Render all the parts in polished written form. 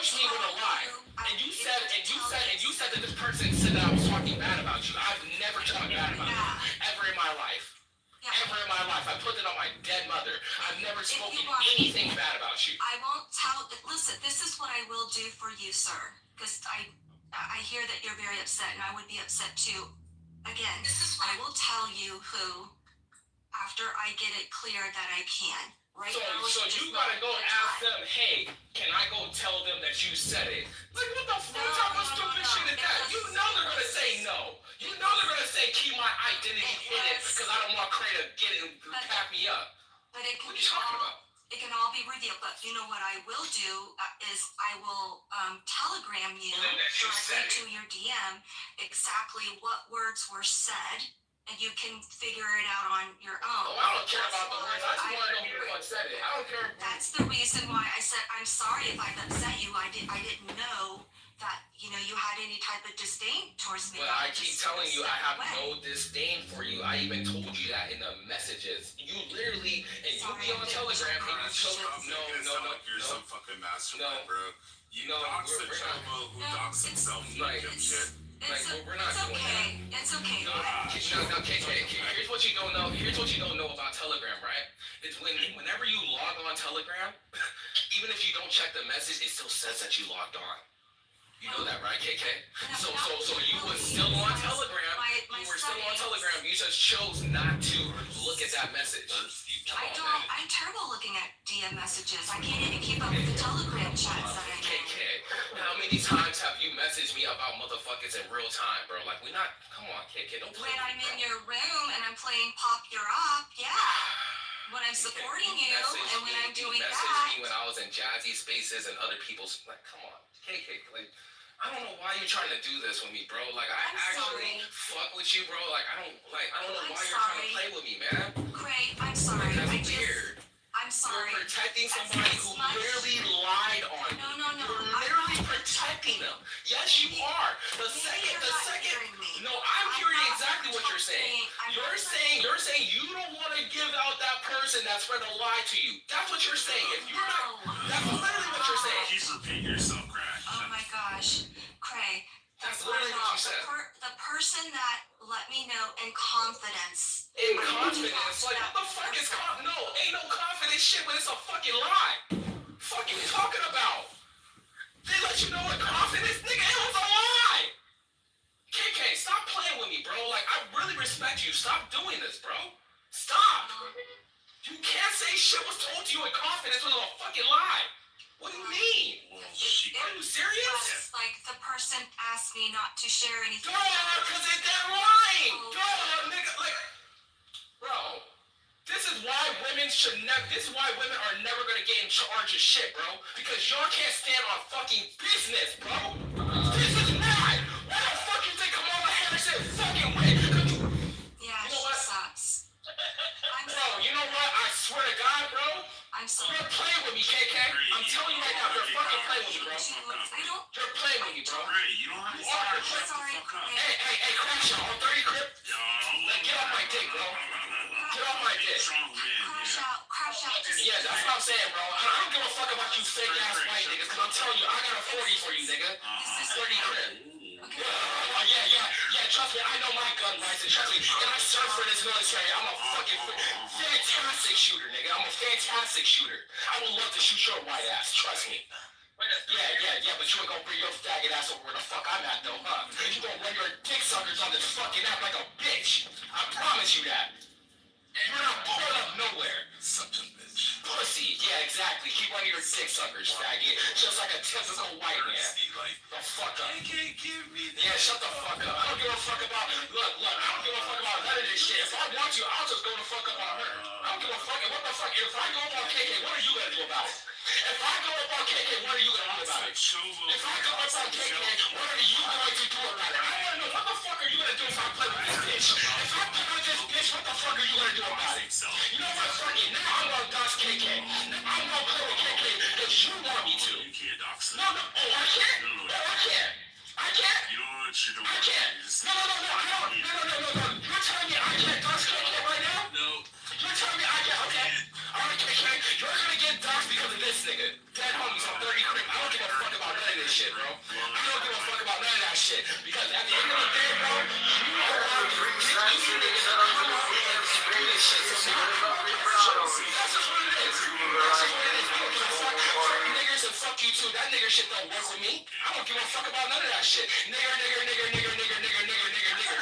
charged me with a lie. And you said that this person said that I was talking bad about you. I've never talked bad about you ever in my life. Ever in my life. I put it on my dead mother. I've never spoken anything bad about you. I won't tell. Listen, this is what I will do for you, sir. Because I hear that you're very upset, and I would be upset too. Again, I will tell you who after I get it clear that I can. Right now, so you gotta go ask them, hey, can I go tell them that you said it? Like, what the fuck type of stupid shit is that? You know they're gonna say no. You know they're gonna say keep my identity hidden because I don't want Cray to get it and pack me up. But it can what are you talking about? It can all be revealed. But you know what I will do is I will telegram you directly to your DM exactly what words were said. And you can figure it out on your own. Oh, I don't care about the words. I just want to know who the fuck said it. I don't care. That's the reason why I said I'm sorry if I've upset you. I didn't know that you had any type of disdain towards me. But I keep telling you, I have no disdain for you. I even told you that in the messages. You literally, and you be on Telegram and you show up. No. You're some fucking mastermind, bro. You dox the Chomo who dox himself. Like, shit. We're not doing that. It's okay. No, here's what you don't know. Here's what you don't know about Telegram, right? It's whenever you log on Telegram, even if you don't check the message, it still says that you logged on. You know that, right, KK? So you were still on Telegram. You were still on Telegram. You just chose not to look at that message. I'm terrible looking at DM messages. I can't even keep up with the Telegram chats that I get. KK, how many times have you messaged me about motherfuckers in real time, bro? Like, we're not. Come on, KK, don't play. When I'm in your room and I'm playing Pop Your Up, yeah. When I'm supporting you and when I'm doing that. You messaged me when I was in Jazzy Spaces and other people's. Like, come on, KK, like. I don't know why you're trying to do this with me, bro. Like, I'm actually fuck with you, bro. Like, I don't know why you're trying to play with me, man. Craig, I'm sorry. Like, that's weird. I'm sorry. You're protecting somebody who literally lied on you. No. You're literally protecting them. Yes, you are. The second. No, I'm hearing exactly what you're saying. You're saying you don't want to give out that person that spread a lie to you. That's what you're saying. If you're not, that's literally what you're saying. Please repeat yourself, Craig. Oh my gosh, Craig. That's literally what you said. The person that let me know in confidence. In confidence? Like, what the fuck is confidence? No, ain't no confidence shit when it's a fucking lie. Fuck you talking about? They let you know in confidence? Nigga, it was a lie. KK, stop playing with me, bro. Like, I really respect you. Stop doing this, bro. Stop. You can't say shit was told to you in confidence when it was a fucking lie. What do you mean? Are you serious? Like the person asked me not to share anything. Duh, because they're lying. Duh, nigga, like, bro. This is why women are never gonna get in charge of shit, bro. Because y'all can't stand on fucking business, bro. This is mad. Why the fuck you think Kamala Harris said fucking win? Yeah, you know what? Sucks. Bro, you know what? I swear to God, bro. I'm sorry. You're playing with me, KK. I'm telling you right now, you're fucking playing with me, bro. You're playing with me, bro. You don't have to I'm sorry. Hey, crash out on 30 crib. Like, get off my dick, bro. Get off my dick. Crash out. Yeah, that's what I'm saying, bro. I don't give a fuck about you fake ass white niggas, because I'm telling you, I got a 40 for you, nigga. 30 crib. Yeah, trust me, I know my gun license, trust me. And I serve for this military. I'm a fucking fantastic shooter, nigga. I'm a fantastic shooter. I would love to shoot your white ass, trust me. Yeah, but you ain't gonna bring your faggot ass over where the fuck I'm at, though, huh? You gonna run your dick suckers on this fucking app like a bitch. I promise you that. You're not born up nowhere. Such a bitch. Pussy, yeah, exactly. Keep running your dick suckers, faggot. Just like a typical white man. The fuck up. Yeah, shut the fuck up. I don't give a fuck about. Look, I don't give a fuck about none of this shit. If I want you, I'll just go the fuck up on her. I don't give a fuck. What the fuck? If I go up on KK, what are you gonna do about it? If I go up on KK, what are you gonna do about it? If I go up on KK, what are you going to do about it? I wanna know what the fuck are you gonna do if I play with this bitch? If I play with this bitch, what the fuck are you gonna do about it? You know what? Fuck it. Now I'm gonna dox KK. I'm gonna play with KK because you want me to. You can't dox her. No. Oh, I can't? No, I can't. I can't. You don't know what you're doing. I can't. No. You're telling me I can't dox KK right now? No. You're telling me I can't. Okay. All right, KK. You're gonna get doxed because of this nigga. Dead homies on 30 crib. I don't give a fuck about this shit, bro. I don't give a fuck about none of that shit. Because at the end of the day, bro, you allow these niggas to come out and do this shit. So that's just what it is. That's just what it is. I don't give a fuck. Fuck niggas and fuck you too. That nigger shit don't work with me. I don't give a fuck about none of that shit. Nigger.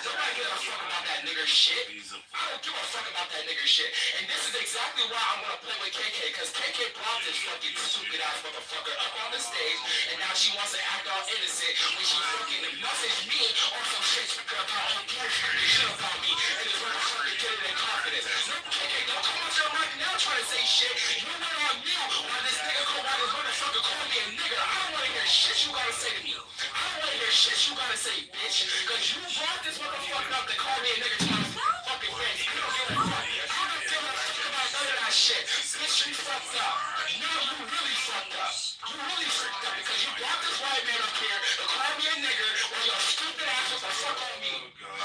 Nobody gives a fuck about that nigger shit. I don't give a fuck about that nigger shit. And this is exactly why I'm gonna play with KK, because KK brought this fucking stupid ass motherfucker up on the stage, and now she wants to act all innocent when she fucking messaged me on some shit about shit about me, and is motherfucking get it in confidence. No, KK, don't come out your mic now trying to say shit. You went on mute while this motherfucker called me a nigger. I don't wanna hear shit you gotta say to me. I don't wanna hear shit you gotta say, bitch, because you brought this motherfucker up to call me a nigger to my fucking face. I don't give a fuck. I don't give a fuck about none of that shit. Bitch, you fucked up. No, you really fucked up. You really fucked up because you brought this white man up here to call me a nigger when your stupid ass was the fuck on me.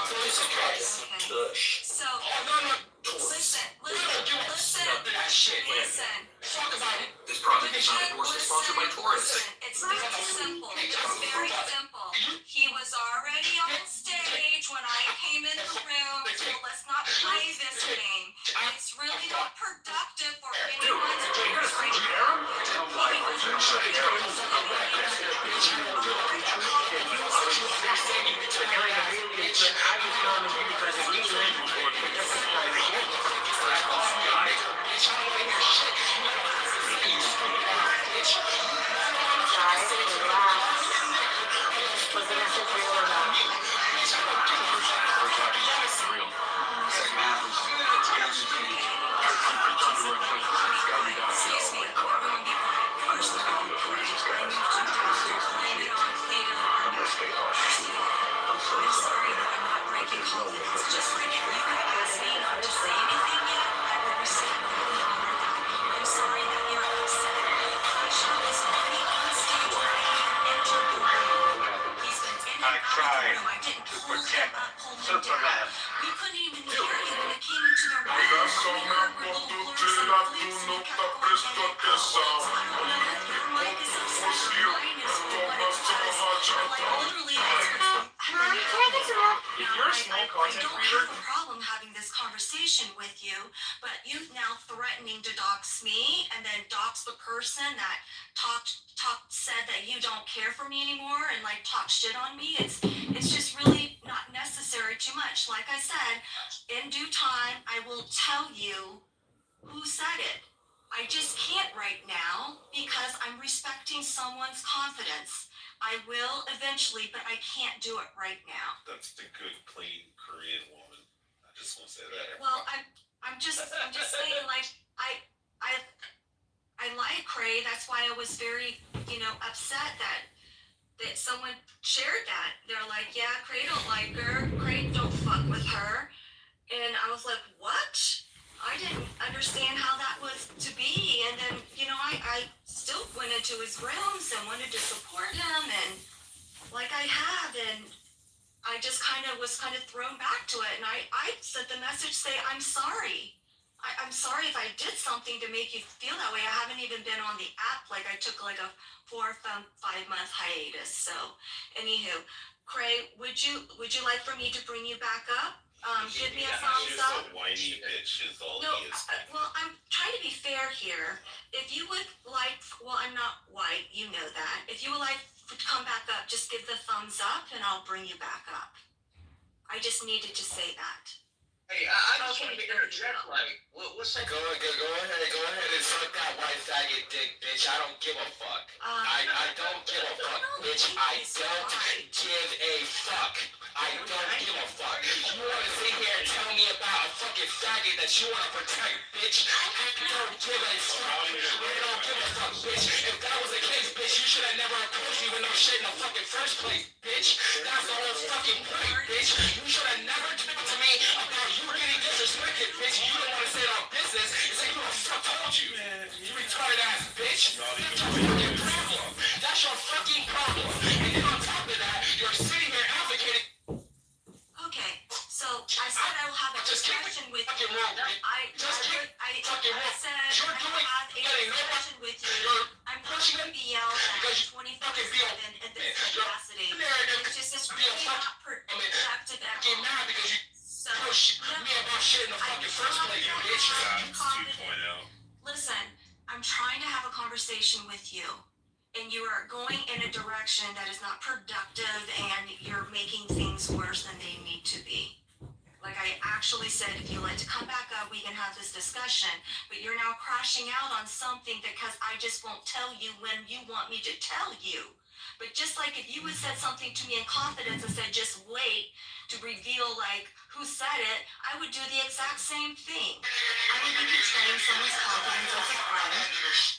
So it's okay. So, No. listen. Fuck that shit. Listen. Fuck about it. This project is not endorsed or sponsored by tourists. It's very simple. It's very simple. He was already on stage when I came in the room, so let's not play this game. It's really not productive for anyone to do this right now. We couldn't even hear him when it came into the room. If you're a small content I creator, don't have a problem having this conversation with you, but you now threatening to dox me and then dox the person that said that you don't care for me anymore and like talk shit on me. It's just really not necessary too much. Like I said, in due time, I will tell you who said it. I just can't right now because I'm respecting someone's confidence. I will eventually, but I can't do it right now. That's the good, clean Korean woman. I just want to say that. Well, I'm just saying, like, I like Cray. That's why I was very, upset that someone shared that. They're like, yeah, Cray don't like her. Cray don't fuck with her. And I was like, what? I didn't understand how that was to be. And then, I still went into his rooms and wanted to support him, and like I have, and I just was thrown back to it. And I sent the message, say, I'm sorry. I'm sorry if I did something to make you feel that way. I haven't even been on the app. Like, I took like a 4 or 5 month hiatus. So, anywho, Cray, would you like for me to bring you back up? Give me a thumbs up. She's a whiny bitch is all No, he is. well, I'm trying to be fair here. If you would like, well, I'm not white, you know that. If you would like to come back up, just give the thumbs up and I'll bring you back up. I just needed to say that. Hey, I just want to interject, like, what's that? Go ahead and suck that white faggot dick, bitch. I don't give a fuck. I don't give a fuck, bitch. I don't give a fuck. I don't give a fuck. You want to sit here and tell me about a fucking faggot that you want to protect, bitch? I don't give a fuck. I don't give a fuck, bitch. If that was the case, bitch, you should have never approached me with no shit in the fucking first place, bitch. That's the whole fucking point, bitch. You should have never talked to me about you were getting disrespected, bitch. You don't want to say it on business. It's like, who the fuck told you? You retarded ass bitch. That's your fucking problem. That's your fucking problem. And then on top of that, you're sitting here advocating. Okay, so I said I will have a discussion with you. I said I will have a discussion with you. I'm not going to be yelled at 24/7 in this capacity. It's just it's really not productive at Get all. mad because you So, push me about shit in the fucking first place, bitch. That's 2.0. listen, I'm trying to have a conversation with you, and you are going in a direction that is not productive, and you're making things worse than they need to be. Like I actually said, if you like to come back up, we can have this discussion, but you're now crashing out on something because I just won't tell you when you want me to tell you. But just like if you had said something to me in confidence and said, just wait to reveal like who said it, I would do the exact same thing. I would be betraying someone's confidence as a friend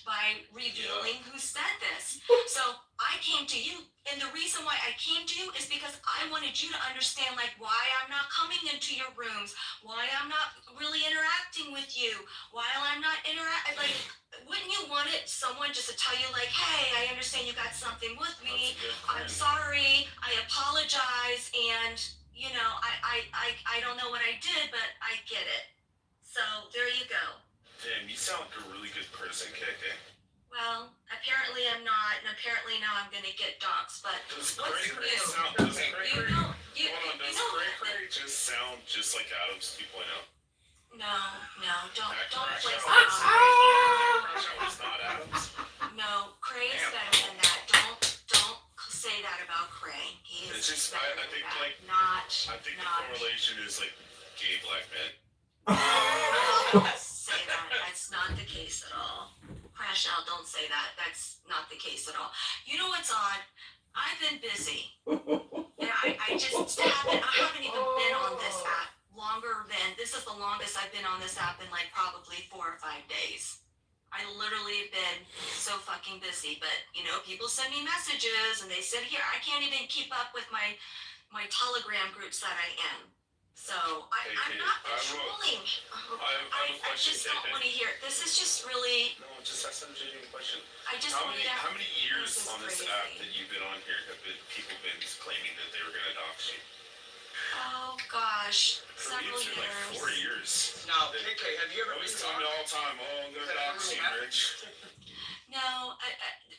by revealing who said this. So I came to you, and the reason why I came to you is because I wanted you to understand like why I'm not coming into your rooms, why I'm not really interacting with you, why I'm not like wouldn't you want it someone just to tell you like, hey, I understand you got something with me, I'm sorry, I apologize, and you know, I don't know what I did, but I get it. So there you go. Damn, you sound like a really good person, KK. Well, apparently I'm not, and apparently now I'm gonna get doxxed, but Does what's Cray Cray new? sound, does Cray You Cray, know, you hold on, does know Cray what? Cray just sound just like Adams 2.0? No, don't Crash place Out. that on Cray. Crash Out was not Adams. No, Cray is Damn. better than that. Don't say that about Cray. He is It's just, better I than think, that. like, Not. I think the correlation is like gay black men. Don't say that. That's not the case at all. Crash out. Don't say that. That's not the case at all. You know what's odd? I've been busy. And I just haven't. I haven't even been on this app longer than this is the longest I've been on this app in like probably 4 or 5 days. I literally have been so fucking busy. But you know, people send me messages and they said, here, I can't even keep up with my Telegram groups that I am. So I'm not controlling. I have a I question, just don't KK. want to hear. This is just really. No, just ask them a genuine question. I just How want many, to. how many years This is on this crazy. app that you've been on here have people been claiming that they were gonna dox you? Oh gosh, For me, several it's been like 4 years. years. Now, KK, have you ever Always been tell me all the time, oh, I'm gonna dox you, Rich. No,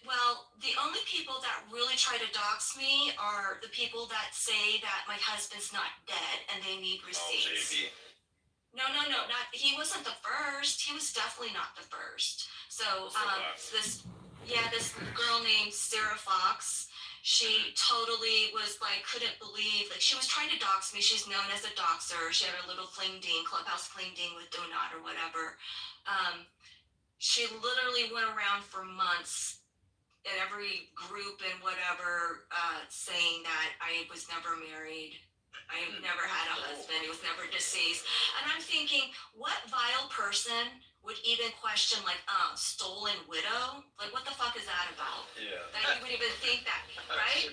well, the only people that really try to dox me are the people that say that my husband's not dead and they need Oh, receipts. JB. No, not he wasn't the first. He was definitely not the first. So this girl named Sarah Fox, she totally was like couldn't believe, like she was trying to dox me. She's known as a doxer. She had her little fling ding, clubhouse fling ding with Donut or whatever. She literally went around for months in every group and whatever, saying that I was never married. I never had a husband. He was never deceased. And I'm thinking, what vile person would even question like, stolen widow? Like, what the fuck is that about? Yeah. That you would even think that, right?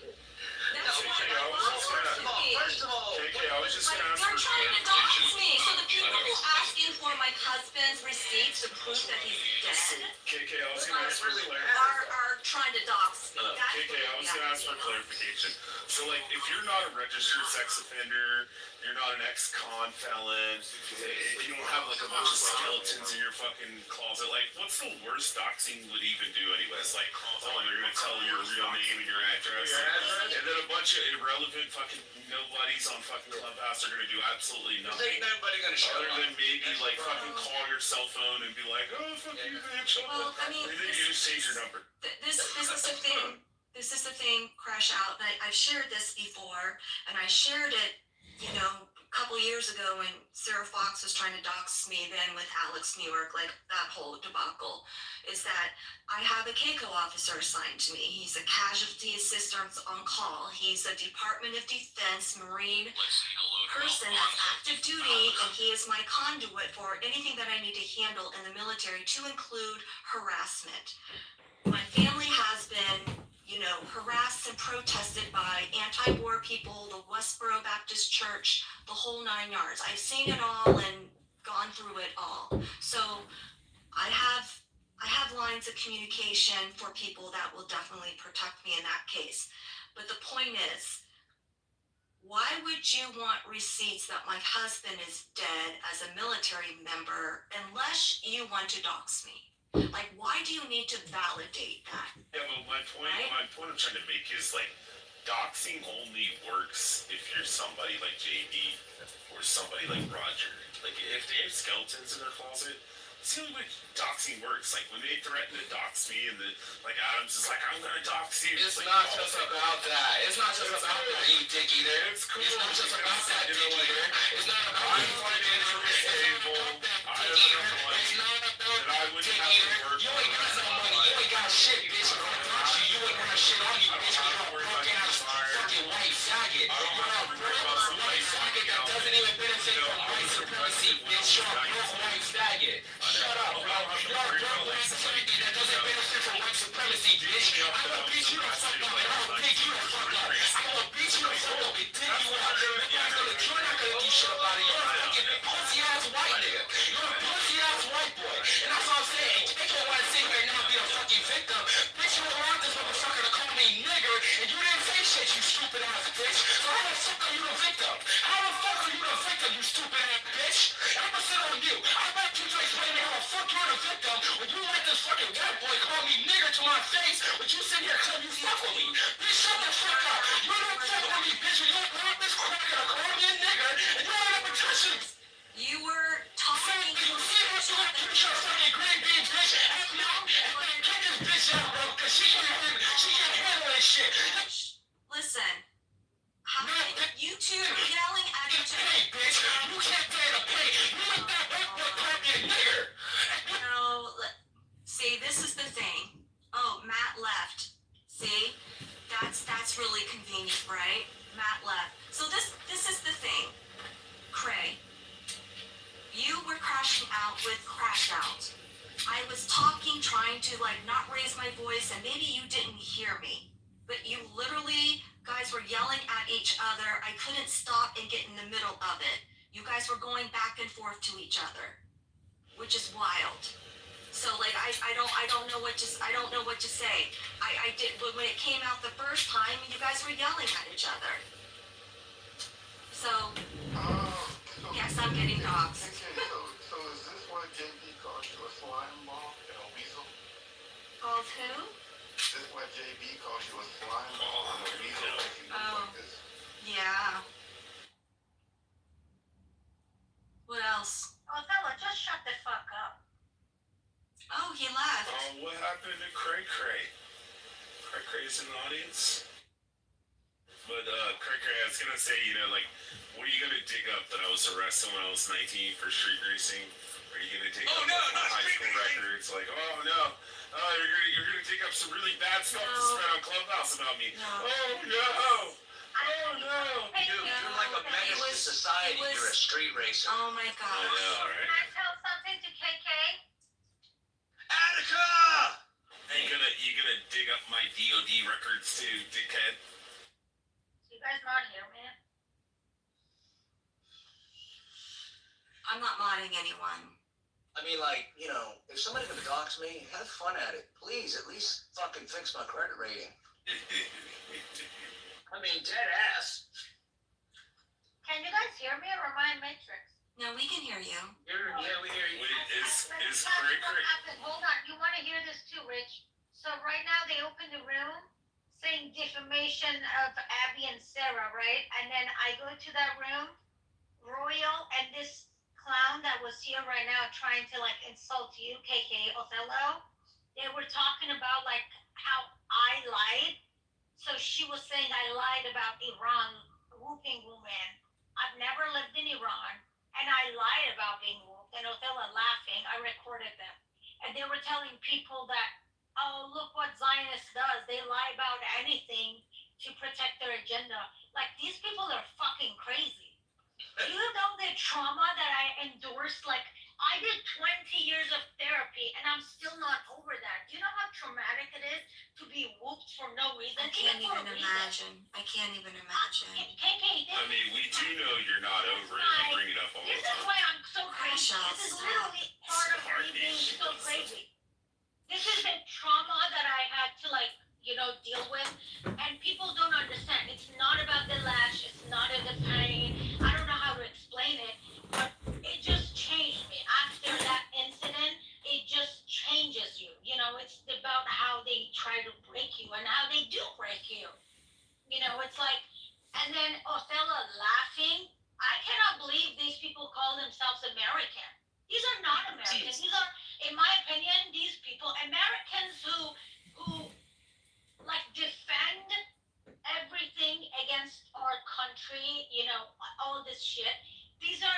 That's KK, what I was just gonna- First of all, KK, I was just like, gonna ask they're for trying to dox clarification. me. So the people who asking for my husband's receipts to prove that he's dead KK, I was gonna ask for clarification. are trying to dox me. That's KK, I was what gonna ask for clarification. So, like, if you're not a registered sex offender, you're not an ex-con felon, if you don't have, like, a bunch of skeletons in your fucking closet, like, what's the worst doxing would even do anyways? Like, oh, they're gonna tell your real name and your address. And then a bunch of irrelevant fucking nobodies on fucking Clubhouse are gonna do absolutely ain't nothing. nobody gonna show Other up. than maybe, like, fucking call your cell phone and be like, oh, fuck you, bitch. Well, I mean, And then you just change your number. This is the thing. This is the thing, Crash Out. I've shared this before, and I shared it, you know, a couple years ago when Sarah Fox was trying to dox me then with Alex New York, like that whole debacle, is that I have a KCO officer assigned to me. He's a casualty assistant on call. He's a Department of Defense Marine person that's active duty, and he is my conduit for anything that I need to handle in the military, to include harassment. My family has been, you know, harassed and protested by anti-war people, the Westboro Baptist Church, the whole 9 yards. I've seen it all and gone through it all. So I have lines of communication for people that will definitely protect me in that case. But the point is, why would you want receipts that my husband is dead as a military member unless you want to dox me? Like, why do you need to validate that? Yeah, but my point I'm trying to make is like doxing only works if you're somebody like JB or somebody like Roger. Like if they have skeletons in their closet, it's the only way doxing works. Like when they threaten to dox me and like Adam's just like, I'm gonna dox you. It's like, not just about that. It's not just about that, you dick eater. It's cool. It's not just about that, dick eater. It's not about I'm financially stable. I have enough money that I wouldn't have to work. You ain't got no money. You ain't got shit, bitch. If I got you, you ain't got shit on you, bitch. You're a broke ass fucking white faggot. You're a broke white faggot that doesn't even benefit from white supremacy, bitch. You're a broke white faggot. Shut up, bro. You're a broke white faggot that doesn't benefit from white supremacy, bitch. I'm gonna beat you the fuck up, and I'm gonna pick you the fuck up. I'm gonna beat you the fuck up and dig you up. You're not gonna do shit about it. You're a fucking pussy ass white nigga. You're a pussy ass white boy. And that's what I'm saying. And you don't want to sit here and not be a fucking victim. Bitch, you allowed this motherfucker to call me nigger, and you didn't say shit, you stupid ass bitch. So how the fuck are you the victim? How the fuck are you the victim, you stupid ass bitch? And I'm gonna sit on you. I want you to explain to me how the fuck you're the victim when you let this fucking white boy call me nigger to my face, but you sit here claim you fuck with me. Bitch, shut the fuck up. You don't fuck with me, bitch. You don't want this cracker to call me a nigger, and you don't ever touch me. You were talking You see what you want to do, your fucking green bean bitch. And now, get this bitch out, bro, because she can't handle this shit. Listen, how you two are yelling at each other. Hey, bitch, you can't pay the pay. You let that white boy call me a nigger. No, see, this is the thing. Oh, Matt left. See, that's really convenient, right? Matt left. So this is the thing, Cray. You were crashing out with Crash Out. I was talking, trying to like not raise my voice, and maybe you didn't hear me. But you literally, guys were yelling at each other. I couldn't stop and get in the middle of it. You guys were going back and forth to each other, which is wild. So like I don't know what to say. I did when it came out the first time, you guys were yelling at each other. So yes, I'm getting dogs. Okay, so is this why JB called you a slime ball and a weasel? Called who? Is this why JB called you a slime ball and a weasel? Like you look like this? Yeah. What else? Othello, just shut the fuck up. Oh, he left. What happened to Cray Cray? Cray Cray's in the audience? But, Cray Cray, I was gonna say, like, what are you gonna dig up that I was arrested when I was 19 for street racing? Are you gonna dig up my high school records? Like, oh no, you're gonna dig up some really bad stuff to spread on Clubhouse about me. No. Oh no! Oh no! Dude, you're like a menace to society. You're a street racer. Oh my I gosh. know, Can right? I tell something to KK? Attica! You gonna dig up my DOD records too, dickhead? You guys not here, man? I'm not modding anyone. I mean, like, if somebody's gonna dox me, have fun at it. Please, at least fucking fix my credit rating. I mean, dead ass. Can you guys hear me or am I in Matrix? No, we can hear you. Yeah, we hear you. Wait, is Let me Cray tell you what Cray? happened. Hold on, you want to hear this too, Rich? So right now they opened the room saying defamation of Abby and Sarah, right? And then I go to that room, Royal and this clown that was here right now trying to like insult you, KK Othello. They were talking about like how I lied. So she was saying I lied about Iran, whooping woman. I've never lived in Iran, and I lied about being whooped. And Othello laughing, I recorded them. And they were telling people that, oh, look what Zionist does. They lie about anything to protect their agenda. Like, these people are fucking crazy. Do you know the trauma that I endursed? Like, I did 20 years of therapy, and I'm still not over that. Do you know how traumatic it is to be whooped for no reason? I can't for even a reason? imagine. I can't even imagine. KK, this I mean, we do know you're not over it. You bring it up all the This is time. why I'm so crazy. Crash This is out. literally part of me being so crazy. This is the trauma that I had to deal with, and people don't understand. It's not about the lash. It's not in the pain. I don't know how to explain it, but it just changed me. After that incident, it just changes this shit. These are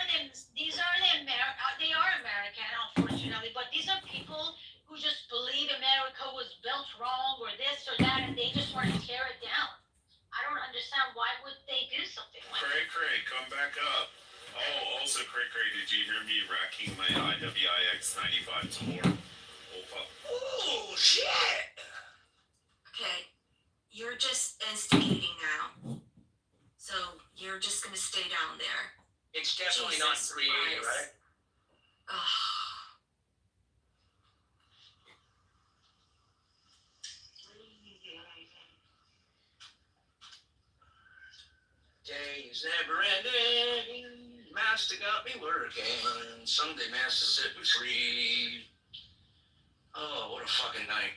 they are American, unfortunately, but these are people who just believe America was built wrong or this or that, and they just want to tear it down. I don't understand why would they do something like that. Craig, come back up. Oh, also, Craig, did you hear me racking my IWIX 95 tour? Oh, fuck. Oh, shit! Okay, you're just instigating now. So you're just gonna stay down there. It's definitely not Jesus 380, Christ. right? Ugh. Days never ending. Master got me working. Someday Master set me free. Oh, what a fucking night.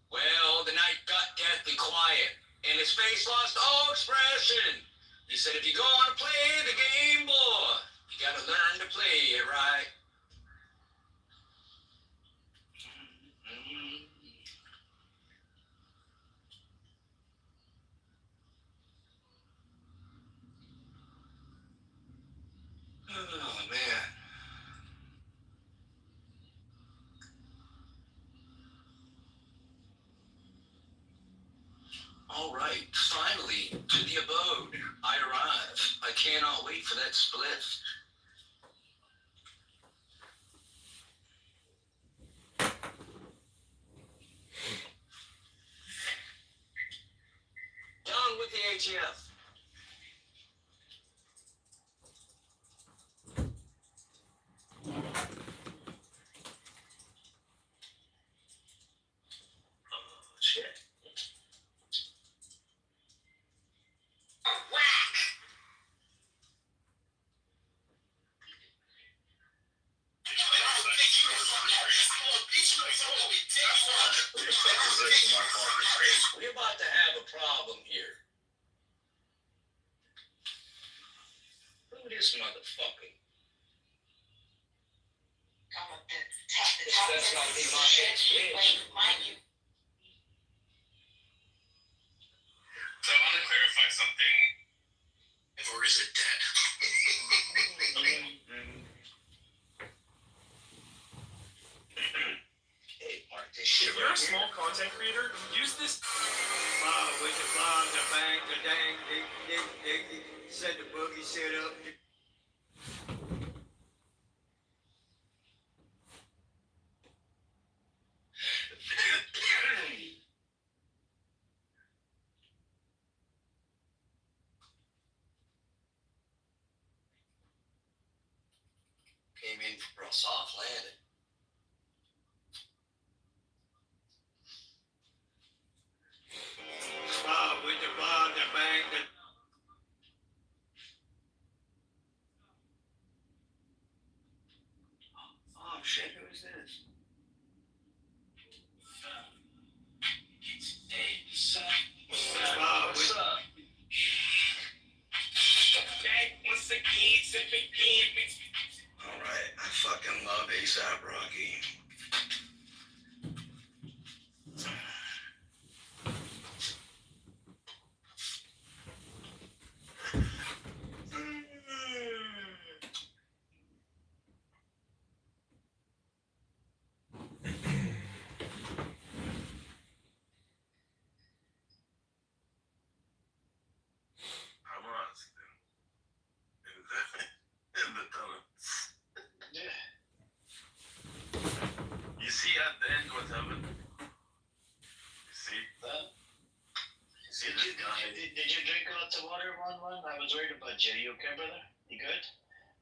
Well, the night got deathly quiet, and his face lost all expression. He said, if you're going to play the game, boy, you gotta learn to play it right. Oh, man. All right, finally, to the abode. I arrive. I cannot wait for that spliff. Done with the ATF. Oh, shit. We're about to have a problem here. Who this motherfucker? That's not be my ex-bitch. So I want to clarify something. Or is it dead? Hey, park this shit If you're a right here. small content creator, use this. With the bomb, the bang, the dang, they said the boogie set up. Came in for a soft landing. With the bomb, the bang, the Oh shit, who is this? Hey, what's up? What's up? Alright, I fucking love ASAP Rocky. I'm honest. In the tunnel. You see at the end what happened? You see? You see this guy? Did you drink lots of water, one? I was worried about you. You okay, brother? You good?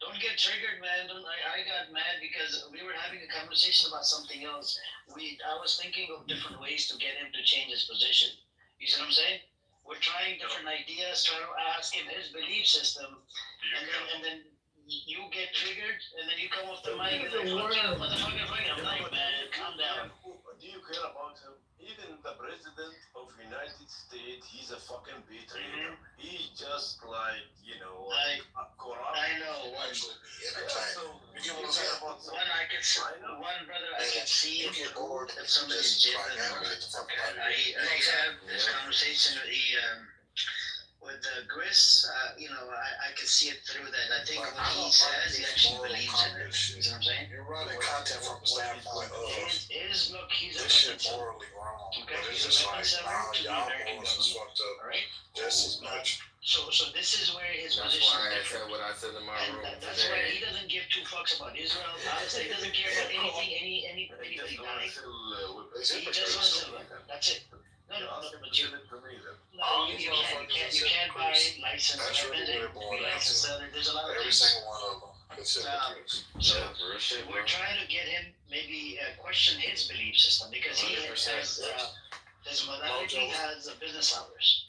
Don't get triggered, man. I got mad because we were having a conversation about something else. I was thinking of different ways to get him to change his position. You see what I'm saying? We're trying different ideas, trying to ask him his belief system, and then you get triggered, and then you come off the mic and then motherfucker, I'm like, man, calm down. Do you care about him? Even the president of United States, he's a fucking betrayal. He just like, one I could see, one brother I could see if somebody's jibbing. I have this conversation with Chris. I could see it through that. I think what he says, he actually believes in it. You know what I'm saying? You're running content from the standpoint of Look, he's a this shit weapon seller. morally wrong. Okay, But it's he's a just weapon like, seller nah, to the y'all American morals is government. fucked up All right. just as much. So this is where his That's position why I is said different. what I said in my And room that's why he today. doesn't give two fucks about Israel, Palestine. He doesn't care about anything, anybody dying. It's He just wants hypocritical. to. That's it. No, but you All you these can't buy licensed That's weapons really and what it boils be down licensed to. seller. There's a lot of Every things. single one of them. It's hypocrites. So Yeah, for real shit, bro. we're trying to get him maybe question his belief system because he 100%. has his modality has business hours.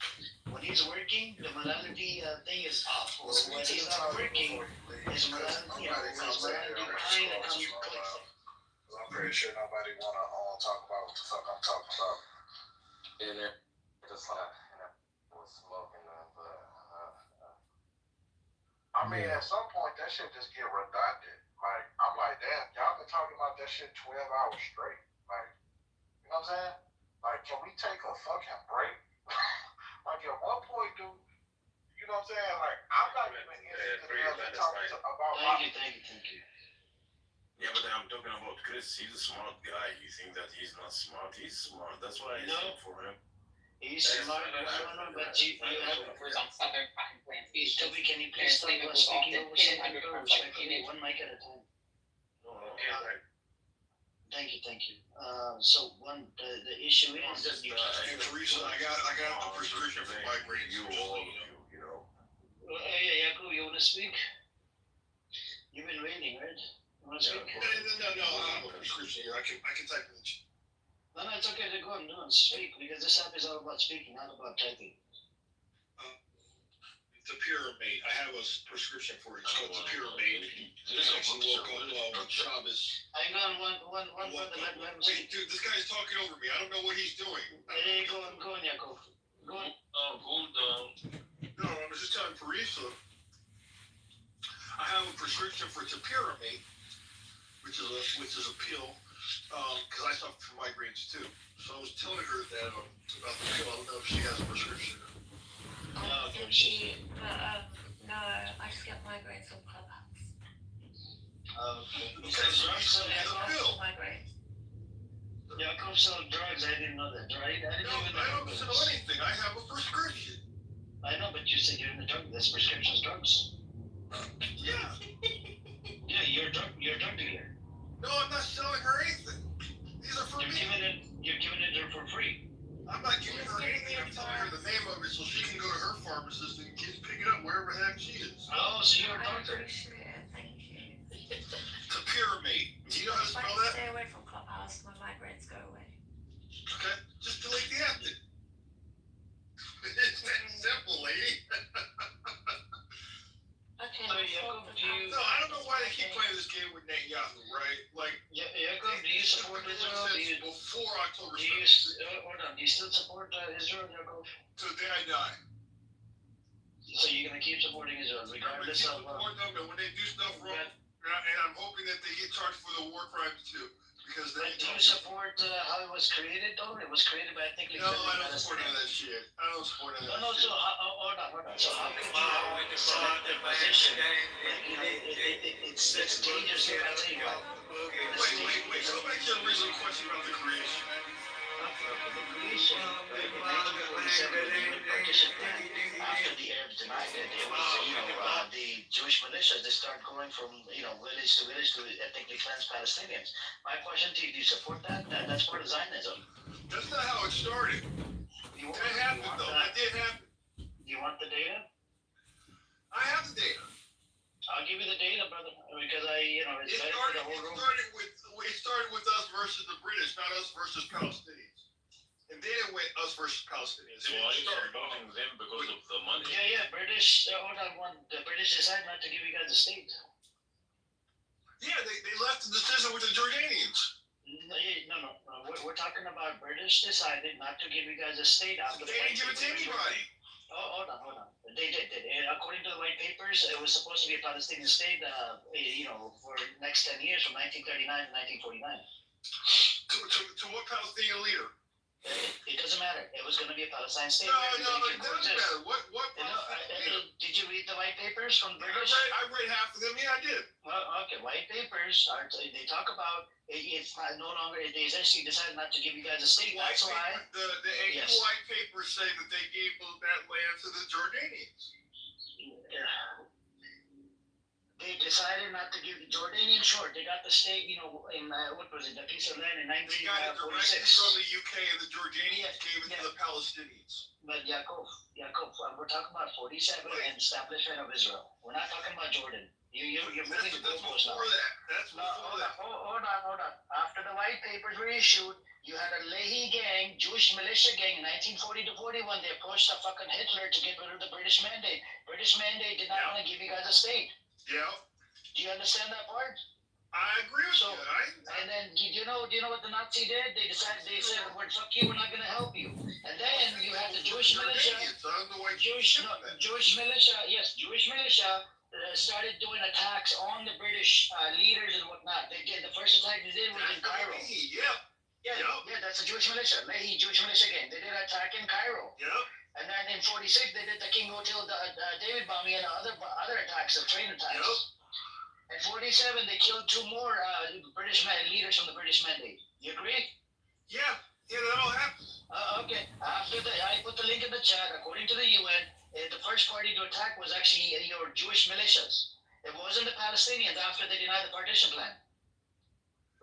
When he's working, the modality thing is off. When he's not working, his modality kind of comes clicks. I'm pretty sure nobody wanna talk about what the fuck I'm talking about. In there, just like, was smoking but I mean, at some point, that shit just get redundant. Like, I'm like, damn, y'all been talking about that shit 12 hours straight. Like, you know what I'm saying? Like, can we take a fucking break? Like, at one point, dude, you know what I'm saying? Like, I'm not even interested in talking about my... Thank you. Yeah, but I'm talking about Chris. He's a smart guy. You think that he's not smart? He's smart. That's why I said for him. He's smart, but you have. on southern fucking plantations. Toby, can you please stop speaking over something respectfully, one mic at a time? Okay, Thank you. So the issue is that you. Teresa, I got a prescription for migraines. You all, you know. Hey, Jacob, you wanna speak? You've been waiting, right? You wanna speak? No, I have a prescription here. I can type in the chat. No, it's okay to go on, speak, because this app is all about speaking, not about typing. It's a Pyramid. I have a prescription for it. It's called Pyramid. This actually woke up on Shabbos. Hang on, one brother, let him Wait, speak. dude, this guy's talking over me. I don't know what he's doing. Hey, go on, Jacob. Go on. Hold on. No, I was just telling Teresa. I have a prescription for Pyramid, which is a pill, because I suffer from migraines too. So I was telling her that about the pill. I don't know if she has a prescription. No, I just get migraines from Clubhouse. Okay, so I'm so selling the pill. Migraines. Jacob sold drugs, I didn't know that, right? I didn't No, even I know don't that. sell anything. I have a prescription. I know, but you said you're in the drug, that's prescription drugs. Yeah. Yeah, you're a drug dealer. No, I'm not selling her anything. These are for You're me. giving it to her for free. I'm not giving her anything. I'm telling her the name of it so she can go to her pharmacist and pick it up wherever the heck she is. Oh, so you're a I doctor. appreciate it, thank you. It's a Pyramid. Do you know how to If I spell can that? stay away from Clubhouse, my migraines go away. Okay. Just delete the app then. It's that simple, lady. Okay, So, I'll Jacob, solve the do you- No, I don't know why they keep playing this game with Netanyahu, right? Like, Jacob, do you support Israel? before October Do you, 7th. hold on, do you still support Israel, Jacob? To the day I die. So you're gonna keep supporting Israel I'm gonna regardless keep of, supporting them, and when they do stuff wrong, and I'm hoping that they get charged for the war crimes too. Because they but do you support how it was created though? It was created by ethnically No, cleansing I don't support any of Palestinians. that shit. I don't support any of No, that so shit. hold on. So how can you select the position? It's dangerous to tell you what. Wait. Go back to your original question about the creation. The creation, right, in 1947, when the partition plan, after the Arabs denied it, it was, the Jewish militias, they start going from, village to village to ethnically cleanse Palestinians. My question to you, do you support that? That's part of Zionism. That's not how it started. That happened though. That did happen. Do you want the data? I have the data. I'll give you the data, brother, because it's It better for the whole room. started with us versus the British, not us versus Palestinians. And then it went us versus Palestinians. It Why are you started supporting them because of the money? Yeah, British, hold on, the British decided not to give you guys a state. Yeah, they left the decision with the Jordanians. No. We're talking about British decided not to give you guys a state after They the didn't give it to anybody. Oh, hold on. They did. According to the white papers, it was supposed to be a Palestinian state, for next 10 years from 1939 to 1949. To what Palestinian leader? It doesn't matter. It was going to be a Palestine state. No, it doesn't matter. What Did you read the white papers from British? I read half of them. Yeah, I did. Well, okay. White papers they talk about it's not no longer. They essentially decided not to give you guys a state. That's why The Yes. white papers say that they gave that land to the Jordanians. they decided not to give the Jordanian short. They got the state, in what was it, the piece of land in They got it directly 1946. from the UK, and the Jordanians gave it to the Palestinians. But Yaakov, we're talking about 47 and establishment of Israel. We're not talking about Jordan. You're moving the That's goalposts now. before that. That's No, before that. hold on. After the white papers were issued, you had a Lehi gang, Jewish militia gang in 1940 to 41. They approached the fucking Hitler to get rid of the British mandate. British mandate did not want to give you guys a state. Yeah, Do you understand that part? I agree with So- you. And then do you know what the Nazi did? They said, well, fuck you, we're not gonna help you. And then you had the Jewish militia. Jordanians, I don't know why you Jewish ship that. Jewish militia started doing attacks on the British leaders and whatnot. They did the first attack they did was in Cairo. Yeah, that's the Jewish militia, Lehi Jewish militia gang. They did an attack in Cairo, Yep. and then in '46 they did the King Hotel, David bombing, and other attacks, the train attacks. Yep. In '47 they killed 2 more British leaders from the British mandate. You agree? Yeah, that all happened. Okay. After I put the link in the chat. According to the UN, the first party to attack was actually your Jewish militias. It wasn't the Palestinians after they denied the partition plan,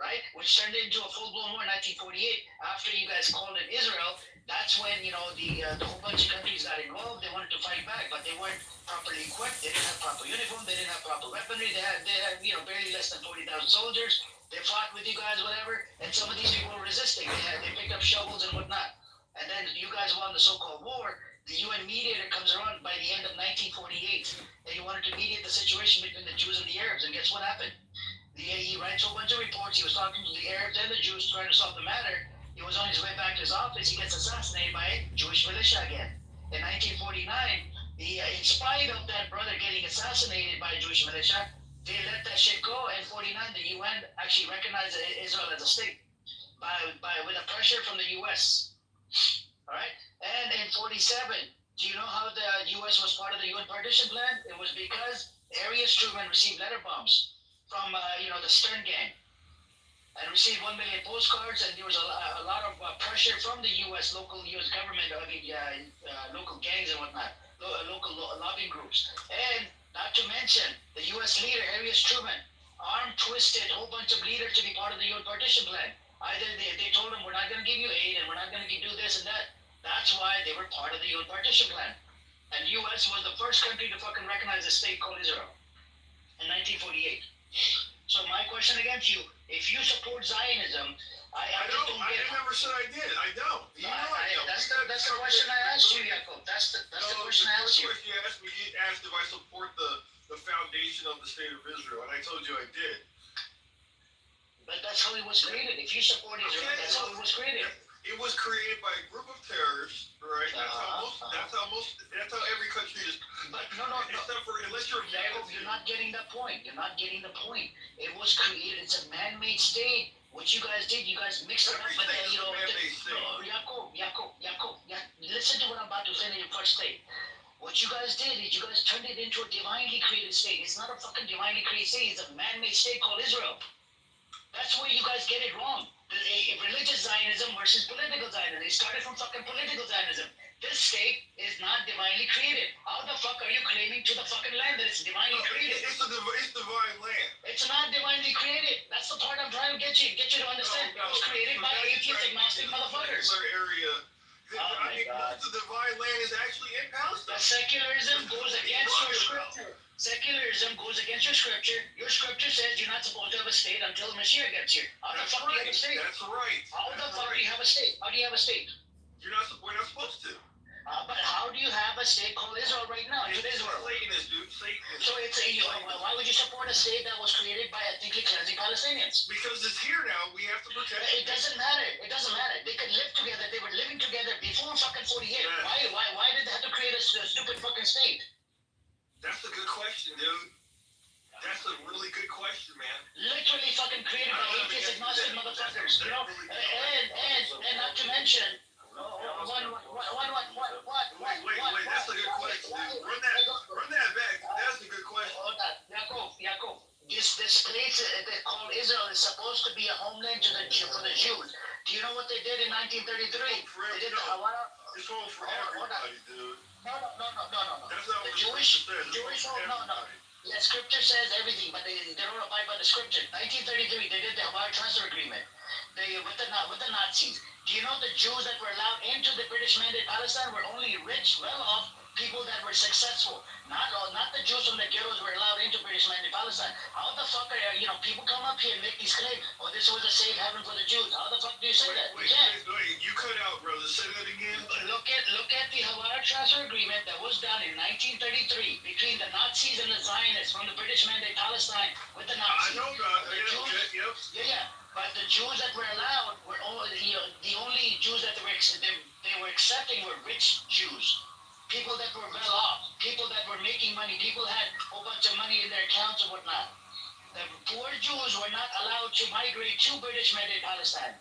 right? Which turned into a full-blown war in 1948. After you guys called it Israel, that's when the whole bunch of countries got involved. They wanted to fight back, but they weren't properly equipped. They didn't have proper uniform. They didn't have proper weaponry. They had barely less than 40,000 soldiers. They fought with you guys, whatever, and some of these people were resisting. They picked up shovels and whatnot. And then you guys won the so-called war. The UN mediator comes around by the end of 1948, and he wanted to mediate the situation between the Jews and the Arabs. And guess what happened? He writes a whole bunch of reports. He was talking to the Arabs and the Jews trying to solve the matter. He was on his way back to his office. He gets assassinated by Jewish militia again. In 1949, in spite of that brother getting assassinated by a Jewish militia, they let that shit go. In 49, the UN actually recognized Israel as a state with a pressure from the US. All right. And in 47, do you know how the US was part of the UN partition plan? It was because Arias Truman received letter bombs from the Stern gang, and received 1 million postcards, and there was a lot of pressure from the local US government, local gangs and whatnot, local lobbying groups. And not to mention, the US leader, Arias Truman, arm-twisted a whole bunch of leaders to be part of the UN partition plan. Either they told him, we're not going to give you aid, and we're not going to do this and that. That's why they were part of the UN partition plan. And US was the first country to fucking recognize a state called Israel in 1948. So my question against you, if you support Zionism, I just don't get it. never said I did. I don't. You know I don't. That's the question I asked you, Yaakov. That's the question I asked you. The question you asked me, you asked if I support the foundation of the state of Israel, and I told you I did. But that's how it was created. If you support Israel, that's how it was created. It was created by a group of terrorists, right? That's how every country is. But no. Except for unless you're Yaakov, you're not getting the point. You're not getting the point. It was created. It's a man-made state. What you guys did, you guys mixed it up. But then, Yaakov, listen to what I'm about to say in your first state. What you guys did is you guys turned it into a divinely created state. It's not a fucking divinely created state. It's a man-made state called Israel. That's where you guys get it wrong. Religious Zionism versus political Zionism. They started from fucking political Zionism. This state is not divinely created. How the fuck are you claiming to the fucking land that it's divinely created? It's divine land. It's not divinely created. That's the part I'm trying to get you to understand. It was created by atheist agnostic motherfuckers. Area. Oh my God. The divine land is actually in Palestine. The secularism goes against your scripture. Secularism goes against your scripture. Your scripture says you're not supposed to have a state until the Mashiach gets here. How the fuck do you have a state? That's right. How the fuck do you have a state? How do you have a state? We're not supposed to. But how do you have a state called Israel right now? It's Israel. Satanist, dude. Satanist. So why would you support a state that was created by ethnically cleansing Palestinians? Because it's here now. We have to protect it. It doesn't matter. They could live together. They were living together before fucking 48. Yeah. Why did they have to create a question, dude. That's a really good question, man. Literally fucking created by atheist agnostic motherfuckers, you know? And not to mention, Wait, that's a good question, dude. Run that back. That's a good question. Hold on, Yaakov. This place called Israel is supposed to be a homeland for the Jews. Do you know what they did in 1933? They did the Hawara. It's home for everybody, dude. No. That's not The what Jewish home, no. The scripture says everything, but they don't abide by the scripture. 1933, they did the Hawara Transfer Agreement. With the Nazis. Do you know the Jews that were allowed into the British Mandate Palestine were only rich, well-off people that were successful? Not the Jews from the ghettos were allowed into British Mandate Palestine. How the fuck are people come up here and make these claims? Oh, this was a safe haven for the Jews. How the fuck do you say that? Wait, you cut out, brother. Say that again. Look at the Hawara Transfer Agreement that was done in 1933 between the Nazis and the Zionists from the British Mandate Palestine with the Nazis. I know that. Yep. Yeah. But the Jews that were allowed were only the only Jews that they were accepting were rich Jews, people that were well off, people that were making money, people had a whole bunch of money in their accounts and whatnot. The poor Jews were not allowed to migrate to British Mandate Palestine.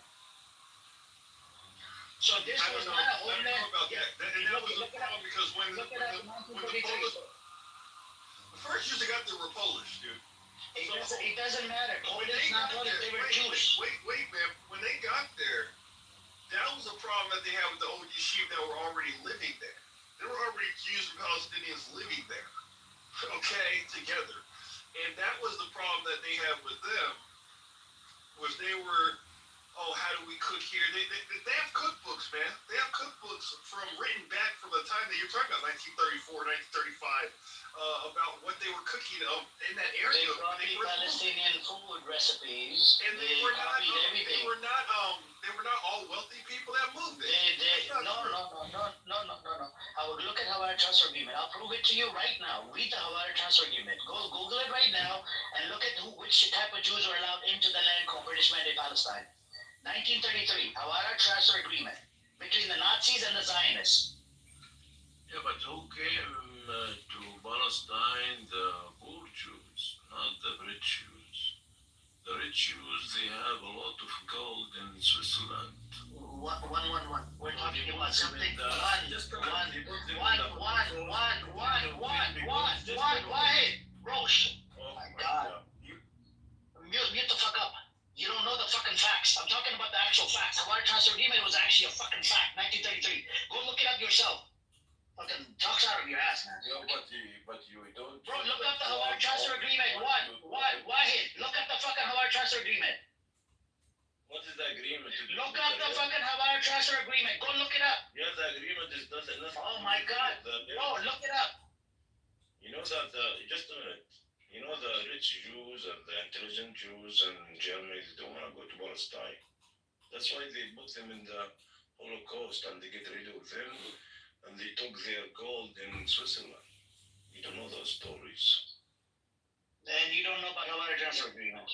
So this was not a homeland. I don't know about that. And that was a problem because when the Polish, the first Jews that got there were Polish, dude. It doesn't matter. Polish, not Polish, they were Jewish. Wait, man. When they got there, that was a problem that they had with the old yeshiva that were already living there. There were already Jews and Palestinians living there, okay, together. And that was the problem that they had with them, was they were, how do we cook here? They have cookbooks, man. They have cookbooks written back from the time that you're talking about, 1934, 1935. About what they were cooking in that area. They copied Palestinian food recipes. And they were not all wealthy people that moved there. No. I would look at Hawara Transfer Agreement. I'll prove it to you right now. Read the Hawara Transfer Agreement. Go Google it right now and look at which type of Jews were allowed into the land called British Mandate Palestine. 1933, Hawara Transfer Agreement between the Nazis and the Zionists. Yeah, but who came to Palestine? The poor Jews, not the rich Jews. The rich Jews, they have a lot of gold in Switzerland. One. We're talking about something. One. Roche. Oh my God. Mute the fuck up. You don't know the fucking facts. I'm talking about the actual facts. Hawara Transfer Agreement was actually a fucking fact. 1933. Go look it up yourself. Fucking talks out of your ass, man. Yeah, but you don't. Bro, look up the Hawara Transfer Agreement. Wahid, look up the fucking Hawara Transfer Agreement. What is the agreement? Look up the fucking Hawara Transfer Agreement. Go look it up. Yeah, the agreement is nothing. Oh my God. Bro, look it up. You know that just a minute. You know the rich Jews and the intelligent Jews in Germany, they don't want to go to Palestine. That's why they put them in the Holocaust and they get rid of them. And they took their gold in Switzerland. You don't know those stories. And you don't know about Hawara Transfer Agreement.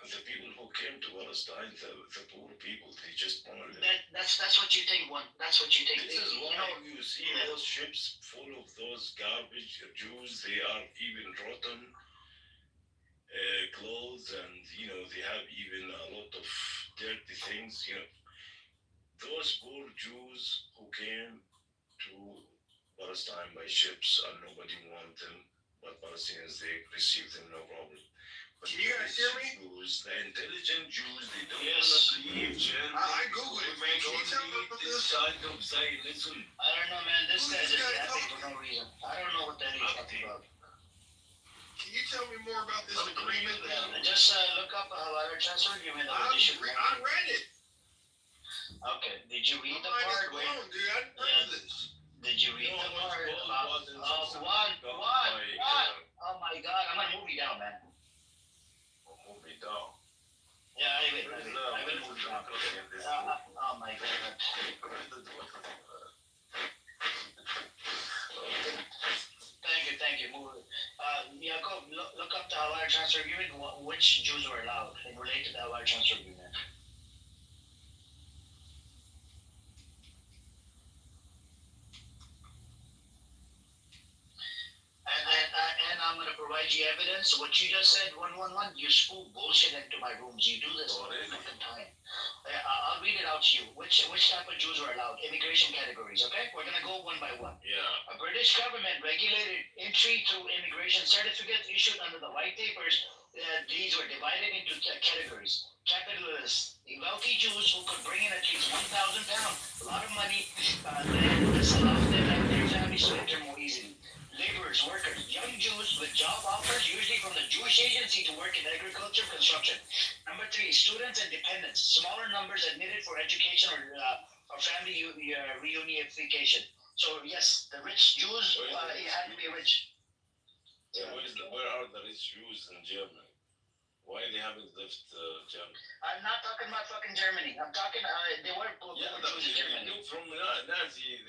The people who came to Palestine, the poor people, they just wanted it. That's what you think, one. That's what you think. This is why you see those ships full of those garbage Jews. They are even rotten clothes, and they have even a lot of dirty things. Those poor Jews who came to Palestine by ships, and nobody wanted them, but Palestinians, they received them no problem. But can you guys hear me? Jews, the intelligent Jews, they don't Yes. want to leave Germany. I Googled it, man. Can you tell me about this this? kind of Zionism. I don't know, man. This Who's guy this just guy yapping talking? for no reason. I don't know what the hell he's talking about. Can you tell me more about this agreement? Just look up Hawara Transfer Agreement. I read it. Okay. Did you read the My mind is part where? blown, dude. I didn't read this. Did you read the part about? Oh my God! I'm gonna move you down, man. Move me down. Yeah, I will move you down. Oh my God. Thank you. Move. Yaakov, look up the Hawara Transfer Agreement. Which Jews were allowed and relate to the Hawara Transfer Agreement. And IG evidence. What you just said, 111, you spool bullshit into my rooms. You do this all the fucking time. I'll read it out to you. Which type of Jews are allowed? Immigration categories, okay? We're gonna go one by one. Yeah. A British government regulated entry through immigration certificates issued under the White Papers. These were divided into categories. Capitalists, the wealthy Jews who could bring in at least 1,000 pounds, a lot of money, this allowed them and their families to enter more easily. Laborers, workers, young Jews with job offers, usually from the Jewish agency to work in agriculture, construction. Number 3, students and dependents, smaller numbers admitted for education or family reunification. So yes, the rich Jews, you had to be rich. Where are the rich Jews in Germany? Why they haven't left Germany? I'm not talking about fucking Germany. I'm talking, they were Jews in Germany. From Nazi,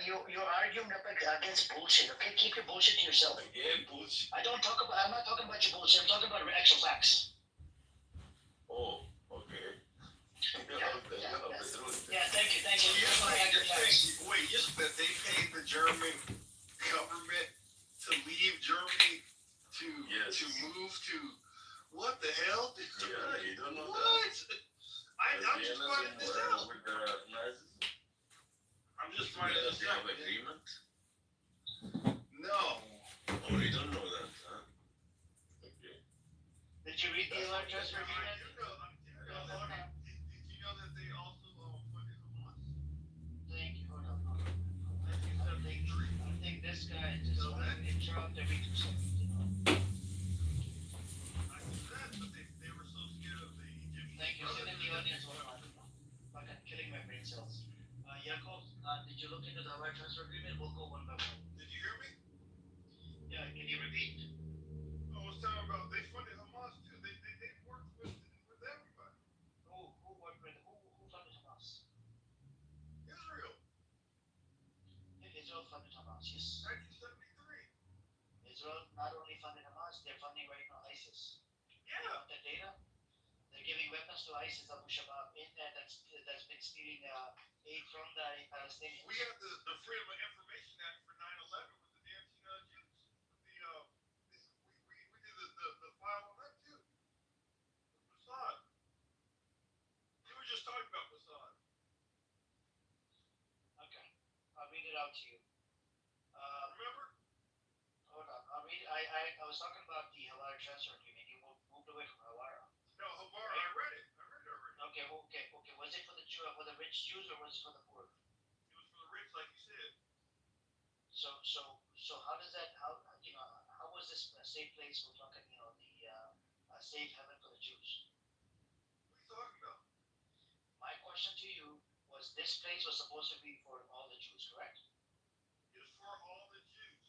You're arguing up against bullshit, okay? Keep your bullshit to yourself. Again, bullshit. I'm not talking about your bullshit. I'm talking about actual facts. Oh, okay. Yeah, thank you. Wait, just that they paid the German government to leave Germany to move to what the hell? Yeah, you don't know what? that. I'm just finding this out. With the Nazis? I'm just finding this They out. have agreement? No. Oh, you don't know that, huh? Okay. Did you read the electricity agreement? Did you know that they also funded Hamas? Thank you. Hold on. I think this guy just interrupt every 2 seconds. They were so scared of the Egyptians. Thank you. Sit in the audience. Hold on. Fucking killing my brain cells. Yaakov, did you look into the wire transfer agreement? We'll go one by one. Did you hear me? Yeah, can you repeat? I was talking about they funded Hamas too. They worked with everybody. Who worked with who funded Hamas? Israel. Israel funded Hamas, yes. 1973. Israel not only funded Hamas, they're funding right now ISIS. Yeah. You want the data? They're giving weapons to ISIS, Abu Shabaab, that's been stealing aid from the Palestinians. We got the Freedom of Information Act for 9/11 with the damn Jews. We did the file on that too. With Mossad. You were just talking about Mossad. Okay, I'll read it out to you. Remember? Hold on, I'll read. I was talking about the Hawara transfer agreement. You moved away from Hawara. No, Hawara. I read it already. Okay. Was it for the rich Jews or was it for the poor? It was for the rich, like you said. So how does that how was this a safe place for fucking the safe heaven for the Jews? What are you talking about? My question to you was this place was supposed to be for all the Jews, correct? It was for all the Jews.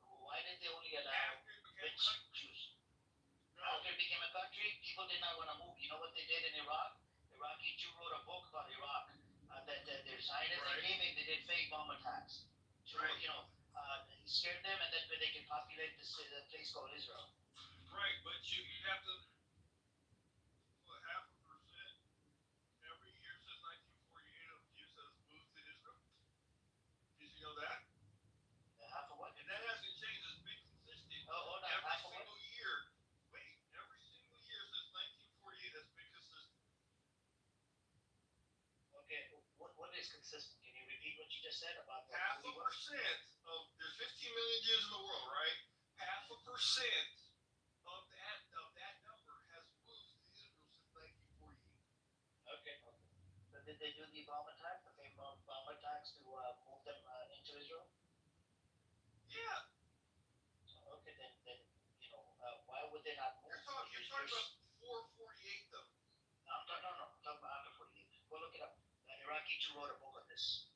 Why did they only allow rich Jews? After it became a country, people did not want to move. You know what they did in Iraq? Iraqi Jew wrote a book about Iraq. That their Zionists came in, they did fake bomb attacks. To, he scared them, and then they can populate this place called Israel. Right, but you have to put 0.5% every year since 1948 of Jews has moved to Israel. Did you know that? Half of what? And that hasn't changed. It's been consistent. Hold on. Every Half of what? single year. Wait, every single year since 1948 has been consistent. Okay, what is consistent? Can you repeat what you just said about 0.5% of there's 15 million Jews in the world, right? 0.5% of that number has moved to Israel since 1948. Okay. But did they do the bomb attack, the fake bomb attacks to move them into Israel? Yeah. Okay, then why would they not move? You're talking about 448 though. No, I'm talking about after 48. Go look it up. Iraqi Jew wrote a book on this.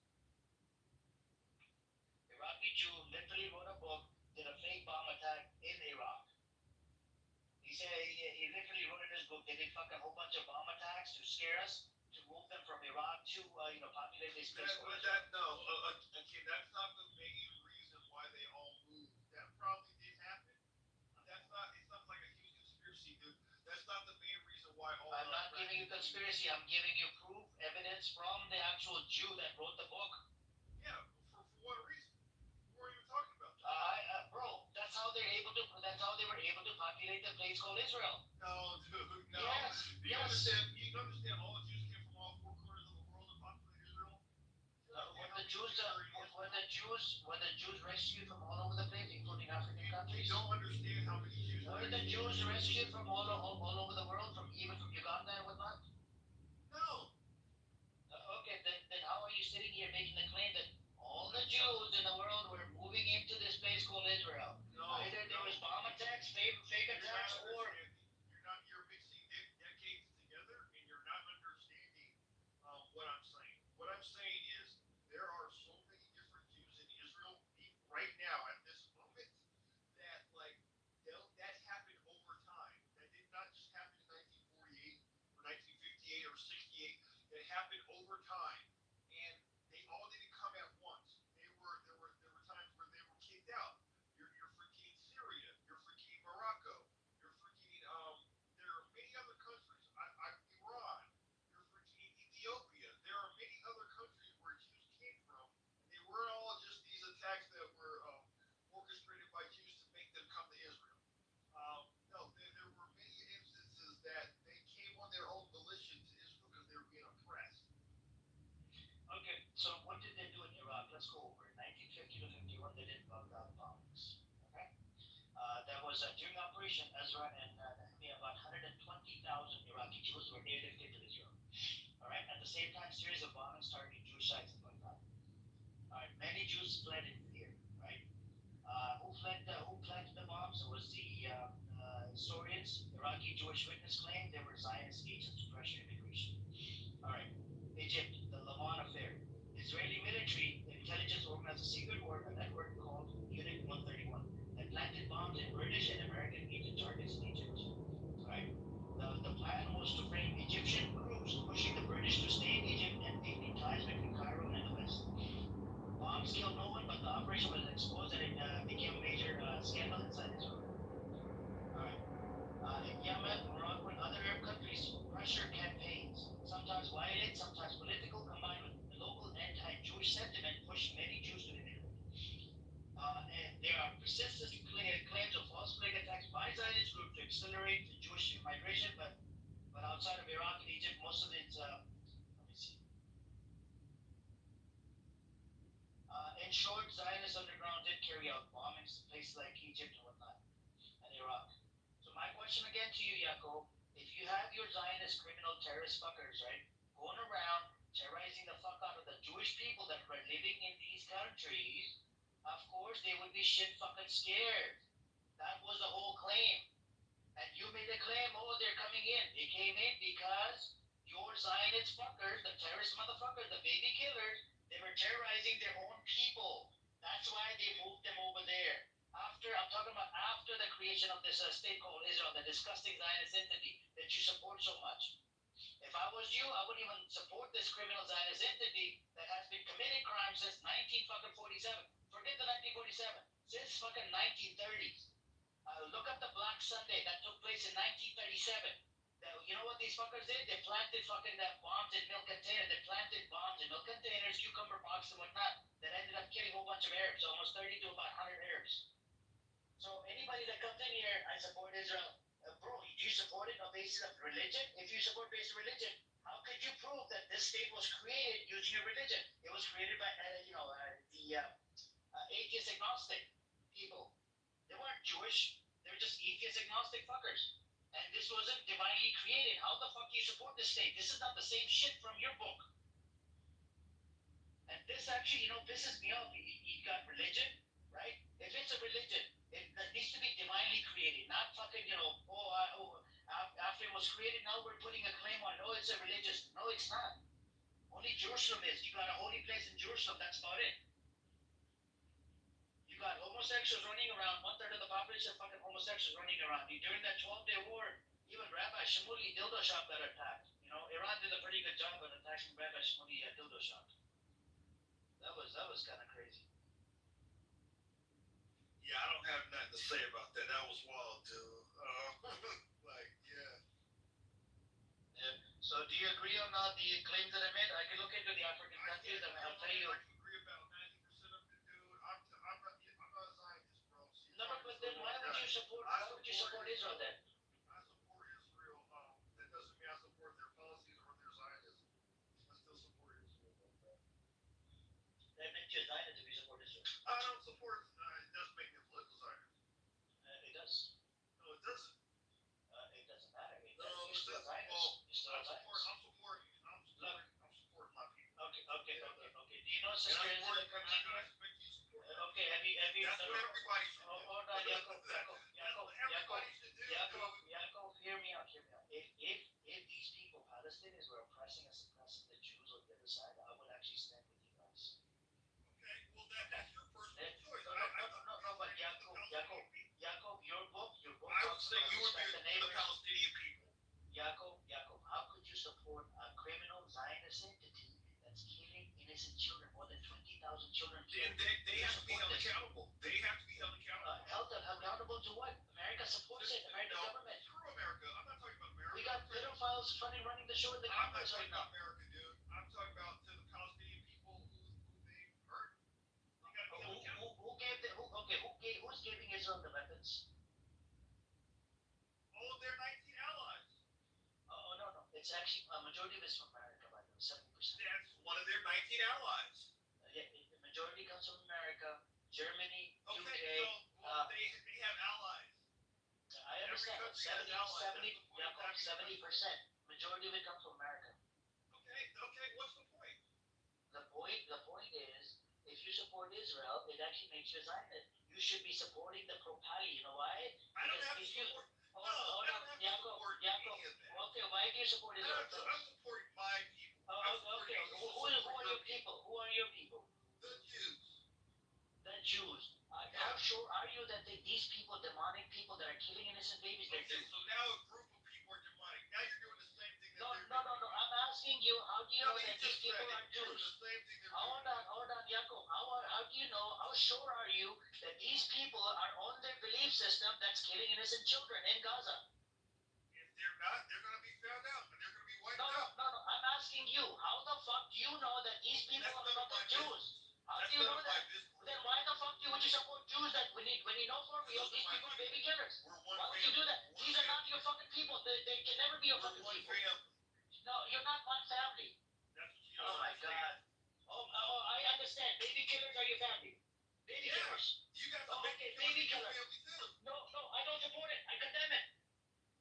Iraqi Jew literally wrote a book, did a fake bomb attack in Iraq. He said he literally wrote in his book they did fucking whole bunch of bomb attacks to scare us, to move them from Iraq to populate this place. Okay, that's not the main reason why they all moved. That probably did happen. It's not like a huge conspiracy, dude. That's not the main reason why all. I'm not giving you conspiracy. I'm giving you proof, evidence from the actual Jew that wrote the book. Yeah, for what reason? What are you talking about? I populate the place called Israel. No, dude, no. Yes, You yes. understand all the Jews came from all four corners of the world to populate Israel? When the Jews rescued from all over the place, including African countries. You don't understand how many Jews Were the Jews rescued from all over the world, even from Uganda and whatnot? No. Okay, then how are you sitting here making the claim that all the Jews in the world were moving into this place called Israel? No. Either there was bomb attacks, fake attacks, or You're mixing decades together, and you're not understanding what I'm saying. What I'm saying is there are so many different Jews in Israel right now at this moment that that happened over time. That did not just happen in 1948 or 1958 or 68. It happened over time, and they all didn't come at once. There were times where they were kicked out. You're forgetting Syria. You're forgetting Morocco. You're forgetting there are many other countries. Iran. You're forgetting Ethiopia. There are many other countries where Jews came from, and they weren't all just these attacks that were orchestrated by Jews to make them come to Israel. No, there were many instances that they came on their own volition to Israel because they were being oppressed. okay. So what did they do in Iraq? Let's go over it. 1950 to 51, they did Baghdad bombings. Okay, that was during Operation Ezra, and about 120,000 Iraqi Jews were airlifted to Israel. All right. At the same time, series of bombings targeting Jewish sites in Baghdad. All right. Many Jews fled in fear. Right. Who planted the bombs? It was the historians. Iraqi Jewish witness claimed they were Zionist agents to pressure immigration. All right. Egypt, the Lavon affair. Israeli military intelligence organized a secret network called Unit 131 that planted bombs in British and American agent targets in Egypt. Right. The plan was to frame Egyptian groups pushing the British to stay in Egypt and deepening ties between Cairo and the West. Bombs killed no one, but the operation was exposed and it became a major scandal inside Israel. All right. In Yemen, Morocco, and other Arab countries, pressure campaigns, sometimes violent, sometimes political, combined with local anti-Jewish sentiment, pushed many Jews to immigrate. And there are persistent claims of false flag attacks by Zionist groups to accelerate the Jewish migration, but outside of Iraq and Egypt, most of it's let me see. In short, Zionist underground did carry out bombings in places like Egypt and whatnot, and Iraq. So my question again to you, Yaakov, if you have your Zionist criminal terrorist fuckers, right, going around terrorizing the fuck out of the Jewish people that were living in these countries, of course they would be shit fucking scared. That was the whole claim. And you made a claim, oh, they're coming in. They came in because your Zionist fuckers, the terrorist motherfuckers, the baby killers, they were terrorizing their own people. That's why they moved them over there. I'm talking about after the creation of this state called Israel, the disgusting Zionist entity that you support so much. If I was you, I wouldn't even support this criminal Zionist entity that has been committing crimes since 1947. Forget the 1947, since fucking 1930s. Look up the Black Sunday that took place in 1937. You know what these fuckers did? They planted fucking bombs in milk containers. They planted bombs in milk containers, cucumber boxes, and whatnot. That ended up killing a whole bunch of Arabs, almost 30 to about 100 Arabs. So anybody that comes in here, I support Israel. Bro, do you support it on the basis of religion? If you support based on religion, how could you prove that this state was created using a religion? It was created by, the atheist agnostic people. They weren't Jewish. They were just atheist agnostic fuckers. And this wasn't divinely created. How the fuck do you support this state? This is not the same shit from your book. And this actually, pisses me off. You got religion, right? If it's a religion, it needs to be divinely created, not fucking, after it was created, now we're putting a claim on it. Oh, it's a religious. No, it's not. Only Jerusalem is. You got a holy place in Jerusalem. That's about it. You got homosexuals running around. 1/3 of the population of fucking homosexuals running around. During that 12-day war, even Rabbi Shmuley dildo shop got attacked. Iran did a pretty good job of attacking Rabbi Shmuley dildo shop. That was kind of crazy. Yeah, I don't have nothing to say about that. That was wild, dude. Yeah. Yeah. So do you agree on the claims that I made? I can look into the African countries and I'll tell you. I can agree about 90% of it, dude. I'm not a Zionist, bro. but then why would you support? Why would you support Israel then? I support Israel. That doesn't mean I support their policies or their Zionism. I still support Israel. That makes you a Zionist if you support Israel. I don't support. It doesn't make me a political Zionist. It does. No, it doesn't. It doesn't matter. No, You're still a well, Zionist. You're still a I'm Zionist. supporting my people. Okay. Do you know And Sister I Elizabeth from expect India? you to support. Okay, have you That's what everybody should do. hold on, Yaakov, Everybody should do. Yaakov, hear me out. If these people, Palestinians, were oppressing and suppressing the Jews on the other side, I would actually stand with you guys. Okay, well that's your personal choice. No, but Yaakov, your book I would talks say about you would be respect the the neighbors. Palestinian people. Yaakov, how could you support a criminal Zionist entity that's killing innocent children, more than 20,000 children killed? They have to be held accountable. They have to be held accountable. Held accountable to what? America supports it. American government. Screw America. I'm not talking about America. We got pedophiles running the show in the I'm not Congress talking right now. about America, dude. I'm talking about to the Palestinian people who they hurt. You gotta be held accountable. Who's giving Israel the weapons? All of their 19 allies. Oh, no. It's actually, a majority of it's from America, by the way, 70%. That's one of their 19 allies. The majority comes from America, Germany, Okay, UK. they have allies. I understand, but 70%. Majority of it comes from America. Okay, what's the point? The point is, if you support Israel, it actually makes you a Zionist. You should be supporting the pro-Pali. You know why? I don't have to Because if you support. hold I on, don't have to Yaakov. support any of that. Okay, why do you support Israel? I'm supporting my people. I'm supporting Okay, who are your people? Who are your people? The Jews. The Jews. How sure are you that these people, demonic people that are killing innocent babies, they're Okay, Jews? so now a group of people are demonic. Now you're doing the same thing that No. they're doing. I'm asking you, how do you know that these people are You're doing Jews? the same thing they're Hold doing. on, Yaakov. How do you know, how sure are you that these people are on their belief system that's killing innocent children in Gaza? If they're not, they're going to be found out, and they're going to be wiped No. out. I'm asking you, how the fuck do you know that these people That's are none of fucking my Jews? business. How That's do you none know of my that? business. Then why the fuck would you support Jews that when you know for real these people are baby killers? We're one Why would you do that? These are not your fucking people. They can never be your We're fucking one people. family. No, you're not one family. That's what you Oh don't my understand. god. I understand. Baby killers are your family. Baby Yeah. killers. You got to Oh, make okay, it baby your killers. family too. No, I don't support it. I condemn it.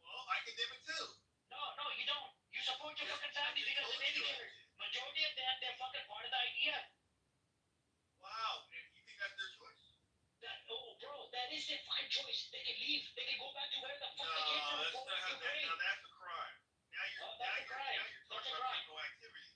Well, I condemn it too. No, you don't. You support your fucking family because they're baby killers. Majority of them, they're fucking part of the idea. Wow, and you think that's their choice? Bro, that is their fucking choice. They can leave. They can go back to where the fuck they came from. That's Go back to not Ukraine. now that's a crime. Now you're That's a crime. talking That's a about crime. criminal activity.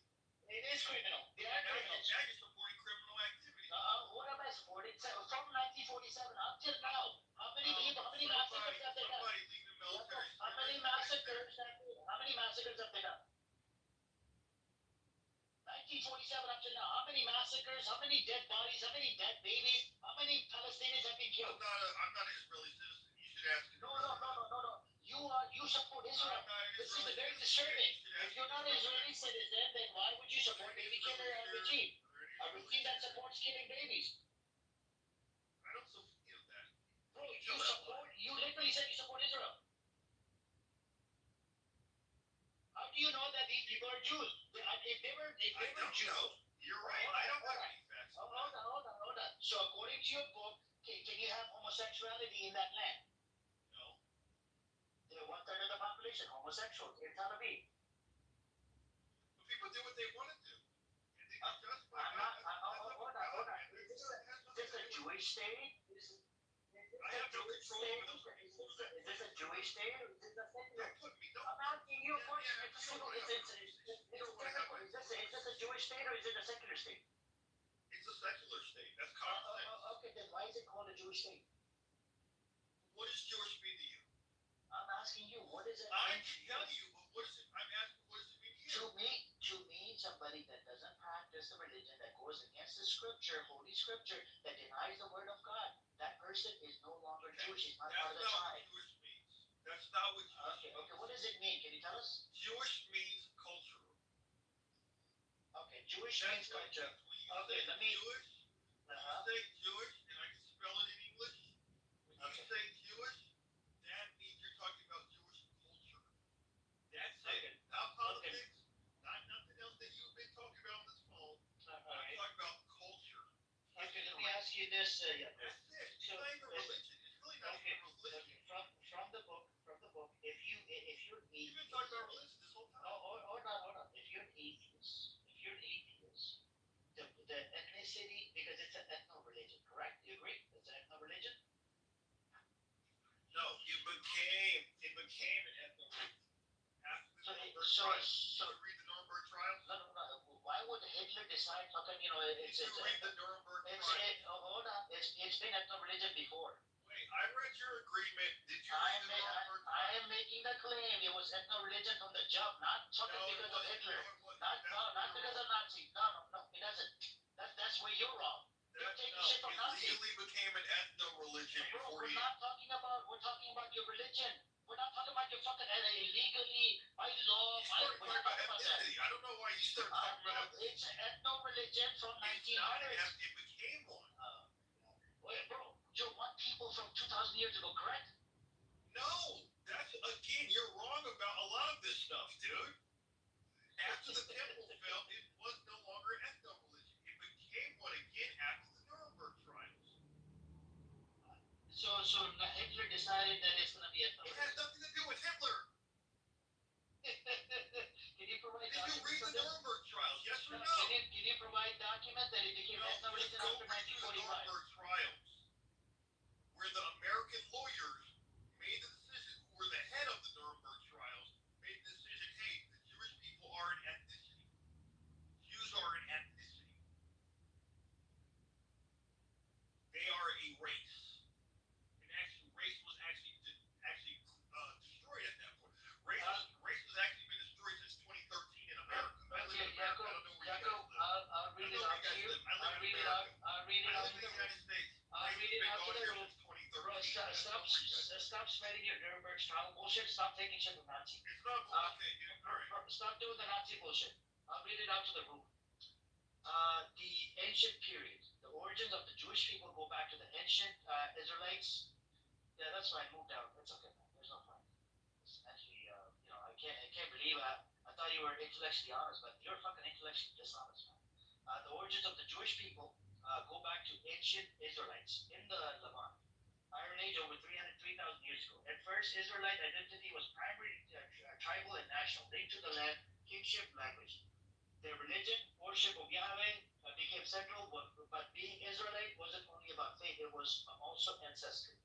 It is criminal. They are criminals. Now you're supporting criminal activity. What am I supporting? So, from 1947 up till now, how many people, how many massacres have they done? Somebody leave the military. How many massacres have they done? 1947 up to now, how many massacres, how many dead bodies, how many dead babies, how many Palestinians have been killed? I'm not an Israeli citizen. You should ask him. No. You support Israel. This is very disturbing. If you're not an Israeli citizen, then why would you support baby killer regime? A regime that supports killing babies. I don't support that. Bro, you literally said you support Israel. How do you know that these people are Jews? If they were Jews. You're right. I don't have any facts. Hold on. So according to your book, can you have homosexuality in that land? No. They're 1/3 of the population, homosexual in Tel Aviv. But people do what they want to do. And they can justify Hold on. Is this a Jewish state? I have no control over those people. Is this a Jewish state or is this a secular? Don't put me. I'm asking you a question. Is this a Jewish state or is it a secular state? It's a secular state. That's common sense. Okay, then why is it called a Jewish state? What does Jewish mean to you? I'm asking you, what is it? I can tell you, but what is it? I'm asking, what does it mean to you? To me, somebody that doesn't practice the religion, that goes against the scripture, holy scripture, that denies the word of God, that person is no longer Jewish. He's not part of the That's not tribe. what Jewish means. That's not what Jewish Okay, means. what does it mean? Can you tell us? Jewish means cultural. Okay, Jewish means culture. When you Okay, say let me. Jewish, when you say Jewish, and I can spell it in English, when you say Jewish, that means you're talking about Jewish culture. That's it. Not politics, not nothing else that you've been talking about on this phone. I'm talking about culture. Okay, let me ask you this. That's it. It's not even religion. It's really not Okay, even religion. from the book, if you're You've been atheist, talking about religion this whole time. hold on. If you're an atheist, the ethnicity, because it's an ethno religion, correct? You agree? It's an ethno religion. No, it became an ethno religion. After the So, Nuremberg so, trials. so, Did you read the Nuremberg trials? no. Why would Hitler decide? Fucking, Did you read the Nuremberg it's trials? hold on. It's been ethno religion before. Wait, I read your agreement. Did you I read the Nuremberg am trials? making the claim it was ethno religion from the jump, not fucking No, it because of wasn't. Hitler. No, it wasn't. Not because of Nazis. No, it doesn't. That's where you're wrong. You're taking shit from It Nazis. legally became an ethno religion Bro, for we're you. talking about your religion. We're not talking about your fucking illegally by law. You started We're talking not about talking about that. ethnicity. I don't know why you started talking about ethnicity. It's an ethno religion from It's not 1900s. it became one. Wait, bro, you're one people from 2,000 years ago, correct? No, that's again, you're wrong about a lot of this stuff, dude. After the temple fell, it was no longer an ethno religion. It became one again after the Nuremberg trials. So Hitler decided that it's gonna be ethno It has religion. nothing to do with Hitler. Can you provide Did you read documents the on this? Nuremberg trials? Yes or no? Can you provide document that it became No, ethno just religion go after read through the 1945? Nuremberg trials, where the American lawyers made the decision, who were the head of the Nuremberg trials, made the decision, hey, the Jewish people are an ethnicity. Jews are an ethnicity. They are a race. And actually, race was actually destroyed at that point. Race was actually been destroyed since 2013 in America. I live in America. I don't know where you guys live. I'll read it out to you. I'll read it out. I'll read it I out live to in the the United States. I'll read it out to the room. Since 2013. Bro, stop spreading your Nuremberg trial bullshit. Stop taking shit from Nazis. It's not bullshit, dude. Alright. Stop doing the Nazi bullshit. I'll read it out to the room. The ancient period, the origins of the Jewish people go back to the ancient Israelites. Yeah, that's fine. Move down. It's okay, man. There's no point. It's actually, I can't believe I thought you were intellectually honest, but you're fucking intellectually dishonest, man. The origins of the Jewish people go back to ancient Israelites in the Levant. Iron Age over 3,000 years ago. At first, Israelite identity was primarily tribal and national, linked to the land, kingship, language. Their religion, worship of Yahweh, became central, but being Israelite wasn't only about faith, it was also ancestry.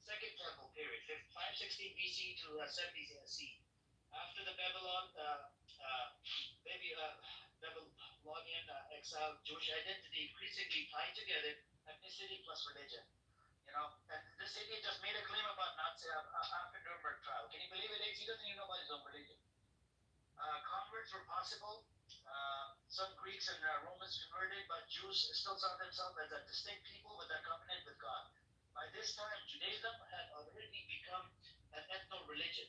Second Temple period, 516 BC to 70 CE. After the Babylonian exile, Jewish identity increasingly tied together ethnicity plus religion. And this idiot just made a claim about Nazi after Nuremberg trial. Can you believe it? He doesn't even know about his own religion. Converts were possible. Some Greeks and Romans converted, but Jews still saw themselves as a distinct people with a covenant with God. By this time, Judaism had already become an ethno religion.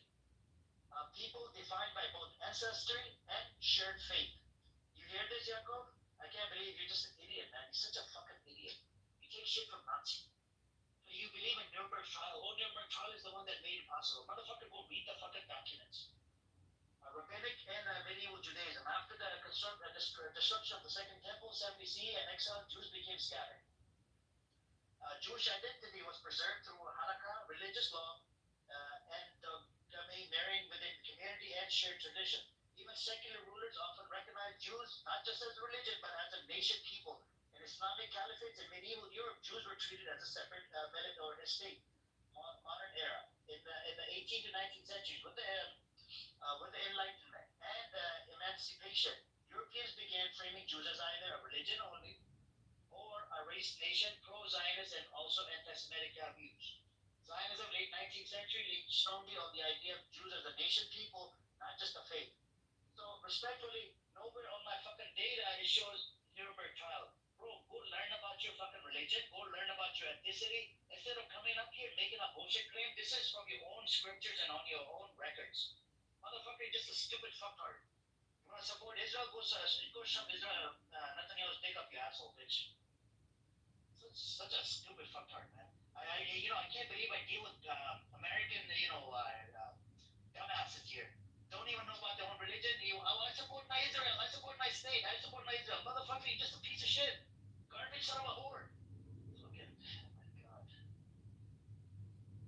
People defined by both ancestry and shared faith. You hear this, Yaakov? I can't believe you're just an idiot, man. You're such a fucking idiot. You take shit from Nazi. You believe in Nuremberg trial. Oh, Nuremberg trial is the one that made it possible. Motherfucker, go read the fucking documents. Rabbinic and medieval Judaism. After the destruction of the Second Temple, 70 CE, and exile, Jews became scattered. Jewish identity was preserved through halakha, religious law, and marrying within the community and shared tradition. Even secular rulers often recognized Jews not just as a religion, but as a nation people. In Islamic caliphates in medieval Europe, Jews were treated as a separate or estate. Modern era. In the 18th to 19th centuries, with the Enlightenment and emancipation, Europeans began framing Jews as either a religion only or a race nation, pro-Zionist and also anti-Semitic views. Zionism, late 19th century, leaned strongly on the idea of Jews as a nation people, not just a faith. So, respectfully, nowhere on my fucking data it shows Nuremberg trial. Bro, go learn about your fucking religion, go learn about your ethnicity, instead of coming up here making a bullshit claim. This is from your own scriptures and on your own records. Motherfucker, you're just a stupid fucktard. You wanna support Israel? Go shove Israel, Netanyahu's dick up your asshole, bitch. Such a stupid fucktard, man. I I can't believe I deal with American, dumbasses here. Don't even know about their own religion. I support my Israel. I support my state. I support my Israel. Motherfucker, you're just a piece of shit. Garbage son of a whore. Okay. Oh my God.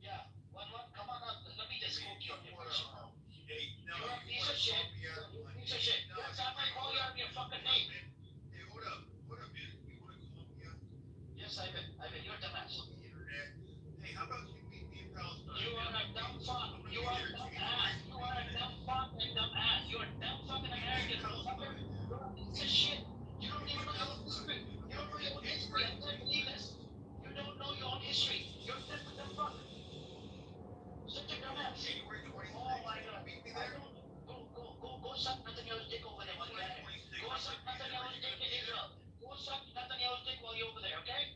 Yeah. What? Come on up. Let me just quote you on your shit now. You're a piece of shit. You're a piece of shit. Yes, I'm gonna call you out your fucking name. Hey, hold up, man. You want to call me out Yes, I bet. You're a dumbass. on the internet? Hey, how about you meet me in Palestine? You are a dumb fuck. You are a dumb ass. You are a dumb fuck and dumb ass. You're a dumb fucking American motherfucker. You're a piece of shit. You don't even know your own history. You don't know your own history. I can't believe this. You don't know your own history. You're just a dumb fuck. Such a dumbass. January 26th. Oh my God. Meet me there. Go suck Netanyahu's dick over there while you're at it. Go suck Netanyahu's dick in Israel. Go suck Netanyahu's dick while you're over there, okay?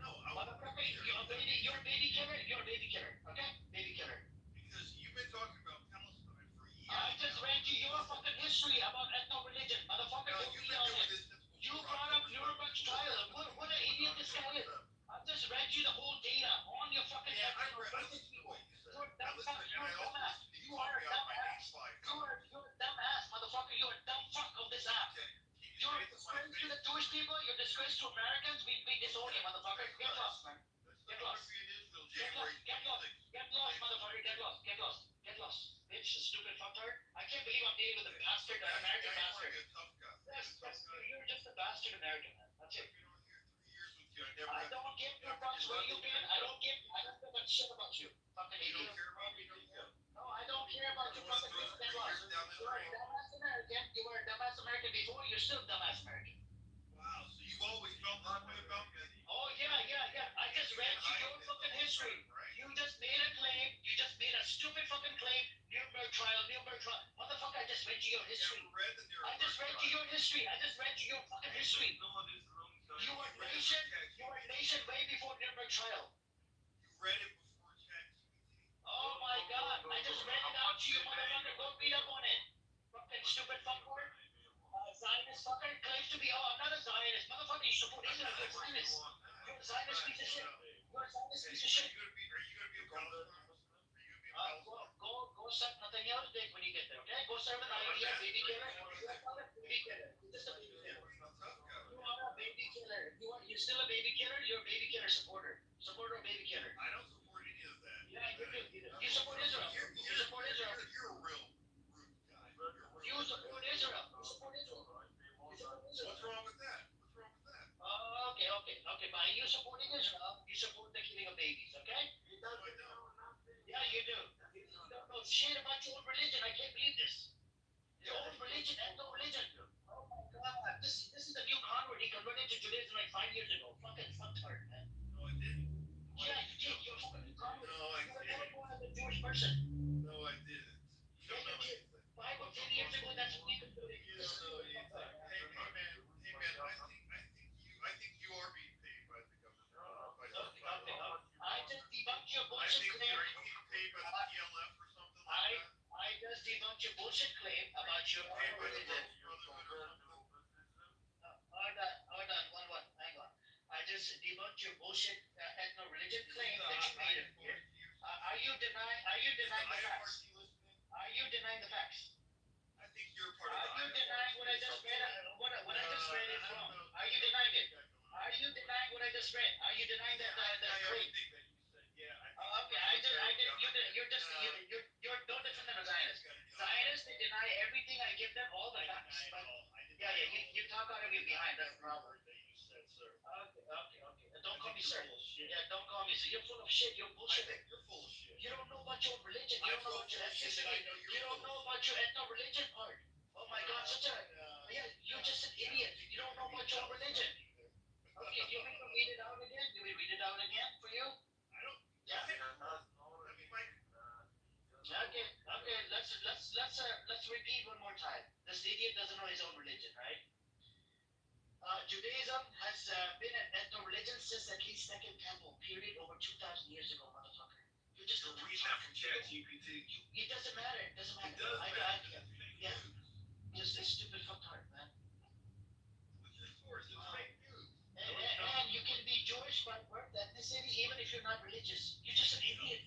No, I want to Motherfucker, you're a baby killer. You're a baby killer, okay? Baby killer. because you've been talking about Palestine for years. I just read you your fucking history about ethno-religion. Motherfucker, don't You've be been on doing it. this since You before brought up October Nuremberg's 7th. trial. What an idiot this guy is. I just read you the whole data on your fucking Yeah, I ethno-religion listened to people. what you said. You're a I dumb listened fuck. and You're I a also dumbass. listened to You you are call a me out my dumbass. next slide. You're a dumbass, motherfucker. You're a dumb fuck of this app. You're a disgrace to the Jewish people. You're a disgrace to Americans. We disown you, motherfucker. Get lost, man. Get lost. Get lost. Get lost. Get lost, motherfucker. Get lost. Get lost. Get lost. Bitch, you stupid fucker. I can't believe I'm dealing with a bastard, an American bastard. Yes, you're just a bastard American, man. That's it. I don't give two fucks where you've been. I don't give a shit about you. Fucking idiot. No, I don't care about you. Fucking bitch. Get lost. You are a dumbass American. You were a dumbass American before. You're still a dumbass American. Wow, so you've always felt that way about me? Oh, yeah. I just read you your fucking history. You just made a claim. You just made a stupid fucking claim. Nuremberg trial. Motherfucker, I just read you your history. I just read you your history. I just read you your fucking history. You were a nation way before Nuremberg trial. You read it before ChatGPT. Oh my God. I just read it out to you, motherfucker. Go read up on it. Fucking stupid fucker. Zionist fucker claims to be, I'm not a Zionist. Motherfucker, you support Israel. You're a Zionist. You're a Zionist piece of shit. You're a Zionist piece of shit. Are you gonna be a Palestine Muslim? Are you gonna be a Palestine? Go suck Netanyahu's dick when you get there, okay? Go serve an IDF baby killer. Baby killer. You're just a baby killer. You are a baby killer. You're still a baby killer. You're a baby killer supporter. Supporter of baby killer. I don't support any of that. Yeah, you do. You support Israel. You support Israel. You're a real rude guy. You support Israel. You support Israel. What's wrong with that? Okay. By you supporting Israel, you support the killing of babies, okay? No, I don't. Yeah, you do. You don't know shit about your own religion. I can't believe this. Your own religion and no religion. Oh my God. This is the new convert. He converted to Judaism like 5 years ago. Fucking fucktard, man. No, I didn't. Yeah, you did. You're a fucking convert. No, I You were didn't. never born as a Jewish person. No, I didn't. You don't know anything. 5 or 10 years ago, that's when you converted. You don't know anything. Hey man, I think you are being paid by the government. Okay. I just debunked your I bullshit think claim. you're being paid by the PLF or something like that. I just debunked your bullshit claim about your Paid by the religion. Brotherhood or something. Hold on, one. Hang on. I just debunked your bullshit ethno-religion claim that you made up here. Are you denying the facts? Are you denying the facts? I think you're part of Are you denying what I just read? What I just read is wrong. Are you denying it? Are you denying what I just read? Are you denying that claim? Okay, you're don't defend them as Zionists. Zionists, they deny everything I give them, all the facts. Yeah, you talk out of your behind, that's the problem. Okay. Don't call me sir. Yeah, don't call me sir. You're full of shit. You're bullshit. You're full of shit. You don't know about your religion. You don't know about your ethnicity. You don't know about your ethno-religion part. Oh my God, you're just an idiot. You don't know about your religion. Okay, do you want me to read it out again? Do we read it out again for you? I don't. Yeah. I mean, Mike. Okay. Let's repeat one more time. This idiot doesn't know his own religion, right? Judaism has been an ethno-religion since at least Second Temple period over 2,000 years ago, motherfucker. You're just a Read that from ChatGPT. It doesn't matter. It doesn't matter. It does matter. Yeah. Just a stupid fucktard, man. Which is source. It's fake news. And you can be Jewish by birth, ethnicity, even if you're not religious, you're just an idiot.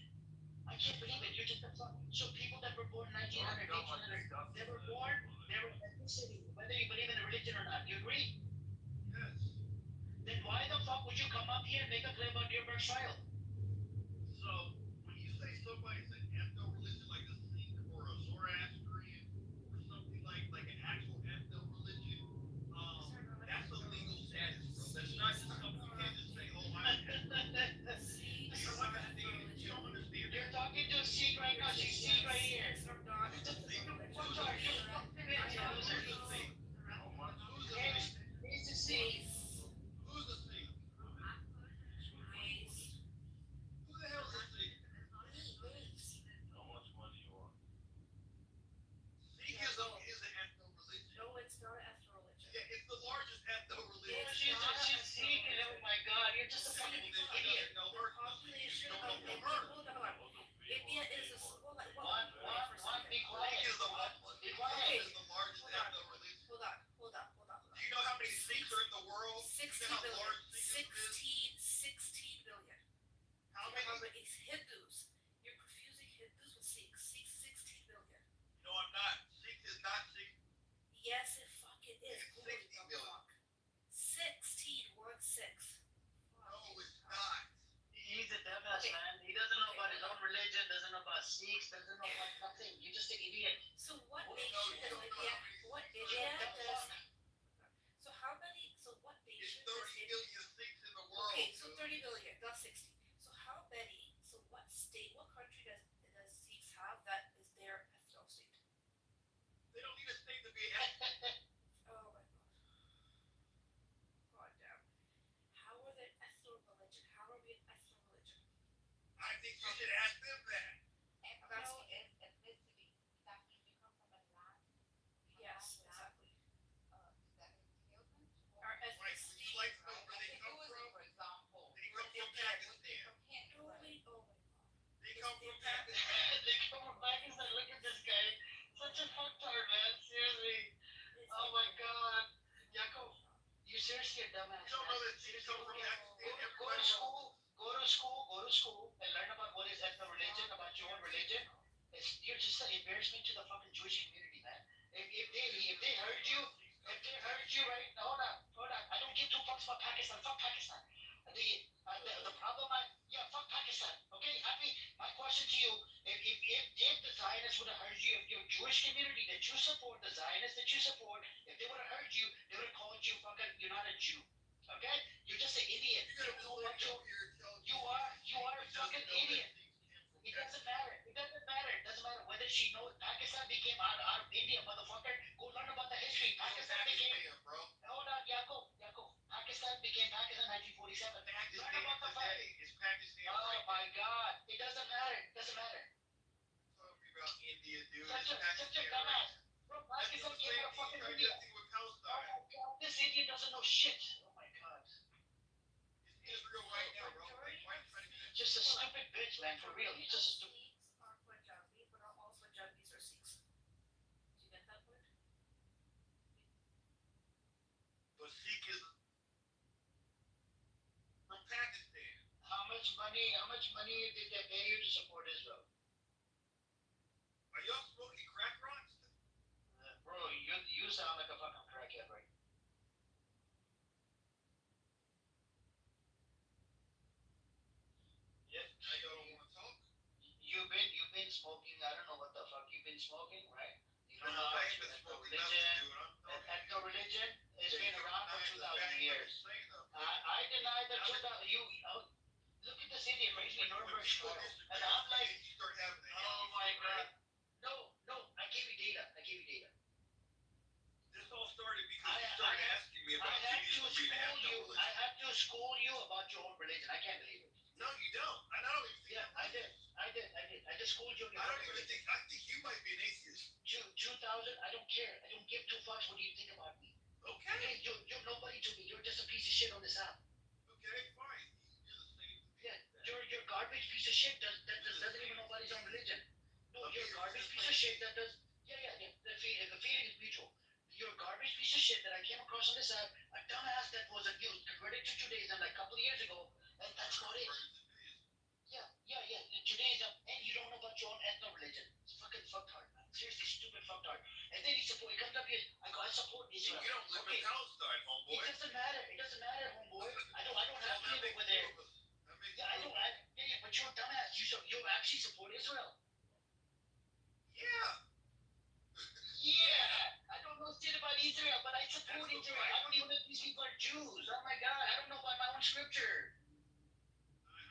I can't believe it. You're just a fuck. So people that were born 1900, 1800, they were born, they were ethnicity, whether you believe in a religion or not. You agree? Yes. Then why the fuck would you come up here and make a claim on your birth file? So when you say somebody's an ethno religion like a Sikh or a Zoroastrian or something like an actual ethno religion, that's a legal status, bro. That's not just something you can't just say, oh, I'm you don't understand. You don't understand. You're talking to a Sikh right now. She's Sikh right here. What are you fucking bitch, loser? He's a Sikh. Who's a Sikh? Who the hell's a Sikh? How much money you want? Sikh is an ethno religion. No, it's not an ethno religion. Yeah, it's the largest ethno religion. She's Sikh, and oh my god, you're just a fucking idiot. No, her Population don't of know her. hold on. India is a well, like One, be quiet. Sikh is the Be quiet. is the largest ethno religion. hold on. Do you know how many Sikhs are in the world? Do you 60 know how billion. large Sikhism is? 16 billion. How How many? many is Hindus? You're confusing Hindus with Sikhs. Sikhs 16 billion. No, I'm not. Sikh is not Sikh. Yes, it fucking is. It's Holy 60 the billion. fuck. 16, 1-6. No, it's not. He's a dumbass, Okay. man. He doesn't know about his own religion, doesn't know about Sikhs, doesn't know about nothing. You're just an idiot. So what What? nation No, you does don't India? know. What You're India a dumb does? fuck. So how many? So what It's nation 30 does India? million Sikhs in the world. Okay, so dude. 30 billion, not 60. So how many? So what state? What country does Sikhs have that is their ethno state? They don't need a state to be ethnic. Oh my god. God damn. How are they ethno religion? How are we an ethno religion? I think you should ask them that. Ethno is ethnicity. That means you come from a land. Yes, exactly. That entails Our Like, would ethnicity. you like to know where they come from? for example, They come from Pakistan. Totally. Oh my god. They come from Pakistan. They come from Pakistan. Look at this guy. Such a fucktard, man. Seriously. It's Oh my god. Yako, you seriously a dumbass. You don't know man. that Sikhs come from Pakistan. Go to Everybody school, go to school, and learn about what is ethno religion, about your own religion. You're just an embarrassment to the fucking Jewish community, man. If they heard you, right? Hold on. I don't give two fucks about Pakistan. Fuck Pakistan. The problem, fuck Pakistan. Okay, my question to you: if the Zionists would have heard you, if your Jewish community that you support, the Zionists that you support, if they would have heard you, they would have called you fucking. You're not a Jew. Okay? You're just an idiot. You're gonna pull it over here and tell You are a fucking idiot. It doesn't matter. It doesn't matter whether she knows Pakistan became out of India, motherfucker. Go learn about the history. Pakistan became. bro. Hold on, Yako. Pakistan became Pakistan 1947. Learn Pakistan about the fact. today is Pakistan Oh right my God. It doesn't matter. Talking about India, dude. Such It's a Pakistan dumbass. right. Bro, That's Pakistan the came same out of thing fucking you India. tried to do with Oh Palestine. my God. This idiot doesn't know shit. Oh my God. It's Israel right now, bro. Like, why are you trying to be Just a stupid bitch, man. For real. You're just a stupid. Sikhs are Punjabi, but not all Punjabis are Sikhs. Do you get that point? But Sikh is from Pakistan. How much money did they pay you to support Israel? Are y'all smoking crack rocks? Bro, you sound like a fucking crackhead, right? Yes. Now y'all don't want to talk? You've been smoking. I don't know what the fuck you've been smoking, right? You No, don't know I about ain't been smoking nothing, religion. dude. I'm talking. Ethno religion has been around for 2,000 years. I deny the 2,000. Look at this idiot raised me Nuremberg score, and I'm like, you start having the oh my God. No, I gave you data. This all started because I- you started I- asking me I about had to Judaism being school you. ethno-religion. I had to school you about your own religion. I can't believe it. No, you don't. And I don't even think Yeah, I did. I just schooled you on your I own don't even religion. think. I think you might be an atheist. 2,000. I don't care. I don't give two fucks. What do you think about me? Okay. Okay, you're nobody to me. You're just a piece of shit on this app. Okay, fine. You're the same. Yeah, you're a garbage piece of shit that doesn't even know about his own religion. No, you're a garbage piece of shit that does. Yeah. The feeling is mutual. You're a garbage piece of shit that I came across on this app. A dumbass that was abused, converted to Judaism like a couple of years ago, And that's about it. Yeah. Judaism, and you don't know about your own ethno religion. It's fucking fucktard, man. Seriously, stupid fucktard. And then he comes up here. I support Israel. You don't live in Palestine, homeboy. It doesn't matter. It doesn't matter, homeboy. I don't have to live over there. Yeah, I don't. But you're a dumbass. You actually support Israel. Yeah. Yeah. I don't know shit about Israel, but I support Israel. I don't even know if these people are Jews. Oh my God. I don't know about my own scripture. I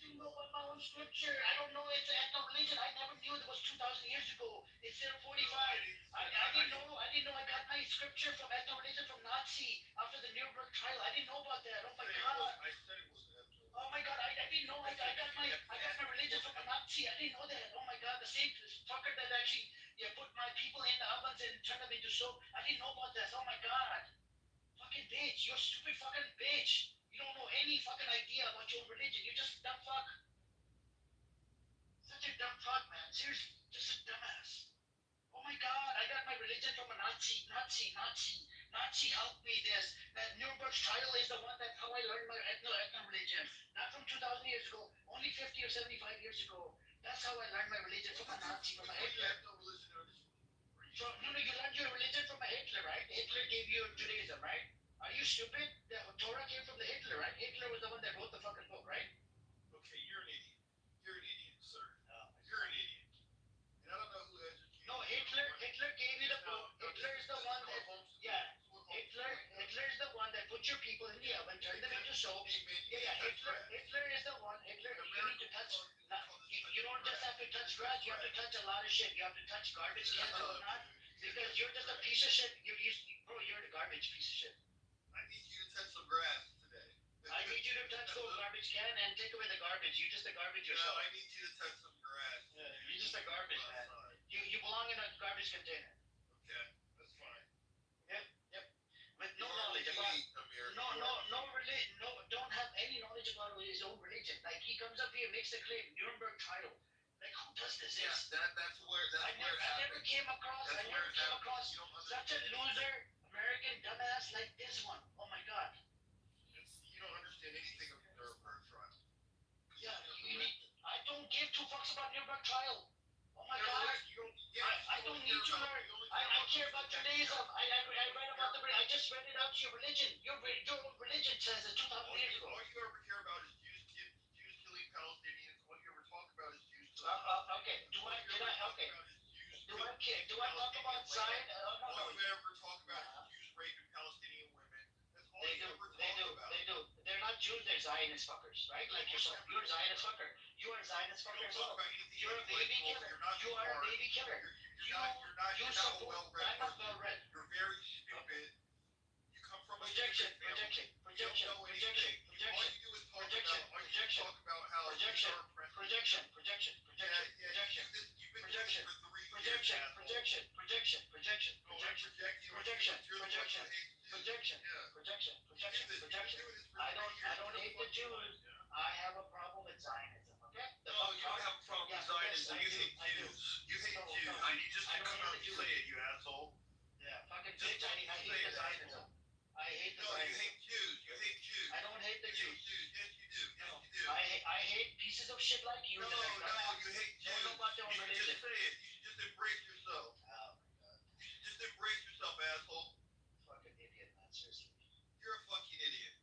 don't know about my own scripture. I don't know it's an ethno religion. I never knew it was 2,000 years ago. It's 45. I didn't know. I got my scripture from ethno religion from Nazi after the Nuremberg trial. I didn't know about that. Oh my God. I said it was Oh my God. I didn't know. I got my religion from a Nazi. I didn't know that. Oh my God. The same fucker that actually put my people in the ovens and turned them into soap. I didn't know about that. Oh my God. Fucking bitch. You're a stupid fucking bitch. You don't know any fucking idea about your own religion. You're just a dumb fuck. Such a dumb fuck, man. Seriously, just a dumbass. Oh my God, I got my religion from a Nazi. Nazi helped me this. That Nuremberg trial is the one that's how I learned my ethno religion. Not from 2,000 years ago, only 50 or 75 years ago. That's how I learned my religion from a Nazi, from a Hitler. No, you learned your religion from a Hitler, right? Hitler gave you Judaism, right? Are you stupid? The Torah came from the Hitler, right? Hitler was the one that wrote the fucking book, right? Okay, you're an idiot. You're an idiot, sir. You're an idiot. And I don't know who educated No, Hitler gave you the book. Hitler is the one that, Hitler is the one that put your people in the oven, turned them into soap. Yeah, Hitler is the one. Hitler, you need to touch. You don't just have to touch grass. You have to touch a lot of shit. You have to touch garbage cans and whatnot. Because you're just a piece of shit. Bro, you're the garbage piece of shit. I need you to touch some grass today. I need you to touch the garbage can and take away the garbage. You're just a garbage yourself. I need you to touch some grass. Yeah, you're just a garbage, man. You belong in a garbage container. Okay, that's fine. Yep. With no knowledge about don't have any knowledge about his own religion. Like he comes up here, makes a claim, Nuremberg trial. Like who does this? Yeah, that's where I never came across such a loser American dumbass like this one. Oh my God. You don't understand anything of the Nuremberg trial. Yeah, I don't give two fucks about Nuremberg trial. Oh my God. I don't need to learn. I care about Judaism. I read about I just read it out to your religion. Your own religion says it 2,000 years ago. All you ever care about is Jews killing Palestinians. All you ever talk about is Jews killing Okay. Do I talk about Zion? All you ever talk about is Jews raping Palestinian women. That's all you ever talk about. They do. They're not Jews, they're Zionist fuckers, right? Like yourself. You're a Zionist fucker. You are a Zionist fucker as well. You're a baby killer. You are a baby killer. You're not well read. I'm not well read. You're very stupid. You come from Projection. All you do is talk about how Projection. I don't hate the Jews. I have a problem with Zionism. Okay? No, you don't have a problem with Zionism. You hate Jews. You hate Jews. I need just to come out and say it, you asshole. Yeah, fucking bitch. I hate the Zionism. I hate the Zionism. You hate Jews. You hate Jews. I don't hate the Jews. Yes, you do. Yes, you do. I hate pieces of shit like you. No, you hate Jews. Don't know about their own You should religion. just say it. You should just embrace yourself. Oh my God. You should just embrace yourself, asshole. Fucking idiot, man. Seriously. You're a fucking idiot.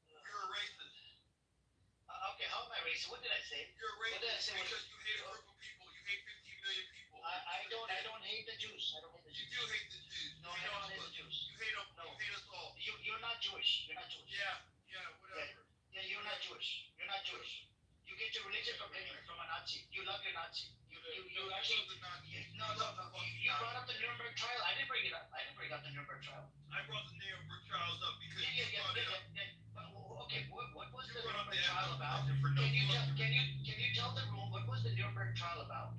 You're a racist. Okay, how am I racist? What did I say? You're a What did I racist say? because you hate a group of people. You hate 15 million people. I don't hate the Jews. I don't hate the You Jews. do hate the Jews. No, I don't hate the Jews. You hate them. No. You hate us all. You're not Jewish. You're not Jewish. Yeah, whatever. Yeah, you're not Jewish. You're not Jewish. You get your religion from a Nazi. You love your Nazi. You actually. No. You brought up the Nuremberg trial. I didn't bring it up. I didn't bring up the Nuremberg trial. I brought the Nuremberg trials up because Yeah. brought it up. Okay, what was the You brought up Nuremberg the trial about? for no Can you tell the room what was the Nuremberg trial about?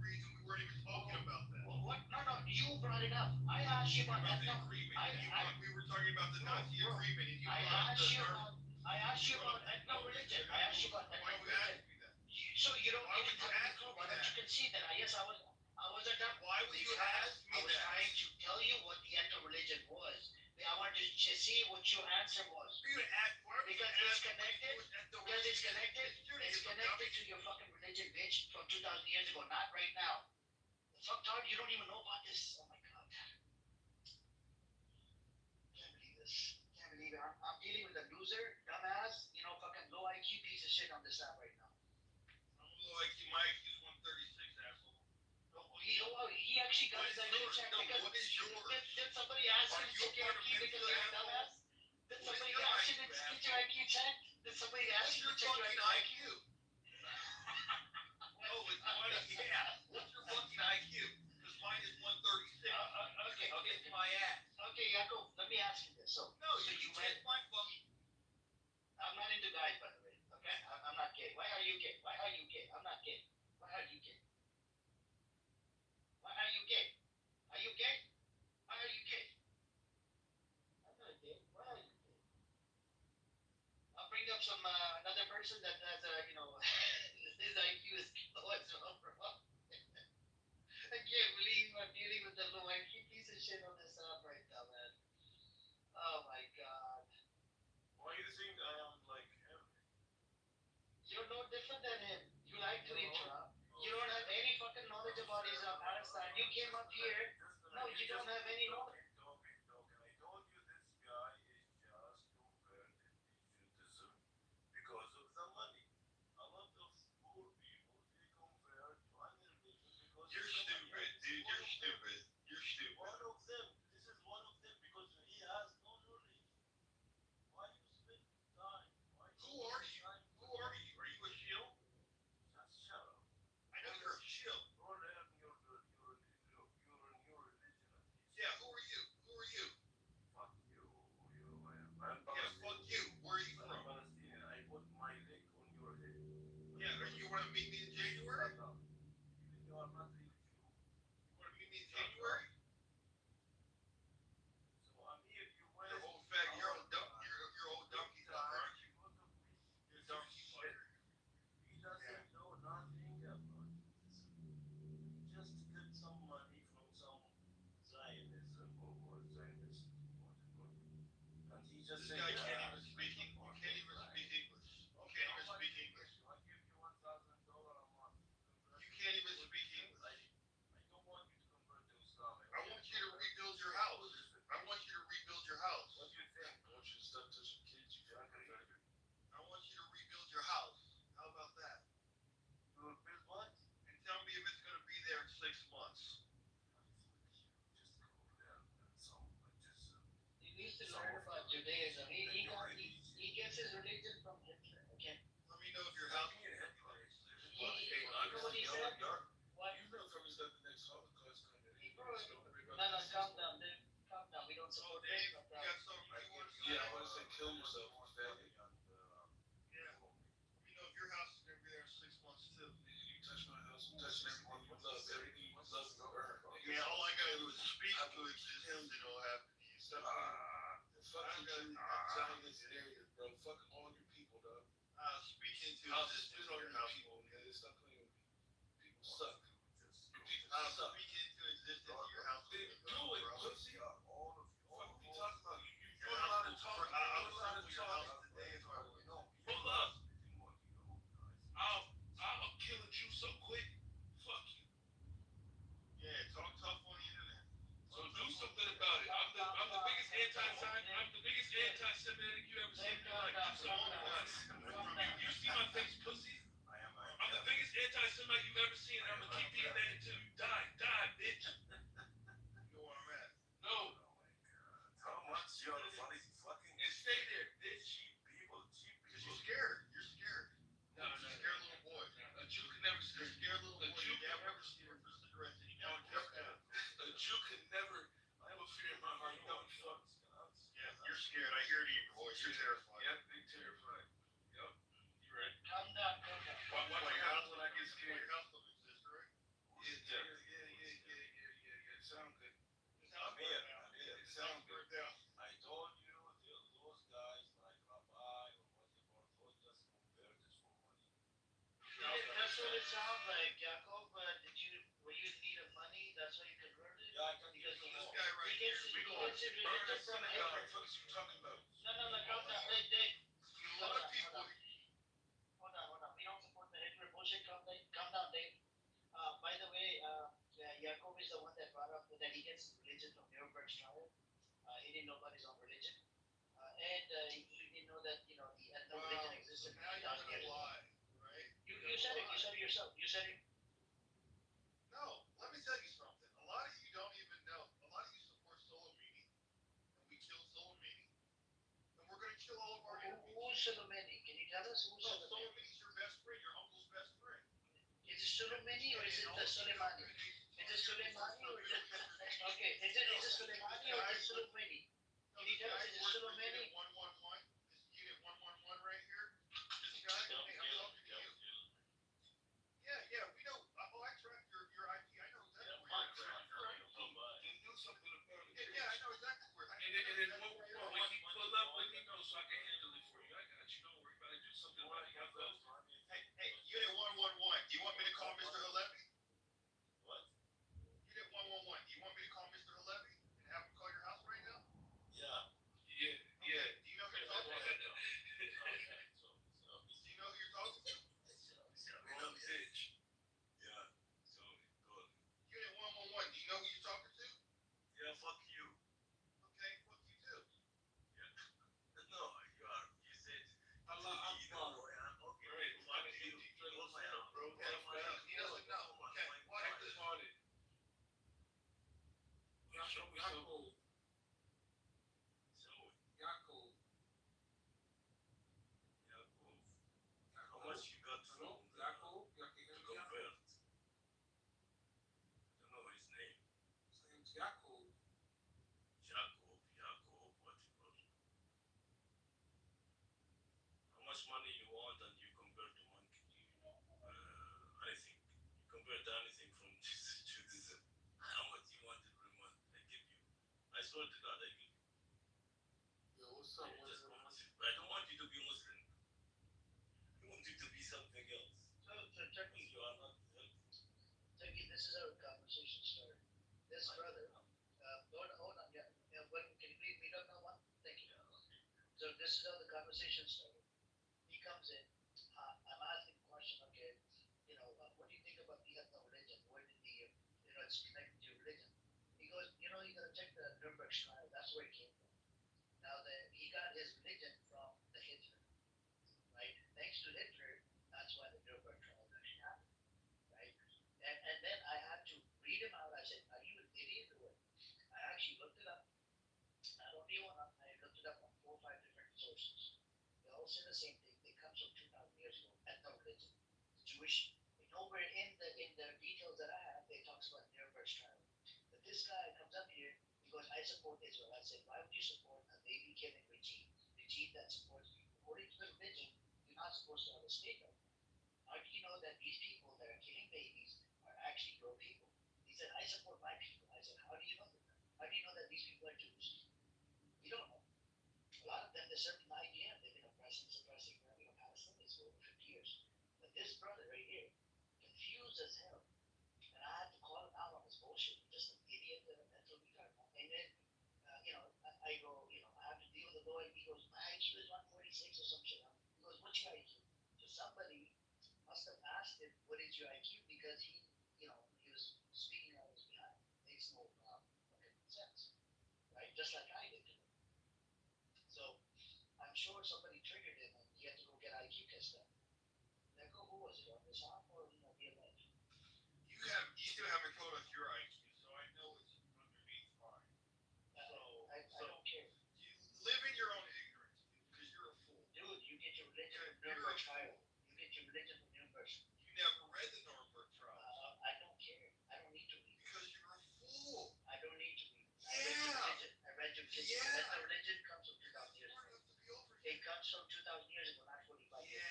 reason we weren't even talking about that. What? No, you brought it up. I asked you about About the ethno. agreement. I- We were talking about the Nazi Bro, agreement, and you I brought up asked you the about. I asked you about ethno religion. I asked you about Why ethno you religion. ask me that? So you don't Why even would you have ask a clue. me Why don't that? you concede that? Yes, I was a dumb. Why would you ask me I was that? trying to tell you what the ethno religion was. I wanted to you don't even know about this. Oh my god. Can't believe this. Can't believe it. I'm dealing with a loser, dumbass, fucking low IQ piece of shit on this app right now. My IQ's 136, asshole. He actually got his IQ checked because what is yours? did somebody ask you to check your IQ because you're a dumbass? Did somebody ask you to get your IQ checked? Did somebody ask you to check your IQ? Oh, it's funny, yeah. What's your fucking IQ? Because mine is 136. Okay. It's my ass. Okay, Jacob, let me ask you this. So You went my fucking. I'm not into guys, by the way. Okay, I'm not gay. Why are you gay? Why are you gay? I'm not gay. Why are you gay? Why are you gay? Are you gay? Why are you gay? I'm not gay. Why are you gay? I'll bring up some another person that has his IQ is low as well, bro. I can't believe I'm dealing with the low IQ piece of shit on this app right now, man. Oh my god. Why do you think I am like him? You're no different than him. You like to interrupt. You don't have any fucking knowledge about Israel Palestine. You came up here. No, you don't have any knowledge. Talking. I told you this guy is just converted to Judaism because of the money. A lot of poor people, they convert to any religion because You're of the money. stupid, dude. You're stupid. You're stupid. One of them. This is one of them because he has no knowledge. Why you spend time? Who are you? Who are you? Are you a shill? Just shut up. I know you're a shill. Go learn your religion at least. Yeah, who are you? Who are you? Fuck you. Yeah, I'm Palestinian. fuck you. Where are you I'm from? Palestinian. I put my leg on your head. Yeah, you want to meet me in January? Shut up. Even you are not really Jew. You want to meet me in January? So I'm here. You went. You're old fat. You're old donkey fucker, aren't you? You're a donkey fucker. He doesn't know nothing about Judaism. Just get some money from some Zionism or Zionist, and he just This said, guy can't even speak English. You can't even speak English. You can't even speak English. I give you $1,000 a month. You can't even speak English. I don't want you to convert to Islam. I want you to rebuild your house. I want you to rebuild your house. What do you think? I want you to start touching kids. You can't convert it. I want you to rebuild your house. How about that? You will build what? And tell me if it's going to be there in 6 months. Just go there and some just. He needs to learn about Judaism. He gets his religion from Hitler. Okay. Let me know if your house You know what he said? What? You know, from is that the next Holocaust coming? No, calm down, dude. Calm down. We don't Oh, support Dave, this. you got something you want to say? Yeah, I want to say kill yourself, faggot. Yeah. Let me know if your house is going to be there in 6 months, too. You touch my house, I'm touching everyone you love, everything you love and burn. Yeah, all I got to do is speak to existence and it'll happen to you. So, Fucking Zionist area, bro. Fuck all your people, dog. speak into I'll existence spit in on your your house. people, man. Stop playing with me. People suck. Your people I'll suck. speak into existence in your house. Then do it, pussy. All of you. Fuck you talking about? You Your know how to house talk. will- You know I'll how to assemble your house talk. today if I were you. Pull up. I'll kill a Jew so quick. Fuck you. Yeah, talk tough on the internet. So do something about it. I'm the biggest anti-Semitic you ever seen in your life. Do something about it. You see my face, pussy? I'm the biggest anti-Semite you've ever seen. I'm gonna keep being that until you die. Die, bitch. You know where I'm at. No. How much you're funny fucking And stay there, bitch. cheap people, cheap Because people. you're scared. You're scared. No. You're a scared little boy. A Jew can never You're a scared little A boy. Jew You can never never steal for cigarettes and you never kiss that. A Jew can never. I have a fear in my heart. You don't fuck. Yeah, you're scared. I hear it in your voice. You're terrified. Yep, big terrified. Yep. You right. Calm down, calm down. Watch what happens when I get scared. Your house don't exist, right? Yeah. Sound good. This house I'm here. burned down. I'm here. This house burned down. I told you those guys like Rabbi or whatever, those just converted for money. That's what it sounds like, Jacob. Were you in need of money? That's why you converted? Yeah, I can Because give you This more. guy right here. he gets his religion from Hitler. What the fuck is you talking about? No, calm down. Hey, Dave. A lot of people. Hold on. We don't support the Hitler bullshit. Calm down, Dave. By the way, Jacob is the one he didn't know about his own religion, and he didn't know that the ethno religion existed. Now you're gonna lie, right? You said it. You said it yourself. You said it. No, let me tell you something. A lot of you don't even know. A lot of you support Solomini, and we killed Solomini, and we're gonna kill all of our enemies. Who's Soleimani? Can you tell us who's No, Soleimani? Solomini's your best friend, your uncle's best friend. Is it Soleimani or is it the Soleimani? Is it Soleimani or is it okay? Is it Soleimani or is it Soleimani? Can you tell us is it Soleimani? 111. This unit 111 right here. This guy. Hey, I'm talking to you. Yeah, we know. Oh, I tracked your IP. I know exactly where you're at. Just do something about it. Yeah, I know exactly where. And then when he pull up, let me know so I can handle it for you. I got you. Don't worry about it. Do something about it. Got those. Hey, unit 111. Do you want me to call Mr. Halevi? What? Unit 111. Do you want me to call Mr. Halevi and have him call your house right now? Yeah. Okay. Do you know who you're talking to? Do you know who you're talking to? Wrong bitch. Yeah. So, good. Unit 111. Do you know who you're talking to? Yeah, fuck you. Okay, fuck you too. No, you said. Allah Akbar. Okay, right. Fuck you. Hold my hand, bro. He doesn't know. Okay, what is this? Yaakov. Yaakov. How much you got from Yaakov? To convert? I don't know his name. His name's Yaakov. Yaakov, what you call it? How much money you want and you convert to monkey? Anything. You convert anything from Judaism. How much you want every month? I give you. I swear to God, I give you. Yo, what's up? I don't want you to be Muslim. I want you to be something else. So check me. You are not helping. This is how the conversation started. This brother, hold on, yeah. Can you please meet up now, one? Thank you. So this is how the conversation started. He comes in, I'm asking a question, okay, what do you think about the ethno religion? Where did it's connected to your religion? He goes, you gotta check the Nuremberg trial, that's where it came from. Now, he got his religion from the Hitler, right? Thanks to Hitler, that's why the Nuremberg trial actually happened, right? And then I had to read him out. I said, are you an idiot or what? I actually looked it up. Not only one, I looked it up on 4 or 5 different sources. They all say the same thing. They come from 2,000 years ago. Ethno religion, Jewish. Nowhere in the details that I have, they talks about Nuremberg's trial. But this guy comes up here. He goes, I support Israel. I said, why would you support a baby killing regime that supports, according to the religion, you're not supposed to have a state of that. How do you know that these people that are killing babies are actually your people? He said, I support my people. I said, how do you know that? How do you know that these people are Jews? You don't know. A lot of them, they're serving the IBM. They've been oppressing, suppressing, Palestinians for over 50 years. But this brother right here, confused as hell. And I had to call him out on his bullshit. Just an idiot and a mental retard. And then, I go, I have to deal with the lawyer. He goes, my IQ is 146 or some shit. He goes, what's your IQ? So somebody must have asked him, what is your IQ? Because he was speaking out of his behind. Makes no fucking sense. Right? Just like I did to him. So I'm sure somebody triggered him and he had to go get IQ test done. Who was it, on this arm or the alleged? You still haven't told us your IQ, so I know it's underneath mine. I don't care. You live in your own ignorance, because you're a fool. Dude, you get your religion from Nuremberg trial. You get your religion from Nuremberg. You never read the Nuremberg trial. I don't care. I don't need to read. Because you're a fool. I don't need to read. Yeah. I read your religion. Yeah. That religion comes from 2,000 years ago. It comes from 2,000 years ago, not 45 years.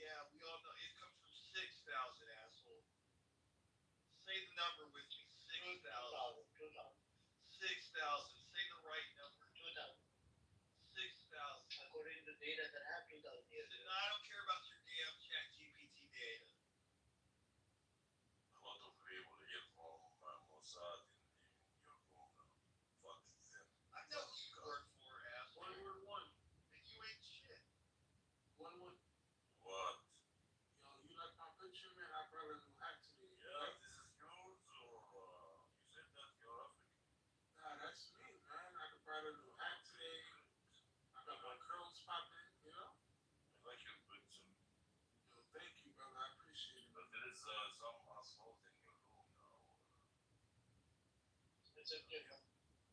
Yeah, we all know. It comes from 6,000, asshole. Say the number with me. 6,000. 2,000. 6,000. Say the right number. 2,000. 6,000. According to the data that I have, 2,000 years ago. I don't care about your some asphalt in your room now. It's okay.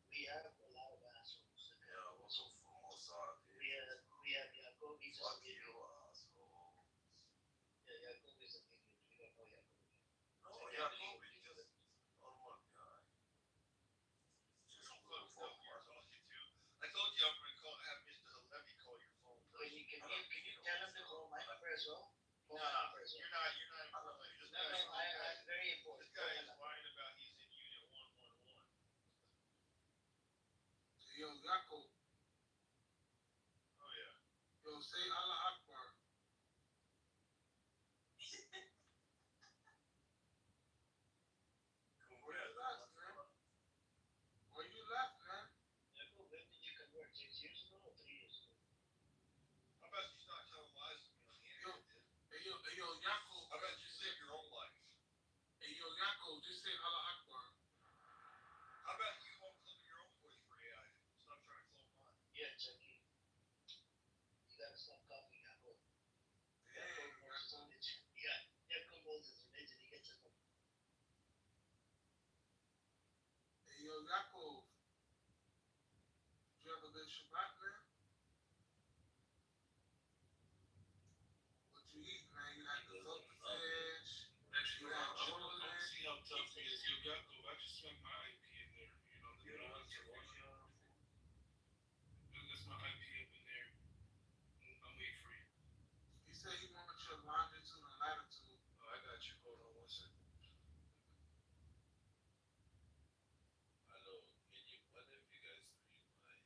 We have a lot of assholes. Yeah, also from Mossad. We have Jacob. He's a Fuck Canadian. you, asshole. Yeah, Jacob is a Canadian. We don't know Jacob. No, Jacob is just normal guy. Just Don't little fucking know fuck who you're man. talking to. I told you I'm gonna have Mr. Halevi call your phone first. Can you tell him to call my number as well? Call No, my number as well. you're not important. This No, guy's I'm very important. This guy is lying about he's in unit 111. Yo, Yako, Oh yeah. yo, say Allah Akbar. Why you laughing, man? Why you laughing, man? Jacob, when did you convert? 6 years ago or 3 years ago? How about you start telling lies to me on the internet? Hey, yo, Yako. How about you live your own life? Hey, yo, Yako, just say Allah Akbar. How about you won't clone your own voice for AI? Stop trying to clone mine. Yeah, Chucky. You gotta stop copying Jacob. Damn, Jacob knows his Yako. religion. Yeah, Jacob knows his religion. He gets it. Hey, yo, Yako. Did you have a good Shabbat, man? What you eat, man? You had the filter fish. Actually, You had I want to chocolate. see how tough he is. Yo, Jacob, I just sent my IP in there. You know, You don't want to that's watch your my IP up in there. I'm waiting for you. He said he wanted your longitude and latitude. Oh, I got you. Hold on one second. Hello, can you, what if you guys read my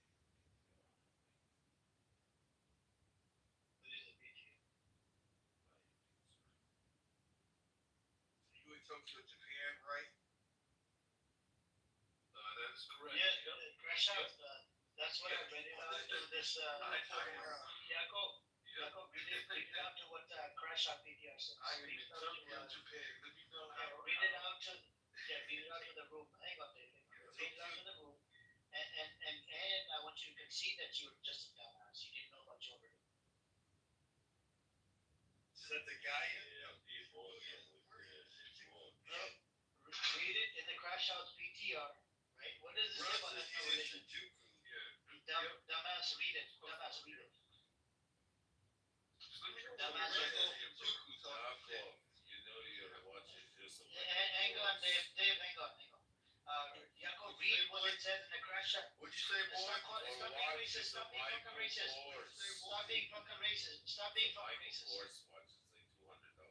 What is a BG? You in Tokyo, Japan, right? That is correct. Yeah, crash out. That's what I read it out to this. Jacob, read it out to what crash out PTR says. I am Read in it out to, Tokyo, Japan. Let me know how. read it out to the room. Hang on, David. Read it out to the room. And I want you to concede that you were just a dumbass. You didn't know about your order. Is that the guy? Read it in the crash out PTR. Right? What does it say about Russ ethno is religion? in Shinjuku. Dumbass, read it. Dumbass, read it. Just let me know. Dumbass, Russ Jacob. is in Shinjuku talking shit. You know you're watching this. Hang on, Dave. Hang on. Jacob, read what it says in the crash out. What'd you say, boy? Stop being racist. Stop being fucking racist. Stop being fucking racist. Stop being fucking racist. Watches like $200.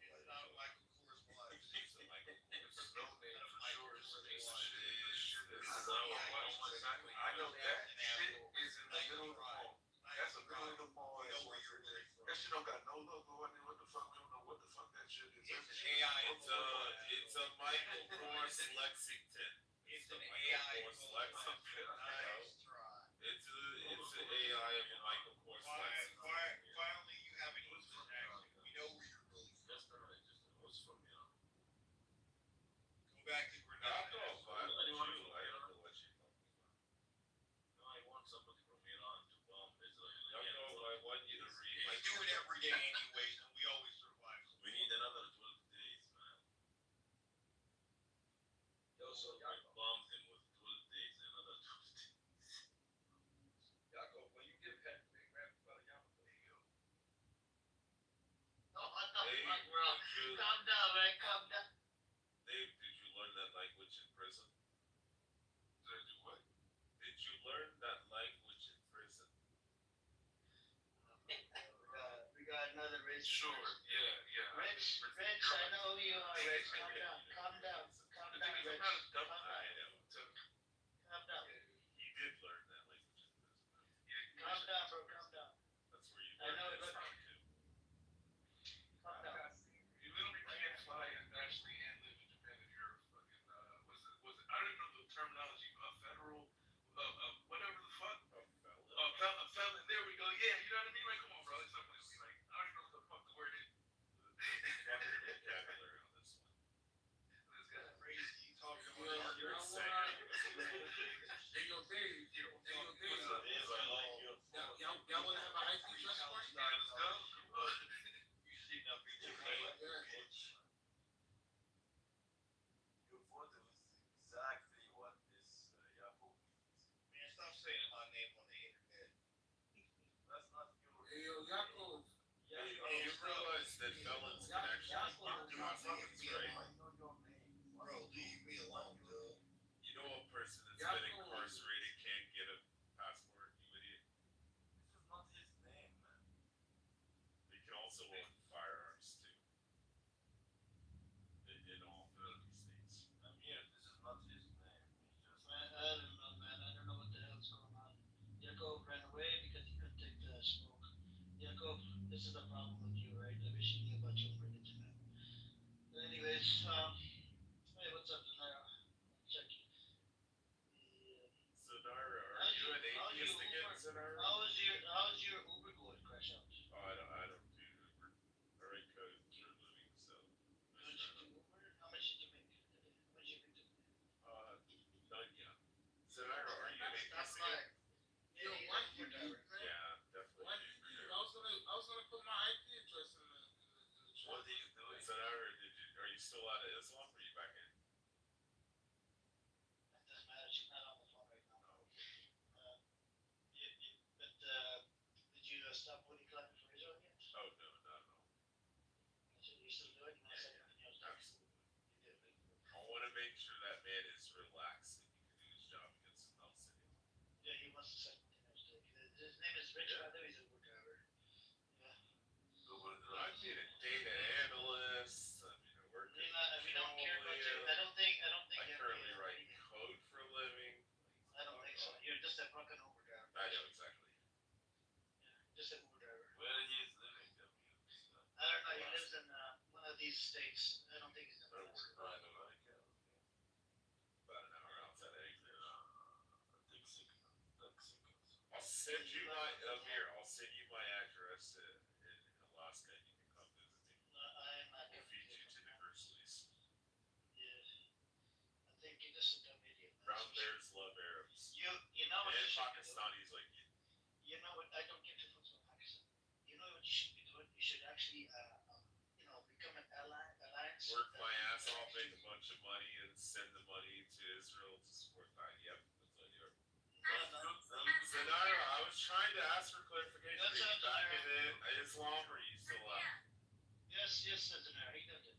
It's not Michael Kors Watch. It's a Michael Kors. No name for sure. Exactly. I know that shit is in the middle of the mall. That's the middle of the mall. We know where you're really from. That shit don't got no logo on it. What the fuck? We don't know what the fuck that shit is. It's an AI. It's a Michael Kors Lexington. It's a an Michael AI. Kors Lexington. Nice try. It's an AI of a Michael Kors Lexington. Finally, you have an English accent. We know where you're really from. Just was from you. Go back to Grenada. I don't know what you're talking about. No, I want somebody from Iran to bomb Israel. I want you to read We do it every day anyways, and we always survive. We need another 12 days, man. So, I bombed him with 12 days, another 12 days. Jacob, when you give head to big rap about a Yamato, There you go. Oh, what the Hey, fuck, bro? did you- Calm down, man. Calm down. Dave, did you learn that language in prison? Did I do what? Did you learn that language in prison? We got another rich. Yeah. Rich, I know who you are, Rich. Calm down. Calm down, Rich. Calm down. I am. Calm down. He did learn that language in prison. Calm down, bro. Calm down. That's where you I know learn it, that but- sound too. Calm down. You literally can't fly and actually and live in Japan if you're fucking was it I don't even know the terminology, federal, whatever the fuck. A felon. There we go. Yeah, you know what I mean? Like, come on, bro. It's not gonna be like I don't even know what the fuck the word is. Vocabulary on this one. This guy's Crazy. You talking You're about on name on the internet. That's not your. Hey, yo, Yaakov. You realize that felons can actually get passports, right? I know your name. Bro, leave me alone, dude. You know a person that's been incarcerated can't get a passport, you idiot. This is not his name, man. They can also own firearms too. In all 50 states. Amir, this is not his name. He just. Man, I don't know, man. I don't know what the hell's going on. Yakov ran away because he couldn't take the smoke. Yakov, this is the problem with you, right? I wish you knew about your religion, man. But anyways, hey, what's up, Zanara? Check you. Zanara, are you an atheist again, Zanara? How's your Uber going, Crash Out? Oh, I don't do Uber. I write code for a living, so. How much did you Uber? How much did you make today? How much did you make today? None yet. Zanara, are you an atheist again? Yo, why you do, man? Yeah, definitely. Why you do? I was gonna put my IP address in the chat. What are you doing? Zanara, are you still out of Islam or are you back in? That doesn't matter. She's not on the phone right now. Oh, okay. Did you stop Woody clapping for Israel yet? Oh, no, not at all. So you still do it? You want to say anything else? Absolutely. You did. I want to make sure that man is relaxed and he can do his job against the City. Yeah, he wants to say something else. His name is Rich. I know he's a Uber driver. Yeah. I've been a data analyst. I mean, I work We don't care about you. I don't think. I currently write code for a living. I don't think so. You're just a fucking Uber driver. I know exactly. Yeah, just a Uber driver. Where he is living, I don't know. He lives in one of these states. I don't think he's in I don't Alaska. work in America. About an hour outside of Anchorage. I'll send you my I'll send you my address in Alaska and you can come visit me. I'm not We'll gonna feed do you it. to the Grizzlies. Yeah. I think you're just a dumb idiot. Brown bears love Arabs. You know what And you should be doing? Pakistanis like you. You know what? I don't get your foot from Pakistan. You know what you should be doing? You should actually, become an alliance. Work my ass off, make a bunch of money, and send the money to Israel to support that. Yep, that's what I do. Zanara, I was trying to ask for clarification. Are you back in Islam or are you still out? Yes, Senator. He does it.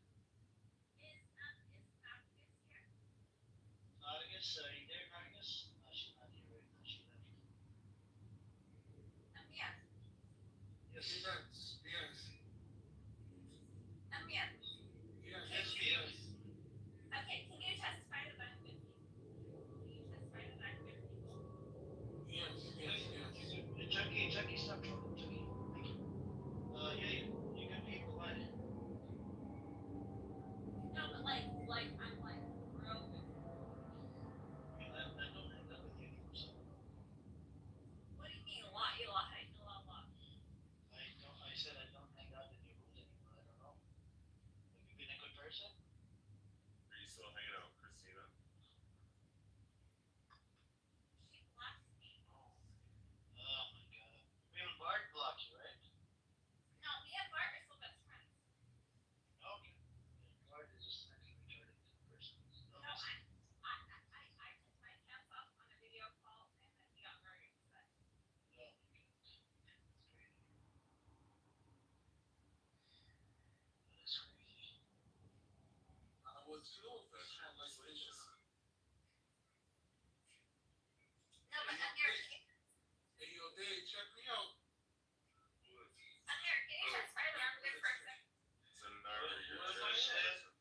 Nargis, are you there, Nargis? No, she's not here right now. She left. Yes. Yes, yes. Amir, Yes, Yes. okay, can you testify that I'm good people? Can you testify that I'm good people? yes. Chucky, stop trolling, Chucky. Thank you. Yeah, you good people, what? No, but like I'm like real good. I don't hang out with you anymore, so. What do you mean a lot? You lie. A lot. I said I don't hang out in your rooms anymore. I don't know. Have you been a good person? Are you still hanging out with Christina? She blocks me. Oh my god. Me and Bart block you, right? No, me and Bart are still best friends. Okay. Bart is just an actually retarded person. No, I took my pants off on a video call and then he got very upset. Oh my god. That's crazy. That is crazy. What's your official language? No, but Amir, Hey, yo, Dave, check me out. can you testify that I'm a good person? Zanara, you're What a am I trash saying? person.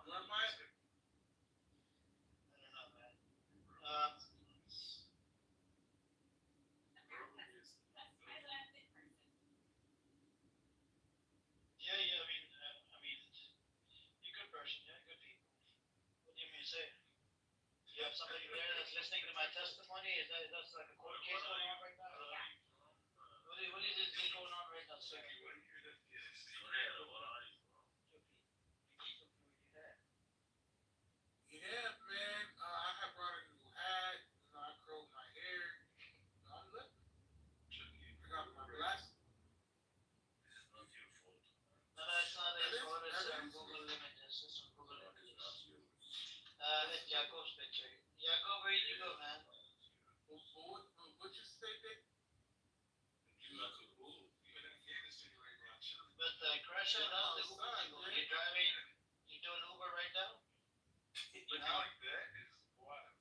Where am I? I don't know, man. Amir, testify that I'm a good person. Yeah, I mean, you're a good person, yeah, good people. What do you mean say? You have somebody there that's listening to my testimony? That's like a court case going on right now? What is this thing going on right now, sir? Yeah, man. I have brought a new hat. I curled my hair. I'm lit. I got my glasses. No, it's not his fault. It's Google Images. It's from Google Images. It's Jacob's picture. Jacob, where did you go, man? What But crash out, how's the Uber thing going? You driving? You doing Uber right now? Looking like that is wild.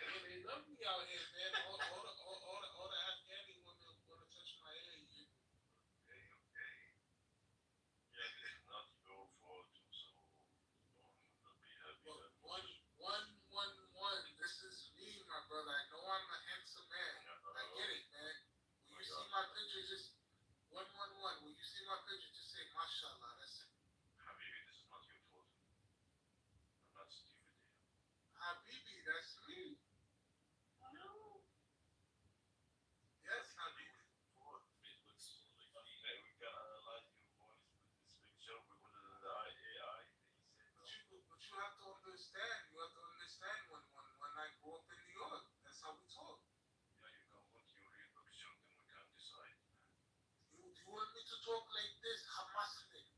They love me out here, man. All the Afghani women want to touch my hair. Okay, okay. Yeah, this is not to go for too, so don't be happy But that one. This is me, my brother. I know I'm a handsome man. I get it, man. When you see my picture, just 111. When you see my picture, just say mashallah. That's it. Habibi, this is not your fault. I'm not stupid. Habibi, that's me. Yes, Habibi. It looks like okay, we gotta analyze your voice with this picture. We put it in the AI. But you have to understand. You have to understand when I grew up in New York. That's how we talk. Yeah, you can put your real picture, then we can decide. You want me to talk like this? Hamasnik.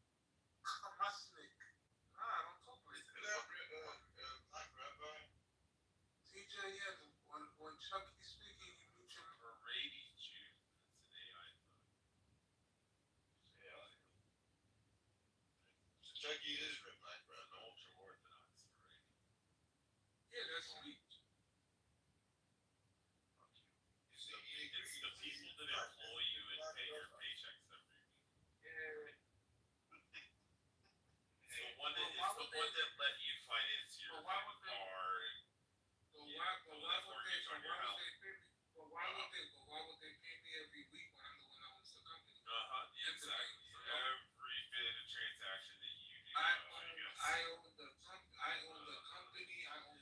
Hamasnik. Nah, I don't talk like Is that. Black Rabbi? TJN, when Chucky's speaking, you mute your Haredi Jew. It's an AI thing. It's AI. So Chucky is red black, bro. The ultra orthodox Haredi. Yeah, that's me. It's the people that employ you and pay your paychecks every week. Yeah. It's the one that let you finance your But why would they- car. Why would they pay me every week when I'm the one that owns the company? Exactly. Every bit of transaction that you do. I own the company. I own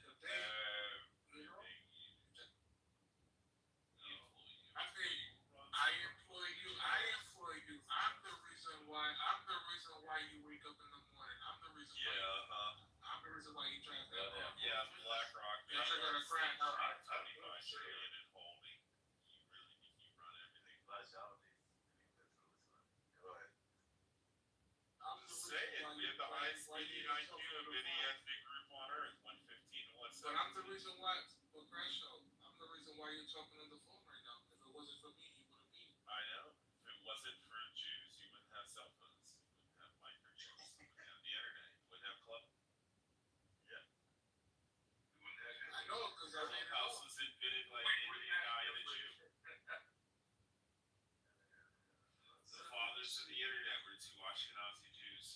the bank. You know? I pay you. I employ you. I'm the reason why you wake up in the morning. I'm the reason why. I'm the reason why you drive that car. Yeah, BlackRock. Bitch, I got a crash. 25 trillion in holding. You run everything. Last holiday. Go ahead. I'm the Say it. reason why We have the highest median IQ of any ethnic group on earth. 115 to 117. But I'm the reason why. But Grasho, I'm the reason why you're talking on the phone right now. If it wasn't for me, you wouldn't be. I know. If it wasn't for Jews, you wouldn't have cell phones. You wouldn't have microchips. You wouldn't have the internet. You wouldn't have club. Yeah. You wouldn't have I know, because I made it Clubhouse all. was invented by an Indian guy and a Jew. The fathers of the internet were two Ashkenazi Jews.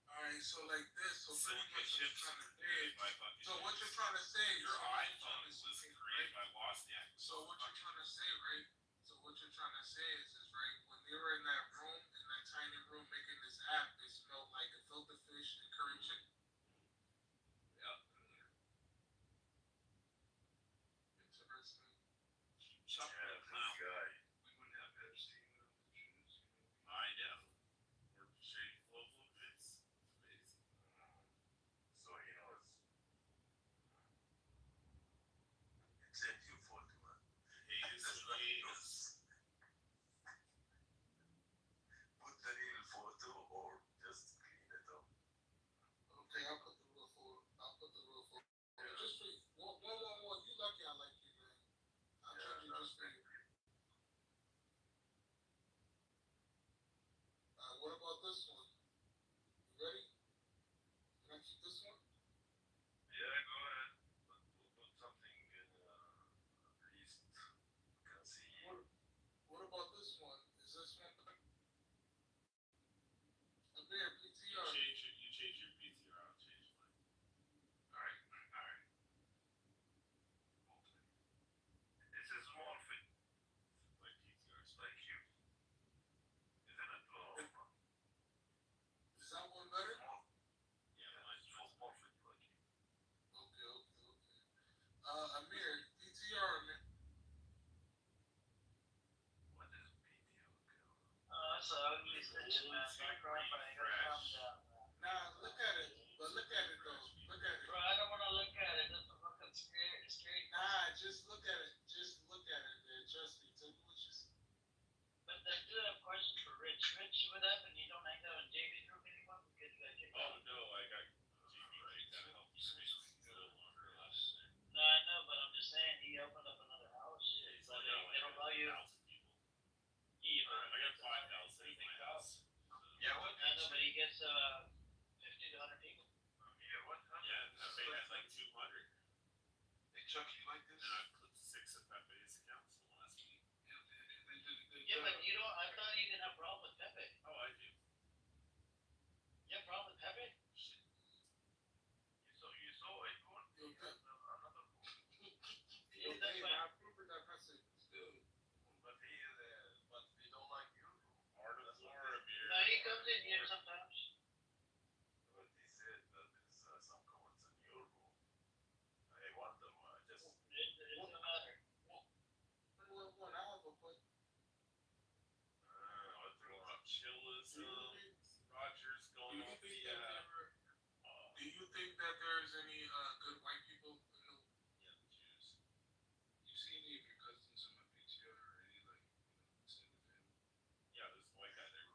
Alright, so like this, so pretty Silicon much what you're chips trying were to created say. by fucking So what Jews. you're trying to say. Your so what you're iPhone trying to was say, created by Wozniak. So what you're trying to say, right? So what you're trying to say is right, when they were in that room, in that tiny room making this app, they smelled like a filter fish and curry chicken. Yep. Interesting. Yeah, this guy. We wouldn't have Epstein without the Jews. I know. We're shading global events. It's amazing. So, it's in you for the man. Hate is what hate is. Put the real photo or just clean it up. Okay, Chuck, you like this? And I put 6 of Pepe's accounts from last week. Yeah, they did a good Yeah, job. but you don't. I thought you didn't have a problem with Pepe. Oh, I do. You have a problem with Pepe? You saw it going? Yo, Dave, Yeah, that's Dave, fine. I approve of that message. Still, But they don't like you. Part of Florida beer. No, he comes in here sometimes. But they said that there's some comments on your room. I want them just. It doesn't matter. when I have a put, I threw up chillism. do you think, Rogers do going you off think the that do you think that there's any good white people in the yeah, the Jews. you see any of your cousins in my PTR or any like extended family? Yeah, there's a white guy there.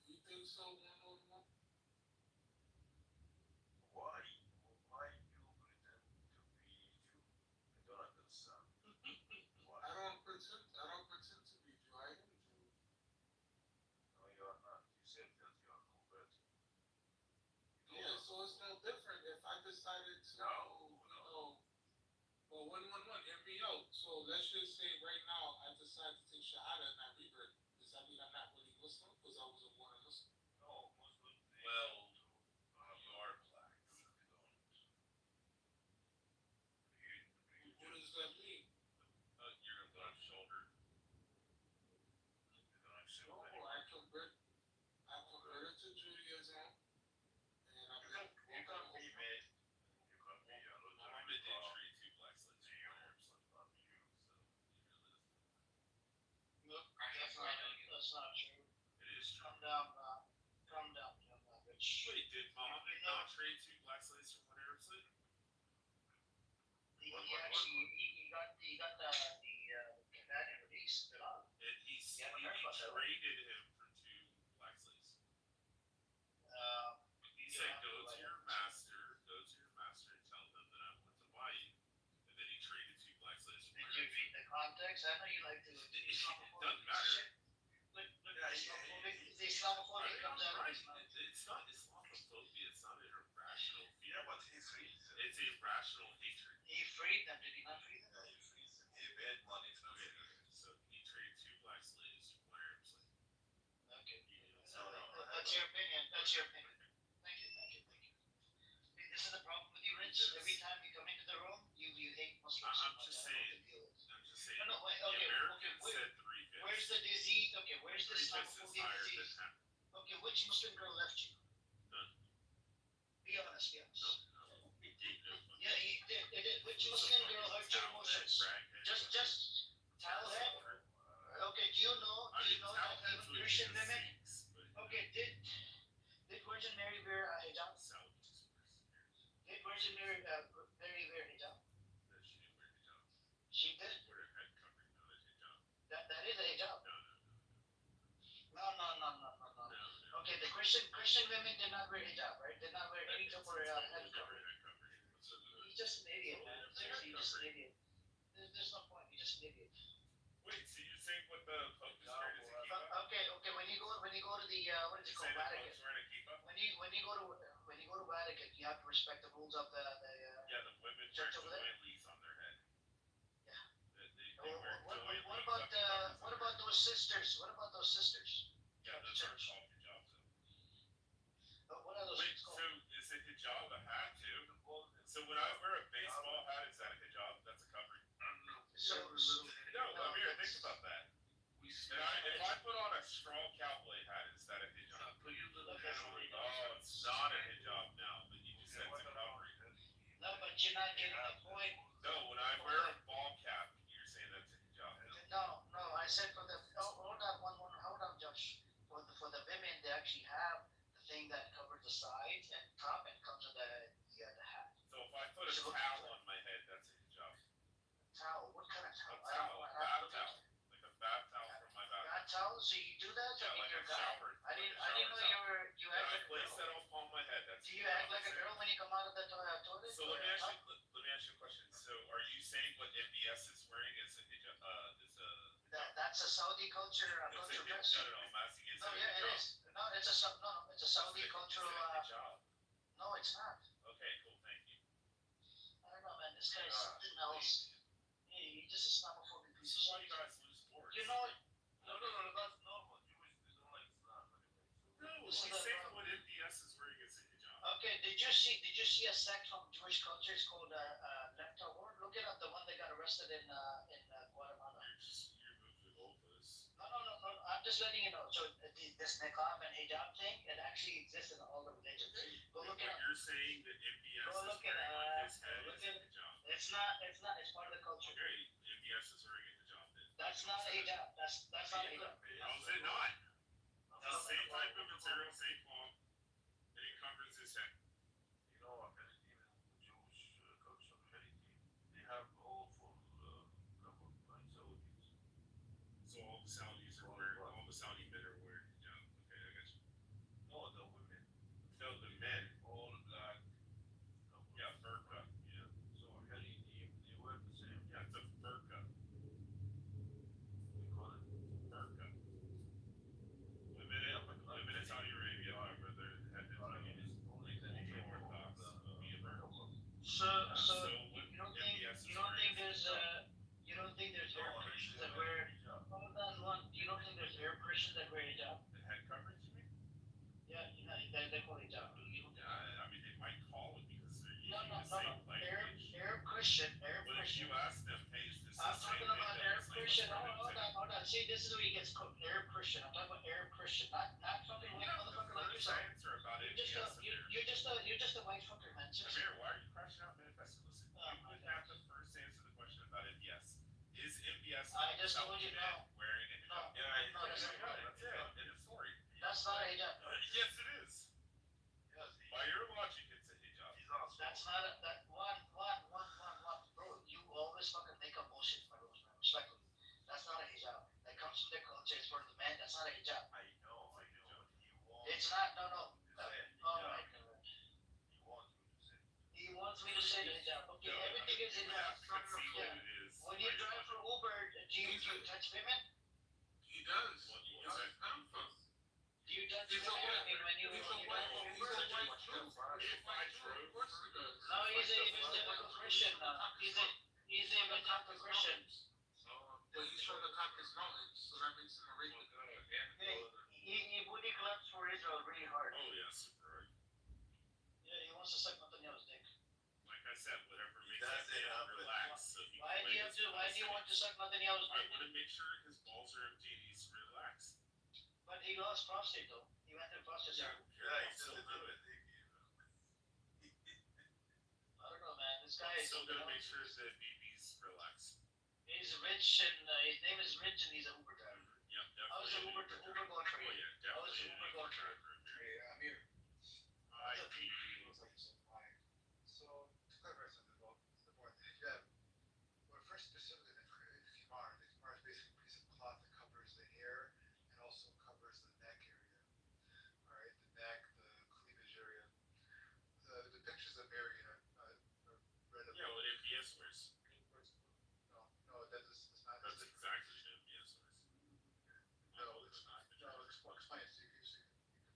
Do you think so? One? Why you pretend to be Jew? I don't understand. Why? I don't pretend to be Jew. I am Jew. No, you are not. You said that you are converted. Yeah, so it's no different if I decided to well, hear me out. So let's just say right now I decide to take Shahada and not revert. Does that mean I'm not really Muslim because I wasn't born a Muslim? No, Muslim. Well, you are black. You don't. What does that mean? You're gonna put on shoulder. You're gonna show No, I converted to Judaism, and I've been You can be made. You can be a Muhammad did trade 2 black slaves from Arabs. not you, so Look, that's not true. it is true. Calm down, Rich. Wait, did Muhammad not trade 2 black slaves from one Arab slave? He actually he got the companion release. And he Yeah, I heard about that. traded him for 2 black slaves. He said, go to your master and tell them that I want to buy you. And then he traded 2 black slaves from Did one you Arab read the context? I know you like to. It doesn't matter. The Islamophobia comes out of his mouth. It's not Islamophobia. It's not an irrational fear. Yeah, but he's It's irrational hatred. He freed them. Did he not free them? he made money to Okay, so he traded 2 black slaves for one Arab slave. Okay. So, That's your opinion. Thank you. This is the problem with you, Rich. Every time you come into the room, you hate Muslims. I'm just saying. No, wait, The okay, Americans okay, said 3/5. Where's the disease? Okay, where's the 3/5 is Islamophobia higher than disease? half. Okay, which Muslim girl left you? None. Be honest. He did no fucking- Yeah, he did. Which Muslim girl hurt your emotions? Just tell him. Okay, do you know that even Christian women? Okay, did Virgin Mary wear a hijab? Did Virgin Mary wear hijab? She did. That is a hijab. No. Okay, the Christian women did not wear hijab, right? Did not wear any type of head covering. He's just an idiot, man. Seriously, you're just an idiot. There's no point. You're just an idiot. Wait, so you're saying what the Pope is trying to keep Okay. When you go to the what is it called, Vatican? When you go to Vatican, you have to respect the rules of the Yeah, the women church wear over there. doilies on their head. Yeah. They wear What doilies about up above their what about those sisters? What about those sisters? Yeah, those are called hijabs. What are those Wait, things so called? is a hijab a hat too? So when I wear a baseball hat, is that a hijab? That's a covering. So No, Amir, think about that. If I put on a straw cowboy hat, is that a hijab? Oh, it's not a hijab now, but you just said it's a covering. no, but you're not getting the point. No, when I wear a ball cap, you're saying that's a hijab. No, I said for the hold on, Josh. For the women, they actually have the thing that covers the sides and top and comes with the hat. So if I put a towel on my head, that's a hijab. Towel? What kind of A towel? towel, a bath towel, like a bath towel from my bathroom. Got towel? So you do that? Yeah, like you're a a guy. shower. I didn't know you And act I like a place girl. that upon my head. That's Do you act like a girl when you come out of the toilet? So let me ask you a question. So are you saying what MBS is wearing is a hijab? That's a Saudi culture culture dress. No, I'm asking is No, it a yeah, it hijab? is. No, it's a Saudi cultural. Is it a hijab? No, it's not. Okay, cool, thank you. I don't know. this guy's something else. He's just a Islamophobic piece of This is why shit. you guys lose sports. You know, No, that's normal. Jewish, they don't like Islam anyway. No, This he's is the saying problem. what MBS is wearing is a hijab. okay, did you see a sect from Jewish culture? It's called Kitover. Look it up. The one that got arrested in Guatemala. You're moving the goalposts. No. I'm just letting you know. So this niqab and hijab thing, it actually exists in all the religions. Go look it What up. you're saying that MBS Go is look it wearing on up. his head Look is a it- hijab. It's not. It's part of the culture. Okay, MBS is wearing a hijab then. That's not a hijab. That's not a hijab. How is it not? No. The same type of material, same cloth, and it covers his head. You know, apparently even Jewish culture, apparently they have all for couple like Saudis. So all the Saudis are wearing, all the Saudi men are wearing hijab. Okay, I got you. No, the women, No, the men. all black. Yeah, burqa. Yeah. So apparently they wear the same. Yeah, it's a burqa. We call it. Burqa. Women in Saudi Arabia, however, they're had the Only the Orthodox would be a burqa. So what you don't think MBS is you don't wearing think is there's Arab Christians that wear hold on one. You don't think there's Arab Christians that wear hijab? the head coverage, you mean? Yeah, you know they call hijab. Yeah, I mean, they might call it because they're using No. the same language. Arab Christian. But if you ask them, hey, is this I'm the same talking about thing Arab that Christian. Muslims Hold wear? on. See, this is where he gets cooked. Arab Christian. I'm talking about Arab Christian, not fucking You white have the motherfucker like first yourself. answer about You're MBS. just you're just a white fucker, man. Seriously. Amir, why are you crashing out manifesto? Listen, you would have to first answer the question about MBS. Is MBS I just South told you man no. wearing a hijab? No. Yeah, No, that's not right. that's it. End of story. That's not a hijab. Yes, it is. By your logic, it's a hijab. That's not a that one. Bro, you always fucking make up bullshit for those, man. Respectfully. That's not a hijab. That comes from their culture. It's for the man. That's not a hijab. I know. It's not. No. Oh my god. He wants you to say. He wants me to say the hijab. Okay, No, everything is you hijab. have to concede Yeah. what it is. When you drive for Uber, do you touch women? He does. What He was does. that? I'm from. Do you touch He's a women? white. I mean, when you He's a drive white. for He's Uber? a white Jew. If I drove, Of course he does. No, he's a evangelical Christian now. He's a evangelical Christian. But he's from the Caucasus Mountains, so that makes him a racist. He booty claps for Israel really hard. oh yeah, super right. Yeah, he wants to suck Netanyahu's dick. Like I said, whatever makes That's that it, man but- relax. So he Why can do play you his have to? Why do you music. want to suck Netanyahu's I dick? want to make sure his balls are empty and he's relaxed. But he lost prostate though. He went through prostate surgery. Yeah, he still do it. I don't know, man. This guy He's is still gonna make sure that BB's relaxed. He's rich and his name is Rich and he's an Uber driver. Yep, I was an definitely. Uber going for Oh you. yeah, I was an definitely. Uber going for you. Amir. I So, to clarify something about the point, the hijab, well, first specifically, the khimar is basically a piece of cloth that covers the hair and also covers the neck area. Alright, the neck, the cleavage area. The pictures of Mary read yeah, what MBS wears. No, that is it's not. That's exactly what MBS wears. No, it's not. No, explain so you can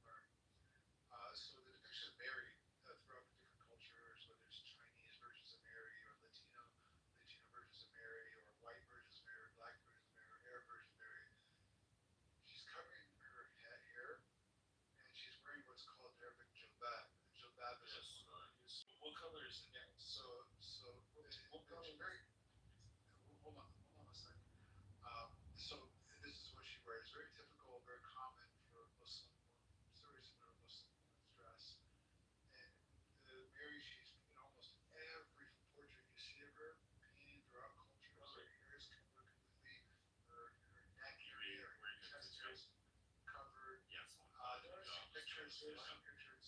learn. So the depiction of Mary throughout the different cultures, whether it's Chinese versions of Mary or Latino versions of Mary or white versions of Mary, black versions of Mary, or Arab versions of Mary, she's covering her hair and she's wearing what's called Arabic jilbab. Jilbab is What color is the neck? so What color? very. Hold on a sec. So this is what she wears. Very typical, very common for Muslim women. Very similar to Muslim women's dress. And Mary, she's in almost every portrait you see of her, painted throughout cultures. Her hair is covered completely. Her neck area, her chest is covered. Yes. There are some pictures. There's some pictures.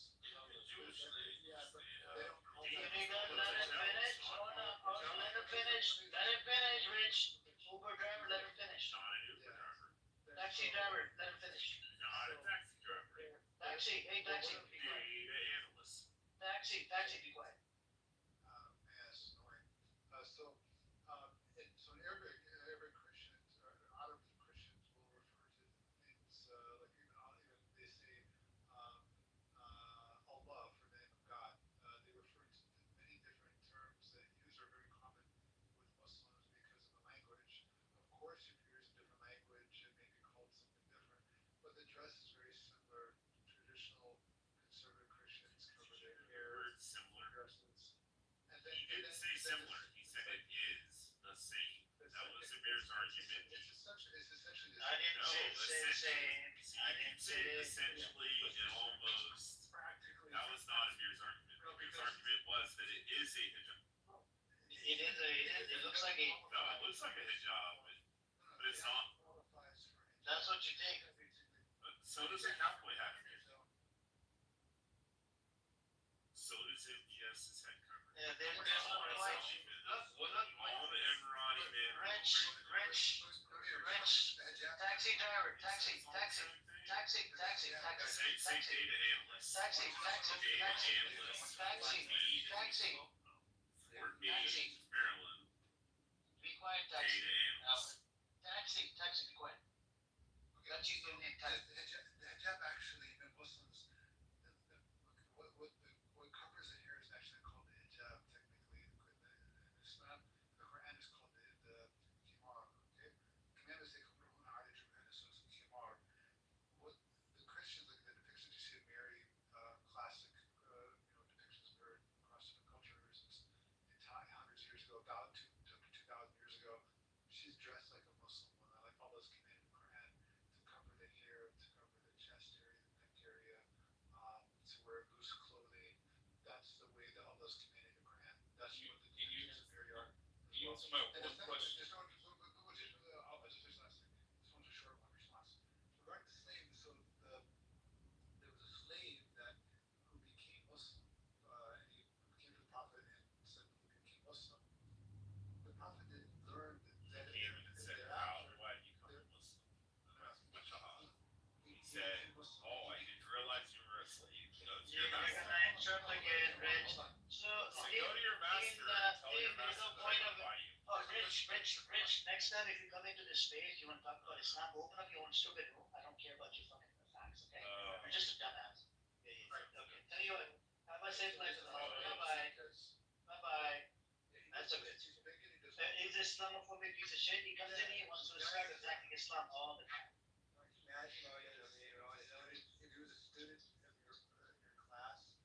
Yeah, but they don't call You that. think that let him finish? Hold on, let him finish. Let him finish, Rich. Uber driver, let him finish. Not an Uber driver. Taxi driver, let him finish. Not a taxi driver. Taxi, hey taxi, be quiet. Data analyst. Taxi, be quiet. As annoying. So in Arabic Christians, or Arab Christians will refer to things like even they say Allah for the name of God. They refer to many different terms that use are very I didn't say essentially it almost that was not Amir's argument. Amir's argument was that it is a hijab. It looks like a. No, it looks like a hijab, but it's not. That's what you think. So does a cowboy hat. So does it. Yes, his head cover. Yeah, there's no point. Look, all the Emirati men. Rich. Taxi driver. Taxi. Say data analyst. Taxi. Data analyst. Taxi. Fort Meade, Maryland. Be quiet, taxi. Data analyst. Taxi, be quiet. That's you doing it. The hijab actually, in Muslims, what covers it here is actually called the hijab. Technically, in Islam, the Quran is called the khimar. Okay, commandments say so it's khimar. What the Christians, like the depictions you see of Mary, classic, depictions of her across different cultures, hundreds of years ago, about 2,000 years ago. She's dressed like a Muslim woman, like all those commanded in the Quran, to cover the hair, to cover the chest area, the neck area, to wear loose clothing. That's the way that all those commanded in the Quran. That's what the depictions of Mary are. Can you answer my one question? I'll just finish last thing. This one's a short one response. Regarding the slave, so there was a slave who became Muslim, and he came to the Prophet and said he became Muslim. The Prophet didn't learn that Came in and said, "How do I become a Muslim?" He said, "Oh, I didn't realize you were a slave." Go to your master. Again, Rich. So, Go to your master and tell your there's master no point to of. buy you. Oh, Rich. Next time, if you come into this space, you want to talk about Islam, open up your own stupid room. I don't care about your fucking facts, okay? You're just a dumbass. Okay. Tell you what. Have a safe life at home. Bye-bye. That's okay. He's an Islamophobic piece of shit. He comes in here, he wants to start attacking Islam all the time. Imagine, if he was a student in your class,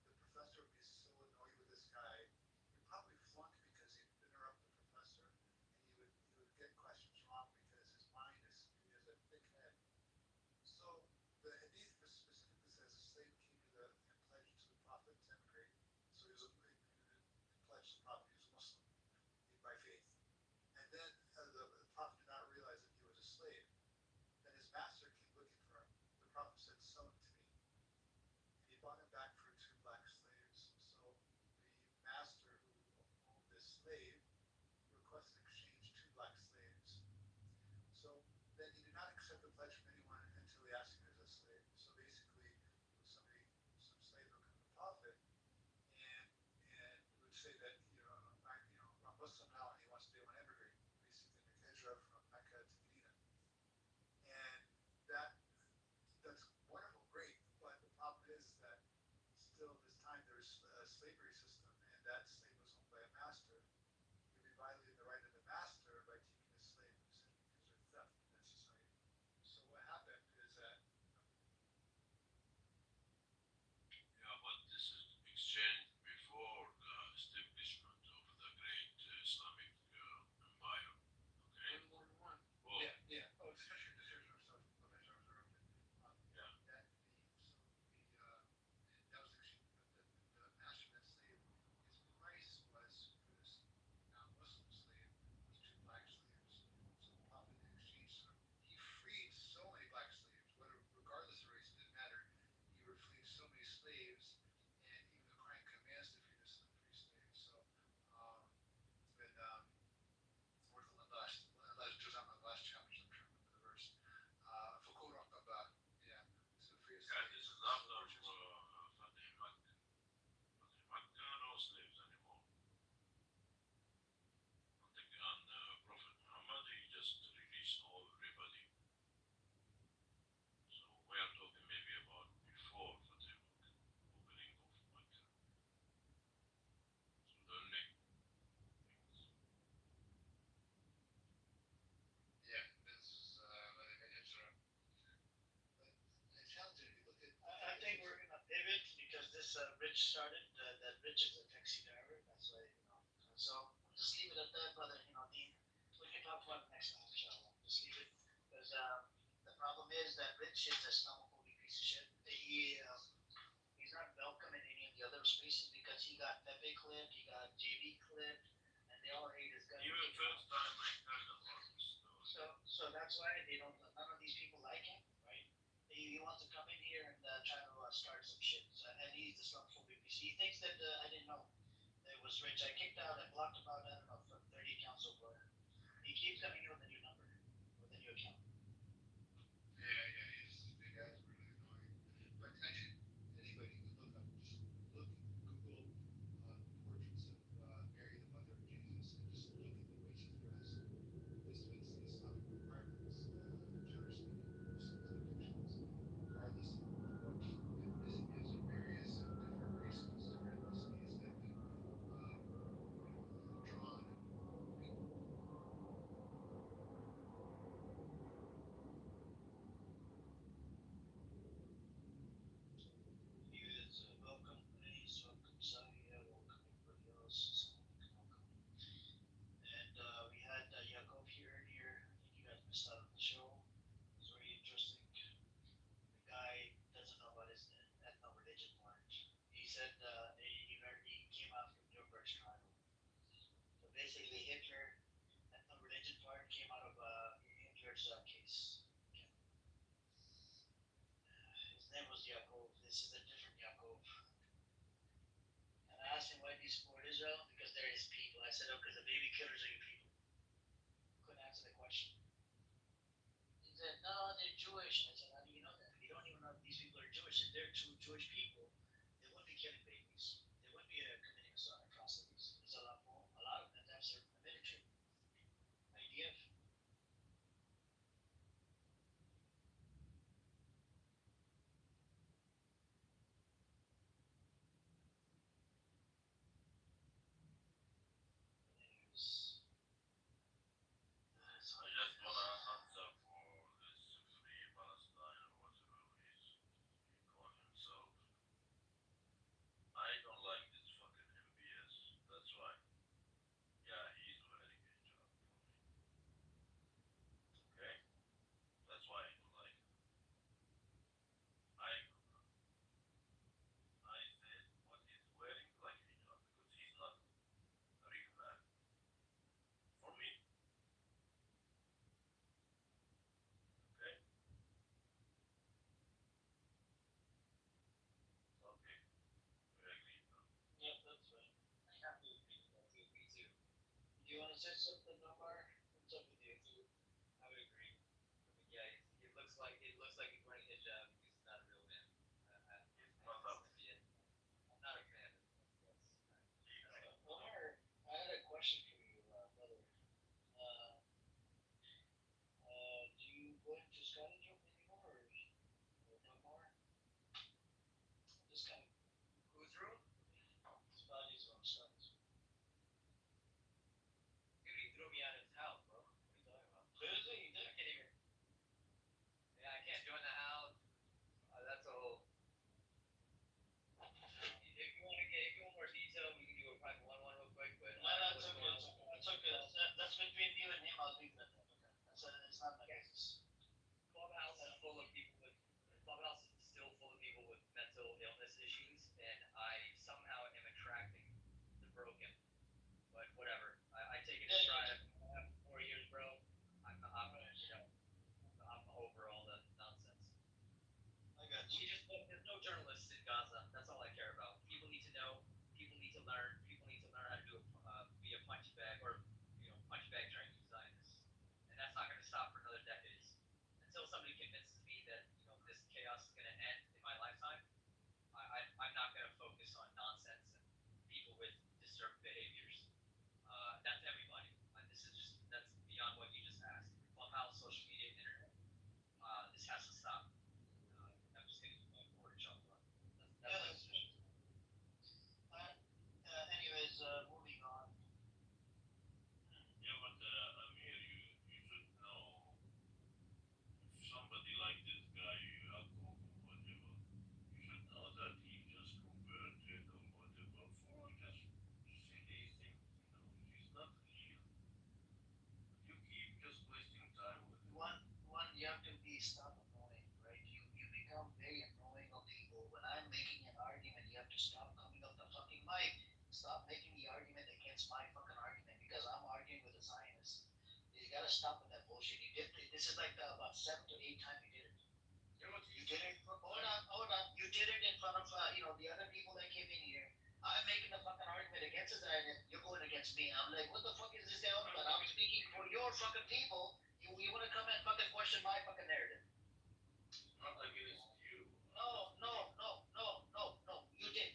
the professor would be so annoyed with this guy. He'd probably flunk because he'd interrupt the professor, and he would get questions wrong because his mind he has a thick head. So the hadith specifically says a slave came to and pledged to the Prophet to emigrate. So he pledged to the Prophet. He was a Muslim by faith. And then the Prophet did not realize that he was a slave. Then his master came looking for him. The Prophet said, "Sell him to me." And he bought him back for 2 black slaves. So the master who owned this slave requested exchange 2 black slaves. So then he did not accept the pledge from anyone until he asked him as a slave. So basically, some slave would come to the Prophet and would say that I'm Muslim now, and they want to emigrate, basically make hijrah from Mecca to Medina. And that's wonderful, great, but the problem is that still this time there's a slavery system, and that slave was owned by a master. You'd be violating the right of the master by taking a slave, because there's theft in that society. So what happened is that Yeah, but this is exchange before the establishment of the great Islamic empire. Okay. Well, yeah. Oh, especially this year's stuff. Yeah. That was actually the master of that slave. His price was for this non-Muslim slave was 2 black slaves. So the Prophet exchanged them. He freed so many black slaves, regardless of race, it didn't matter. He would free so many slaves, and even the Quran commands to free slaves. So it's been worth the last chapter. I'm trying to remember the verse. Fukur Aqaba, yeah. So free a slave. this is after Fatih Makkah. Fatih Makkah, no slaves anymore. And Prophet Muhammad, he just released everybody. So we are talking maybe about before Fatih Makkah, opening of Makkah. So the only things. Yeah, this is hijrah. But it's challenging if you look at. I think we're gonna pivot because this Rich started. That Rich is a taxi driver. That's why So just leave it at that, brother. We can talk about it next time, inshallah. Just leave it because problem is that Rich is a Islamophobic piece of shit. He's not welcome in any of the other spaces because he got Pepe clipped, he got JB clipped, and they all hate his guts. Even first time I heard about this story. So that's why they don't. None of these people like him, right? He wants to come in here and try to start some shit. So, and he's the Islamophobic piece. He thinks that I didn't know it was Rich. I kicked out. I blocked about I don't know 30 accounts so far. He keeps coming in with a new number, with a new account. Yeah, he's the guy's really annoying. But actually, anybody can look up, just look, Google portraits of Mary, the mother of Jesus, and just look at the way she's dressed. This fits the Islamic requirements, generally speaking, most of the depictions, regardless of what is of various different races, different ethnicities that have been drawn and He is welcome, Reis, welcome, Sadia, welcome everybody else. Welcome. And we had Yakov here earlier. I think you guys missed out on the show. It was very interesting. The guy doesn't know about his ethno religion part. He said he came out from Nuremberg's trial. So basically, Hitler ethno religion part came out of Hitler's case. His name was Yakov. This is a different Yakov. And I asked him why do you support Israel? Because they're his people. I said, oh, because the baby killers are your people. Couldn't answer the question. He said, no, they're Jewish. I said, how do you know that? You don't even know if these people are Jewish. If they're true Jewish people, they wouldn't be killing babies. They wouldn't be committing atrocities. There's a lot more. A lot of them have served in the military. IDF. Anyways, I just wanna answer for this free Palestine or whatever he called himself. I don't like this fucking MBS. That's why. Yeah, he's wearing a hijab for me. Okay? That's why I don't like him. I said what he's wearing like hijab because he's not a real man. For me. Okay? Okay. We agree now. yep, that's right. I have to agree with that too. Me too. Do you want to say something, Omar? What's up with you? I would agree. I mean, yeah, it looks like he's wearing a hijab because he's not a real man. He's not up. I'm not a fan of yes. Omar, I had a question for you, brother. Do you go into Scotland anymore or no more? Just kind of. Who's room? Spotty's on Scotland. Dude, he threw me out of his house, bro. What are you talking about? Seriously, you did? I can't even. Yeah, I can't join the house. That's a whole. If you want more detail, we can do a private one-on-one real quick. But No, that's okay. It's okay. That's between you and him. I'll leave it at that. Okay. It's not my business. Clubhouse is full of people with. Clubhouse is still full of people with mental illness issues, and I somehow am attracting the broken. But whatever, I take it in stride. I've 4 years, bro. I'm over all the nonsense. I got you. There's no journalists in Gaza. That's all I care about. People need to know. People need to learn. People need to learn how to be a punch bag or punch bag training Zionist. And that's not going to stop for another decades until somebody convinces me that this chaos is going to end in my lifetime. I'm not going to focus on nonsense and people with disturbed behaviors. That's everybody. That's beyond what you just asked. Clubhouse, social media, internet. This has to stop. I'm just going to keep going forward, inshallah. That's my position. Anyways, moving on. Yeah, but Amir, you should know if somebody like this guy, Jacob or whatever, you should know that he just converted or whatever for just silly things, He's not real. You keep just wasting time with him. One, you have to be please stop annoying, right? You become very annoying on people. When I'm making an argument, you have to stop coming up the fucking mic. Stop making the argument against my fucking argument because I'm arguing with a Zionist. You gotta stop with that bullshit. You did this is like about 7 to 8 times you did it. You did it. Hold on. You did it in front of the other people that came in here. I'm making the fucking argument against the Zionist. You're going against me. I'm like, what the fuck is this all about? I'm speaking for your fucking people. You want to come and fucking question my fucking narrative? Not against you. No. You did.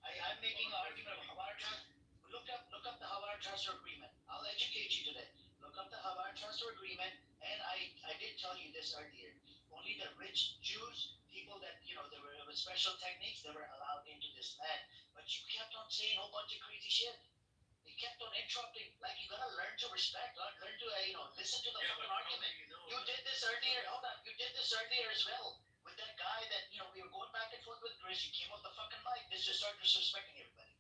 I'm making an argument of Havara Trust. Look up the Havara Transfer Agreement. I'll educate you today. Look up the Havara Transfer Agreement, and I did tell you this earlier. Only the rich Jews, people that there were with special techniques, they were allowed into this land. But you kept on saying a whole bunch of crazy shit. You kept on interrupting. Like you gotta learn to respect, learn to listen to the fucking argument. You did this earlier. Hold on. You did this earlier as well with that guy that we were going back and forth with Chris. You came off the fucking mic. This just started disrespecting everybody.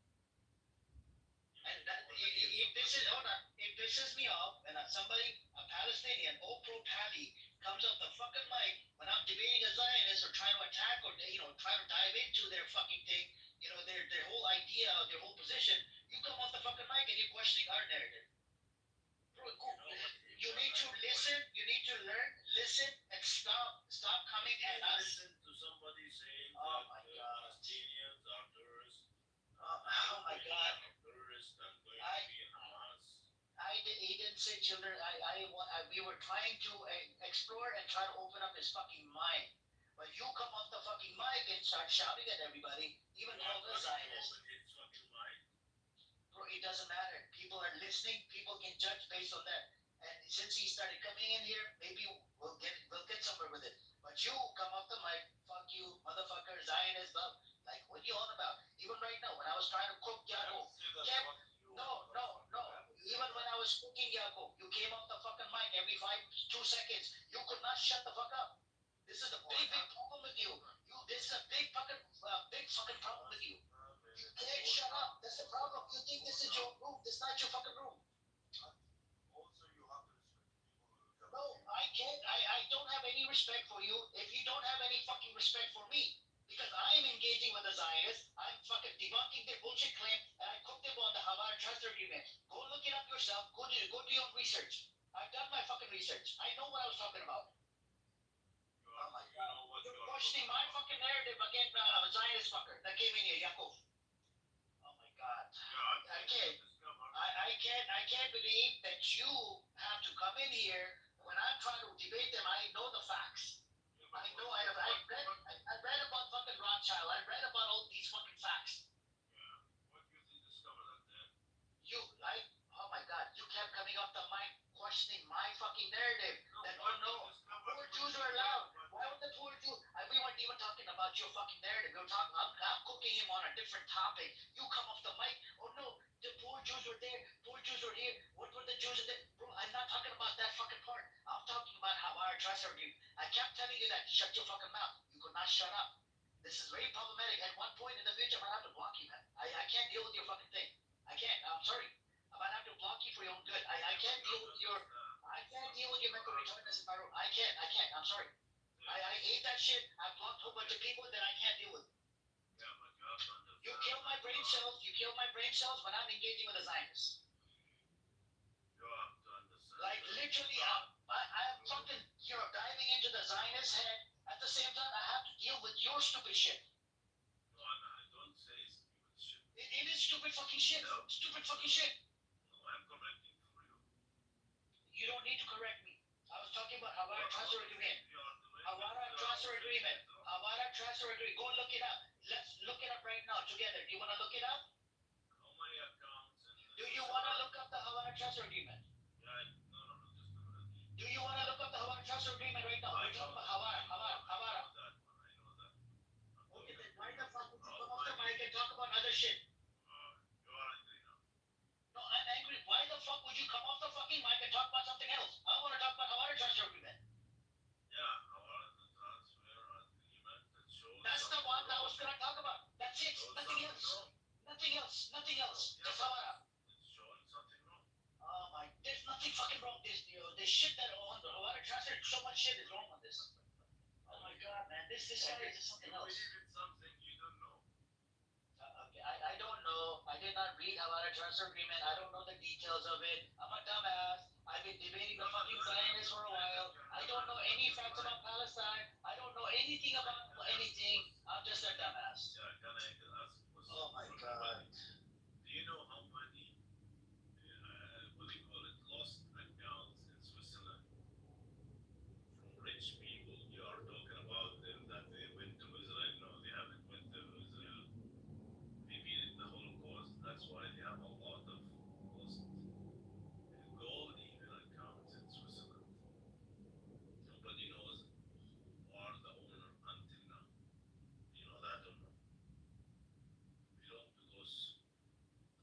And it pisses me off when somebody, a Palestinian, pro Pally, comes off the fucking mic when I'm debating a Zionist or trying to attack or trying to dive into their fucking thing, their whole idea, their whole position. You come off the fucking mic and you're questioning our narrative. Bro, you need to listen. You need to learn, listen, and stop coming at us. Listen to somebody saying Oh that my God. Palestinians are terrorists. Oh my God. Terrorists and going to be Hamas. He didn't say children. We were trying to explore and try to open up his fucking mind. But you come off the fucking mic and start shouting at everybody, even call us Zionists. It's fucking mine. Bro, it doesn't matter. People are listening. People can judge based on that. And since he started coming in here, maybe we'll get somewhere with it. But you come off the mic, fuck you, motherfucker, Zionist, love. Like, what are you on about? Even right now, when I was trying to cook Yaakov, no. Even when I was cooking Yaakov, you came off the fucking mic every 2 seconds. You could not shut the fuck up. This is a big problem with you. This is a big fucking problem with you. You can't shut up. That's the problem. You think this is your room. This is not your fucking room. Also, you have to respect people. No, I can't. I don't have any respect for you if you don't have any fucking respect for me. Because I am engaging with the Zionists. I'm fucking debunking their bullshit claim, and I cooked them on the Havara Transfer Agreement. Go look it up yourself. Go do your own research. I've done my fucking research. I know what I was talking about. Oh my God. You're questioning my fucking narrative against a Zionist fucker that came in here, Yaakov. Oh my God. I can't believe that you have to come in here when I'm trying to debate them. I know the facts. I know. I read about fucking Rothschild. I read about all these fucking facts. What do you think discovered that then? Oh my God, you kept coming off the mic questioning my fucking narrative. Poor Jews are allowed. Why would the poor Jews? We weren't even talking about your fucking narrative. We were talking. I'm cooking him on a different topic. You come off the mic. Oh no, the poor Jews were there. Poor Jews were here. What were the Jews there? Bro, I'm not talking about that fucking part. I'm talking about how our trust you. I kept telling you that. Shut your fucking mouth. You could not shut up. This is very problematic. At one point in the future, I'm gonna have to block you, man. I can't deal with your fucking thing. I can't. I'm sorry. I'm gonna have to block you for your own good. I can't deal with your mental retardedness in my room. I can't. I'm sorry. I hate that shit. I've blocked a whole bunch of people that I can't deal with. Yeah, but you have to understand. You kill my brain cells. You kill my brain cells when I'm engaging with a Zionist. You have to understand. Like literally, I'm fucking diving into the Zionist head. At the same time, I have to deal with your stupid shit. No, I don't say stupid shit. It is stupid fucking shit. Stupid fucking shit. No, I'm correcting for you. You don't need to correct me. I was talking about Havara Transfer Agreement. Havara Transfer Agreement. Havara Transfer Agreement. Go look it up. Let's look it up right now together. Do you want to look it up? How many accounts? Do you want to look up the Havara Transfer Agreement? Yeah, no, just a minute. Do you want to look up the Havara Transfer Agreement right now? We're talking about Havara. I know that. Okay, then why the fuck would you come off the mic and talk about other shit? You are angry now. No, I'm angry. Why the fuck would you come off the fucking mic and talk about something else? I want to talk about Havara Transfer Agreement. Yeah, our transfer agreement that shows. That's the one that I was gonna talk about. That's it. Nothing else. Nothing else. Just Havara. It's showing something wrong. Oh my, there's nothing fucking wrong with this. This shit that on the Havara Transfer, so much shit is wrong on this. God, man, this guy is something else. Believe in something you don't know. Okay, I don't know. I did not read Havana Transfer Agreement. I don't know the details of it. I'm a dumbass. I've been debating the fucking Zionists for a while. I don't know any facts about Palestine. I don't know anything about anything. I'm just a dumbass. Yeah, can I ask a question? Oh my God. Do you know how many, what do you call it, lost accounts in Switzerland from rich people? You are talking about them that they went to Israel. No, they haven't went to Israel. Maybe in the Holocaust. That's why they have a lot of lost gold even accounts in Switzerland. Nobody knows who are the owner until now. You know that or no? Belong to those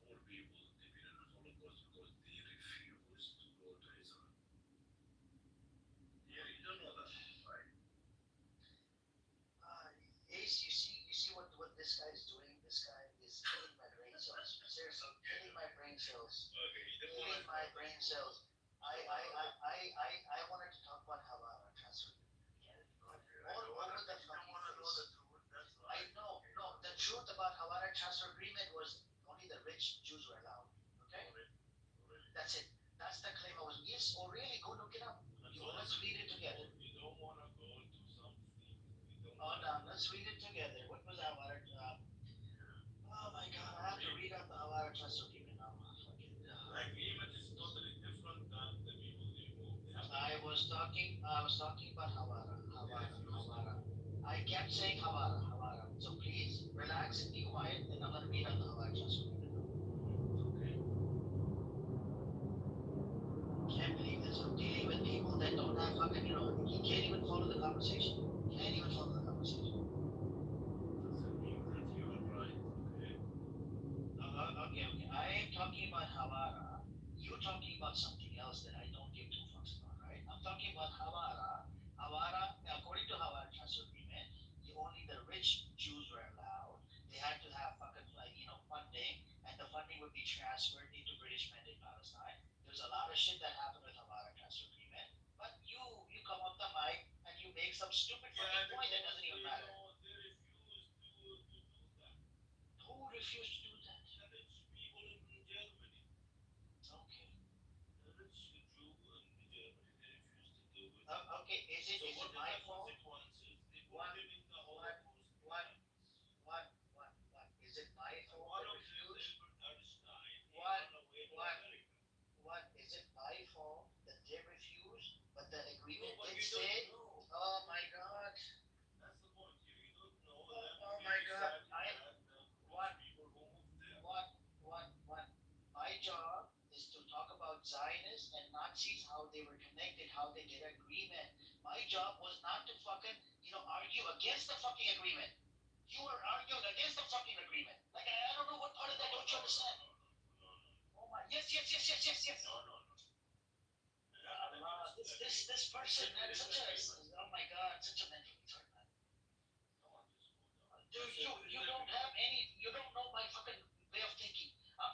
poor people living in the Holocaust because they refused to go to Israel. Yeah, you don't know that, right? Ace, you see what this guy is doing? This guy is killing my brain cells. Seriously, killing my brain cells. Okay, you don't Killing want my brain cells. I wanted to talk about Havana Transfer. What was the fucking want to know the face? truth. That's I right. know. No, the truth about Havana Transfer Agreement was only the rich Jews were allowed. Okay? That's it. That's the claim I was. Yes, or really, go look it up. Let's read it together. You don't want to go to something we don't Oh, no, let's read it together. What was Havana? Oh my God, I have to read out the Havana Transfer Agreement now. Like, even is totally different than the people they move. They have I was talking about Havana. I kept saying Havana. So please relax and be quiet, and I'm gonna read out the Havana Transfer Agreement. okay. Can't believe this. I'm dealing with people that don't have fucking, you can't even follow the conversation. Can't even follow the conversation. Doesn't mean that you are right. Okay. Okay. I am talking about Havana. You're talking about something else that I don't give two fucks about, right? I'm talking about Havana. According to Havana Transfer Agreement, only the rich Jews were allowed. They had to have fucking, funding, and the funding would be transferred into British Mandate Palestine. There's a lot of shit that happened with Havana Transfer Agreement, but you come up the mic and you make some stupid fucking point that doesn't even matter. They refuse to do that. Who refused to do that? The rich people in Germany. Okay. The rich Jew in Germany, they refuse to do it. Okay, is it So what my are the fault? consequences? They put What? them in the Holocaust. What? Is it my fault One they of you, refused? Albert Einstein, he What? ran away to What? America. What? Is it my fault that they refused? But the agreement No, but did you say, don't know. oh my God. That's the point here. You don't know Oh, that. oh Maybe my God. decided that the What? people who moved there. What? My job is to talk about Zionists and Nazis, how they were connected, how they did agreement. My job was not to fucking, argue against the fucking agreement. You were arguing against the fucking agreement. Like, I don't know what part of that don't you understand. Oh my, yes. No. Allah, this person had such a, oh my God, such a mental retard, man. Dude, you don't have any, you don't know my fucking way of thinking. I'm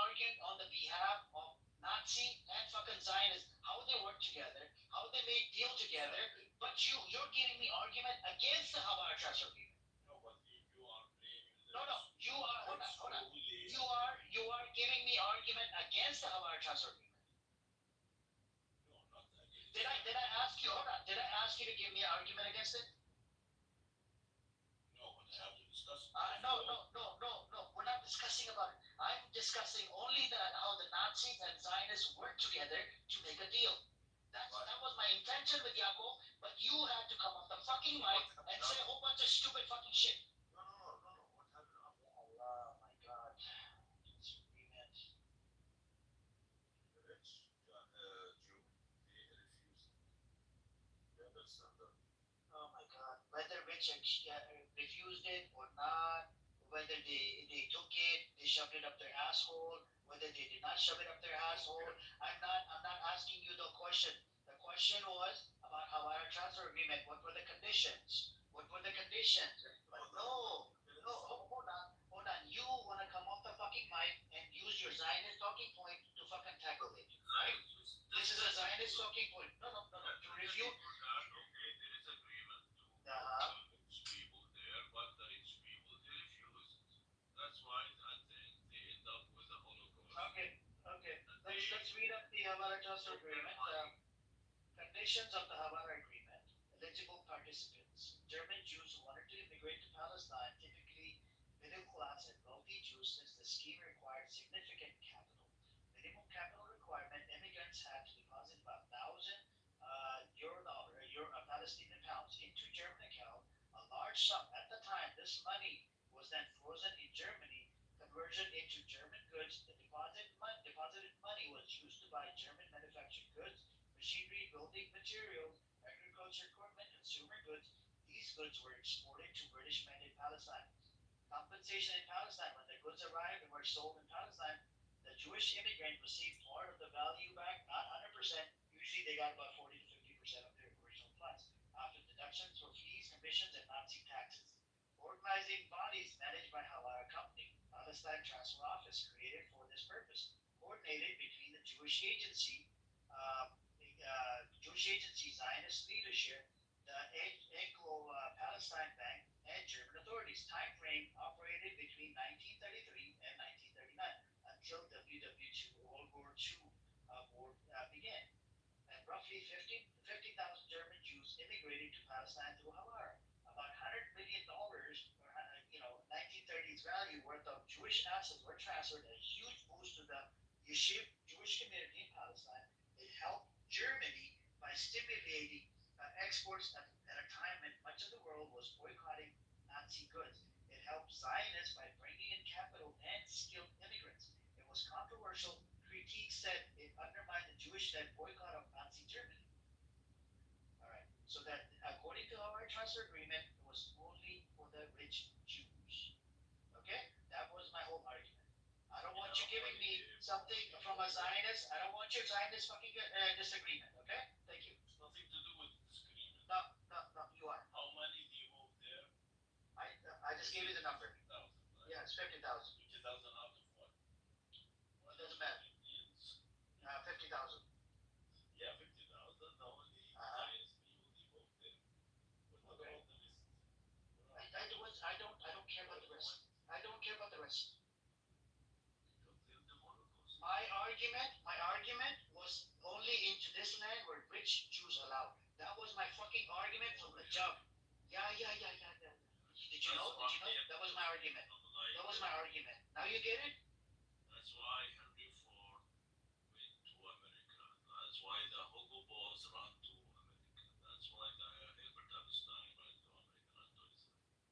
arguing on the behalf of Nazi and fucking Zionists, how they work together, how they made deal together, but you're giving me argument against the Havana Transfer Agreement. No, but if you are blaming No, you are, hold on. You are giving me argument against the Havana Transfer Agreement. No, not against. Did I ask you, hold on, did I ask you to give me an argument against it? No, but I have to discuss. No, we're not discussing about it. I'm discussing only how the Nazis and Zionists work together to make a deal. That was my intention with Yaakov, but you had to come off the fucking mic and say a whole bunch of stupid fucking shit. No. What happened? Allah, my God. This agreement. The rich Jew, they refused. You understand that? Oh my God. Whether rich refused it or not, whether they took it, they shoved it up their asshole, whether they did not shove it up their asshole, I'm not asking you the question. The question was about Havana Transfer Agreement. What were the conditions? But no, hold on. You want to come off the fucking mic and use your Zionist talking point to fucking tackle it, right? This is a Zionist talking point. No. To refute. Okay, there is agreement to Havana Transfer Agreement, conditions of the Havana Agreement, eligible participants, German Jews who wanted to immigrate to Palestine, typically middle class and wealthy Jews, since the scheme required significant capital. Minimum capital requirement, immigrants had to deposit about 1,000 Palestinian pounds into German account, a large sum at the time. This money was then frozen in Germany. Conversion into German goods, the deposited money was used to buy German manufactured goods, machinery, building materials, agriculture equipment, consumer goods. These goods were exported to British men in Palestine. Compensation in Palestine, when the goods arrived and were sold in Palestine, the Jewish immigrant received part of the value back, not 100%. Usually they got about 40 to 50% of their original price, after deductions for fees, commissions, and Nazi taxes. Organizing bodies managed by Hawara Company, Palestine Transfer Office, created for this purpose, coordinated between the Jewish Agency, Zionist leadership, the Anglo-Palestine Bank, and German authorities. Time frame operated between 1933 and 1939 until World War II war began. And roughly 50,000 German Jews immigrated to Palestine through Hawara. About $100 million, or 1930s value worth of Jewish assets were transferred, a huge boost to the Yeshiv Jewish community in Palestine. It helped Germany by stimulating exports at a time when much of the world was boycotting Nazi goods. It helped Zionists by bringing in capital and skilled immigrants. It was controversial. Critiques said it undermined the Jewish-led boycott of Nazi Germany. All right, so that according to our transfer agreement, it was only for the rich Jews. Okay, that was my whole argument. I don't want you giving me something from a Zionist. I don't want your Zionist fucking disagreement. Okay, thank you. It's nothing to do with disagreement. No, you are. How many do you move there? I just gave you the number. 50,000, right? Yeah, it's 50,000. 50,000 out of what? It doesn't matter. 50,000. Yeah, 50,000. The only Zionist people they move there. What Okay. about the rest? I don't care about the rest. I don't care about the rest. Because they're the Holocaust. My argument was only into this land where rich Jews allowed. That was my fucking argument from the jump. Yeah. Did you know? That was my argument. That was my argument. Now you get it? That's why Henry Ford went to America. That's why the Hugo Boss ran to America. That's why the Albert Einstein ran to America, not to Israel.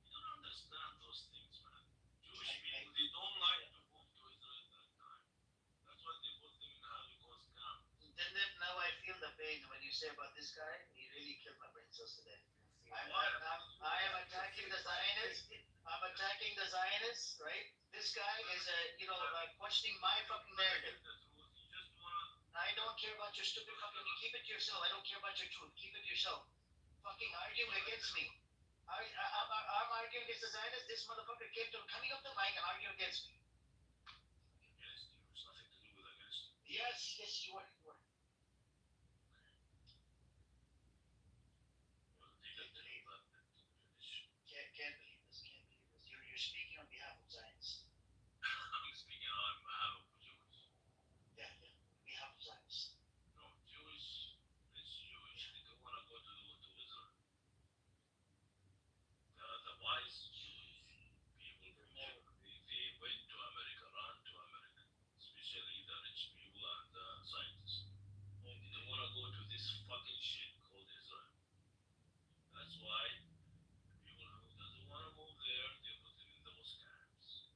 You don't understand those things, man. Jewish people, they don't like to move to Israel at that time. That's why they put them in Holocaust camp. Then now I feel the pain when you say about this guy. He really killed my brain cells today. I am attacking the Zionists. I'm attacking the Zionists, right? This guy is questioning my fucking narrative. I don't care about your stupid fucking. You keep it to yourself. I don't care about your truth. Keep it to yourself. Fucking arguing against me. I'm arguing against the Zionists. This motherfucker kept on coming up the mic and arguing against me. Against you. It's nothing to do with against you. Yes, you are. Well, they got to leave that to finish. Can't believe this. You're speaking on behalf of Zionists. I'm speaking on behalf of Jews. Yeah. On behalf of Zionists. No, Jewish, rich Jewish, they don't want to go to Israel. The wise Jewish people from they went to America, ran to America, especially the rich people and the scientists. They don't want to go to this fucking shit called Israel. That's why people who doesn't want to move there, they put them in those camps.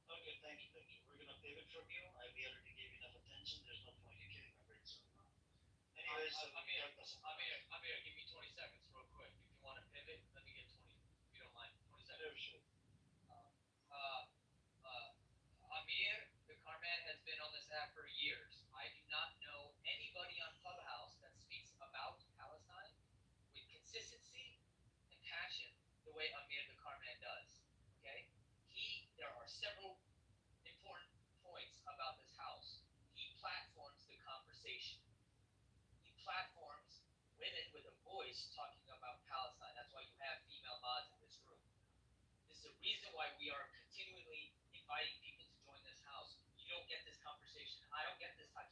Okay, thank you. We're gonna pivot from you. I already gave you enough attention. There's no point in killing my brain cell now. Anyways, Amir, give me 20 seconds real quick. If you want to pivot, let me get 20, if you don't mind. 20 seconds. Sure. Amir, the Carman, has been on this app for years. I do not know anybody on Clubhouse that speaks about Palestine with consistency and passion the way Amir the Carman does. Okay? There are several important points about this house. He platforms the conversation. He platforms women with a voice talking about Palestine. That's why you have female mods in this room. This is the reason why we are continually inviting people to join this house. You don't get this conversation. I don't get this type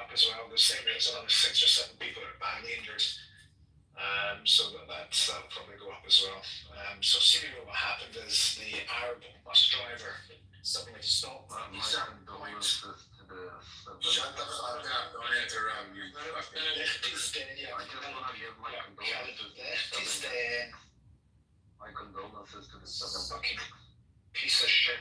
up as well. They're saying there's another 6 or 7 people that are badly injured. So that'll probably go up as well. So seemingly what happened is the Arab bus driver suddenly stopped at a certain point. Shut the fuck up, don't interrupt you fucking. My condolences to the fucking piece of shit.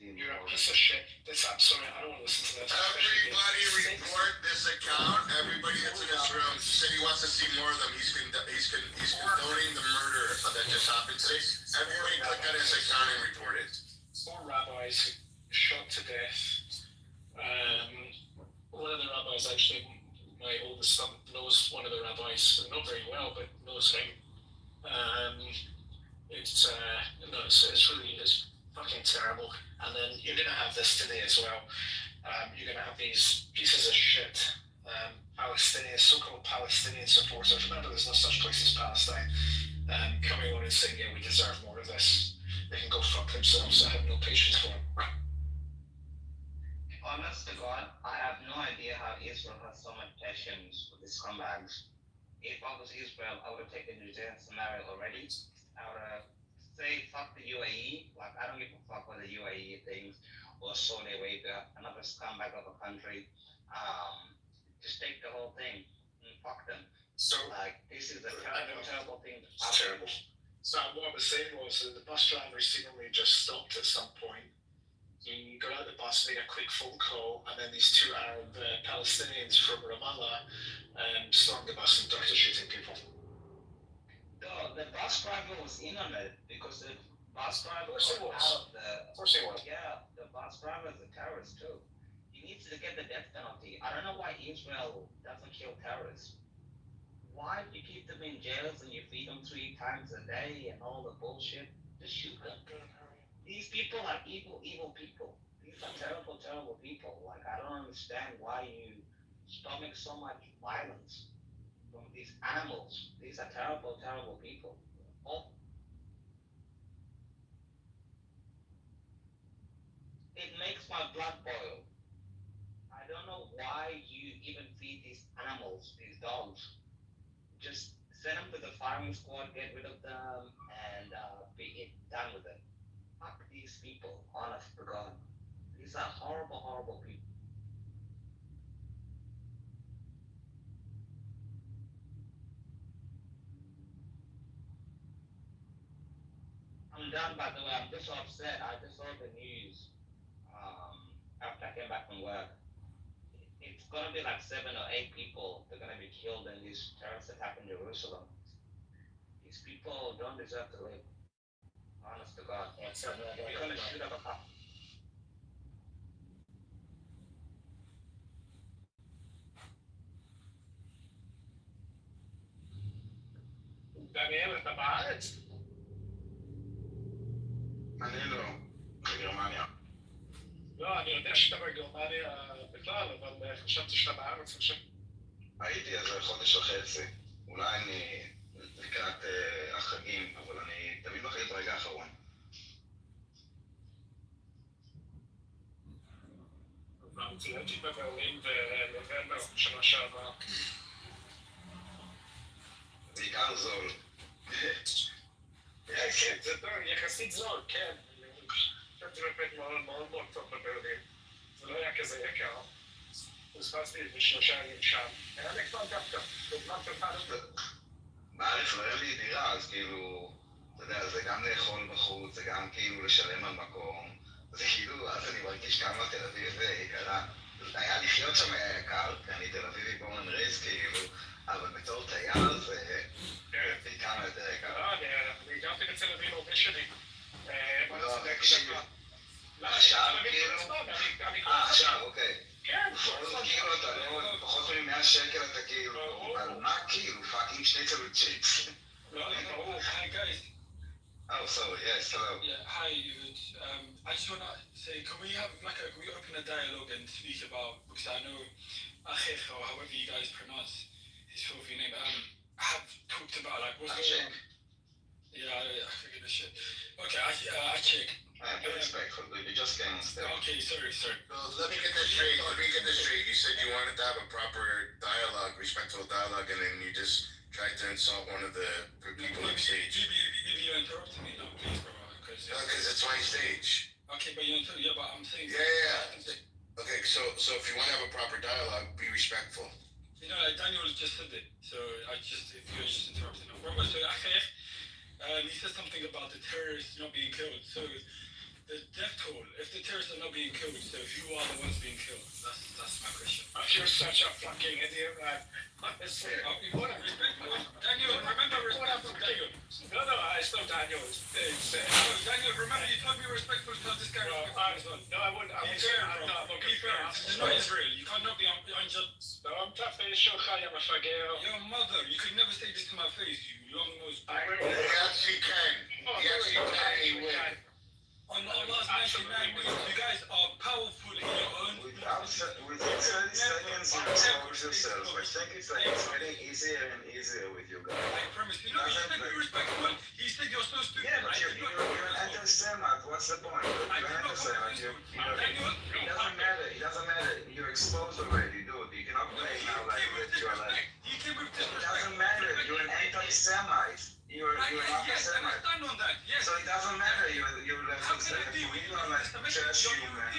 You're a piece of shit. I'm sorry, I don't want to listen to this. Everybody report this account. Everybody that's in this room. He said he wants to see more of them. He's condoning the murder that just happened today. Everybody click on his account and report it. 4 rabbis shot to death. One of the rabbis, actually, my oldest son knows one of the rabbis, not very well, but knows him. It's fucking terrible. And then you're gonna have this today as well. You're gonna have these pieces of shit, Palestinian, so-called Palestinian supporters. Remember, there's no such place as Palestine. Coming on and saying, yeah, we deserve more of this. They can go fuck themselves. I have no patience for them. Honest to God, I have no idea how Israel has so much patience with these scumbags. If I was Israel, I would have taken Judea and Samaria already. I would have say fuck the UAE. Like, I don't give a fuck what the UAE thinks, or Saudi Arabia, another scumbag of a country. Just take the whole thing and fuck them. So, like, this is a terrible, terrible thing. It's terrible. So what I was saying was that the bus driver seemingly just stopped at some point. He got out of the bus, made a quick phone call, and then these 2 Arab Palestinians from Ramallah stormed the bus and started shooting people. No, the bus driver was in on it because the bus driver was out of the. Of course he was. Yeah, the bus driver is a terrorist too. He needs to get the death penalty. I don't know why Israel doesn't kill terrorists. Why do you keep them in jails and you feed them 3 times a day and all the bullshit? Just shoot them. These people are evil, evil people. These are terrible, terrible people. Like, I don't understand why you stomach so much violence from these animals. These are terrible, terrible people. Oh. It makes my blood boil. I don't know why you even feed these animals, these dogs. Just send them to the firing squad, get rid of them, and be done with it. Fuck these people, honest to God. These are horrible, horrible people. I'm done, by the way. I'm just so upset. I just saw the news after I came back from work. It's gonna be like 7 or 8 people. They're gonna be killed in this terrorist attack in Jerusalem. These people don't deserve to live. Honest to God. You're gonna shoot up a cop. דניאל, אתה בארץ? אני לא, בגרמניה. לא, אני יודע שאתה בגרמניה בכלל, אבל חשבתי שאתה בארץ עכשיו. הייתי איזה חודש וחצי. אולי אני לקראת החגים, אבל אני תמיד מחליט ברגע האחרון. הייתי בברלין בנובמבר שנה שעברה. בעיקר זול. כן, זה טוב, יחסית זול, כן. חשבתי באמת מאוד מאוד מאוד טוב בברלין. זה לא היה כזה יקר. הוספצתי ב3 ימים שם. היה לי כבר דווקא, דוגמה טובה. בארץ לא היה לי דירה, אז כאילו, אתה יודע, זה גם לאכול בחוץ, זה גם כאילו לשלם על מקום. זה כאילו, אז אני מרגיש כמה תל אביב יקרה. היה לחיות שם היה יקר, כי אני תל אביבי בורן רייז כאילו, אבל בתור תייר זה פי כמה יותר יקר. לא, אני גרתי בתל אביב הרבה שנים. לא, תקשיב. עכשיו כאילו? עכשיו, אוקיי. כן. כאילו אתה לא, פחות מ100 שקל אתה כאילו, אבל מה כאילו? פאקינג שניצל וצ'יפס. לא, ברור. Hi guys. Oh, sorry, yes, hello. Yeah, hi, Yud. I just want to say, can we open a dialogue and speak about, because I know Achich, or however you guys pronounce his filthy name, have talked about, like, what's going on? Yeah, I forget the shit. Okay, Achich, Be respectful, dude. You just gangster. Okay, sorry. So let me get this straight. You said you wanted to have a proper dialogue, respectful dialogue, and then you just tried to insult one of the people on stage. You interrupted me now, please, bro. Because it's my stage. Okay, but but I'm saying. Yeah. Okay, so if you want to have a proper dialogue, be respectful. Like Daniel just said it, so if you're just interrupting him. Robert, so he said something about the terrorists not being killed. So the death toll, if the terrorists are not being killed, so who are the ones being killed? That's my question. You're such a fucking idiot, man. Honestly. Daniel, remember respect from Daniel. No, it's not Daniel. Daniel, remember you told me respectful to this guy. No, I wouldn't. Be fair, bro. Be fair. This is not Israel. You cannot be unjust. No, I'm tough. Your mother, you could never say this to my face, you long-nosed. Yes, he can. He will. On Allah's 99 million, you guys are powerful in your own. Within 30 seconds, you expose yourself. I think it's getting easier and easier with you guys. I promise. You know, he said you're respectful. He said you're so stupid. Yeah, but you're an anti-Semite. What's the point? You're an anti-Semite. It doesn't matter. It doesn't matter. You're exposed already, dude. You cannot play now like you're like. He came with It doesn't matter. You're an anti-Semite. You're an anti-Semite. I stand on that. Yes. So it doesn't matter. You're How can it be? we don't like church you, man.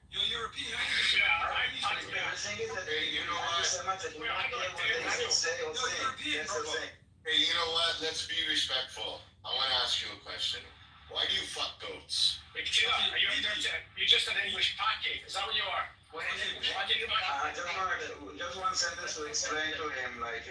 You're European. The thing is that you know what? Anti-Semites that you don't care what they say or say. That's the thing. Hey, you know what? Let's be respectful. I want to ask you a question. Why do you fuck goats? You're just an English pancake. Is that what you are? Just one sentence to explain to him, like,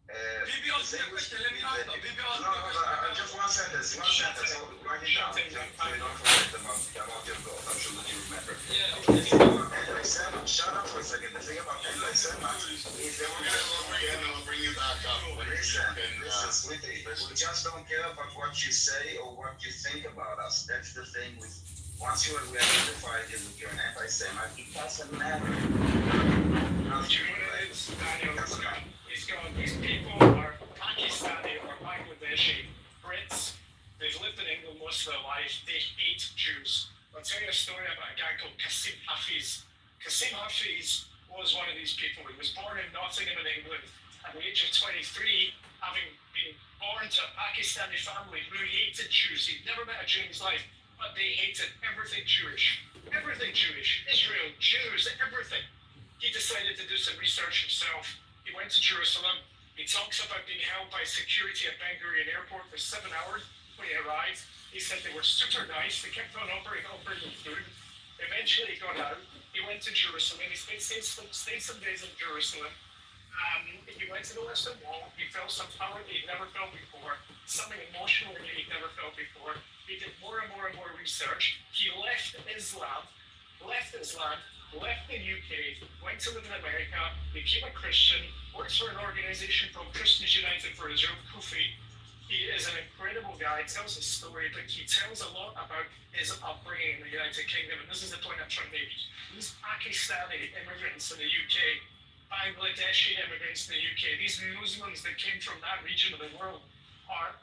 Bibi asked me a question, let me answer. Bibi asked me a no, just one sentence. Write it down, so you don't forget about your goals. I'm sure that you remember. Anti-Semite, shut up for a second. The thing about anti-Semites is they will bring you back up. Listen, sweetie, we just don't care about what you say or what you think about us. That's the thing with, once you are identified as you're an anti-Semite, it doesn't matter. These people are Pakistani or Bangladeshi Brits. They've lived in England most of their life. They hate Jews. I'll tell you a story about a guy called Kasim Hafiz. Kasim Hafiz was one of these people. He was born in Nottingham in England at the age of 23, having been born to a Pakistani family who hated Jews. He'd never met a Jew in his life, but they hated everything Jewish. Everything Jewish. Israel, Jews, everything. He decided to do some research himself. He went to Jerusalem. He talks about being held by security at Ben Gurion Airport for 7 hours when he arrived. He said they were super nice. They kept on offering him food. Eventually he got out. He went to Jerusalem. He stayed some days in Jerusalem. He went to the Western Wall. He felt some power that he'd never felt before, something emotionally that he'd never felt before. He did more and more and more research. He left Islam, left the UK, went to live in America, became a Christian, works for an organization called Christians United for Israel, Kufi. He is an incredible guy, tells his story, but he tells a lot about his upbringing in the United Kingdom, and this is the point I'm trying to make. These Pakistani immigrants in the UK, Bangladeshi immigrants in the UK, these Muslims that came from that region of the world are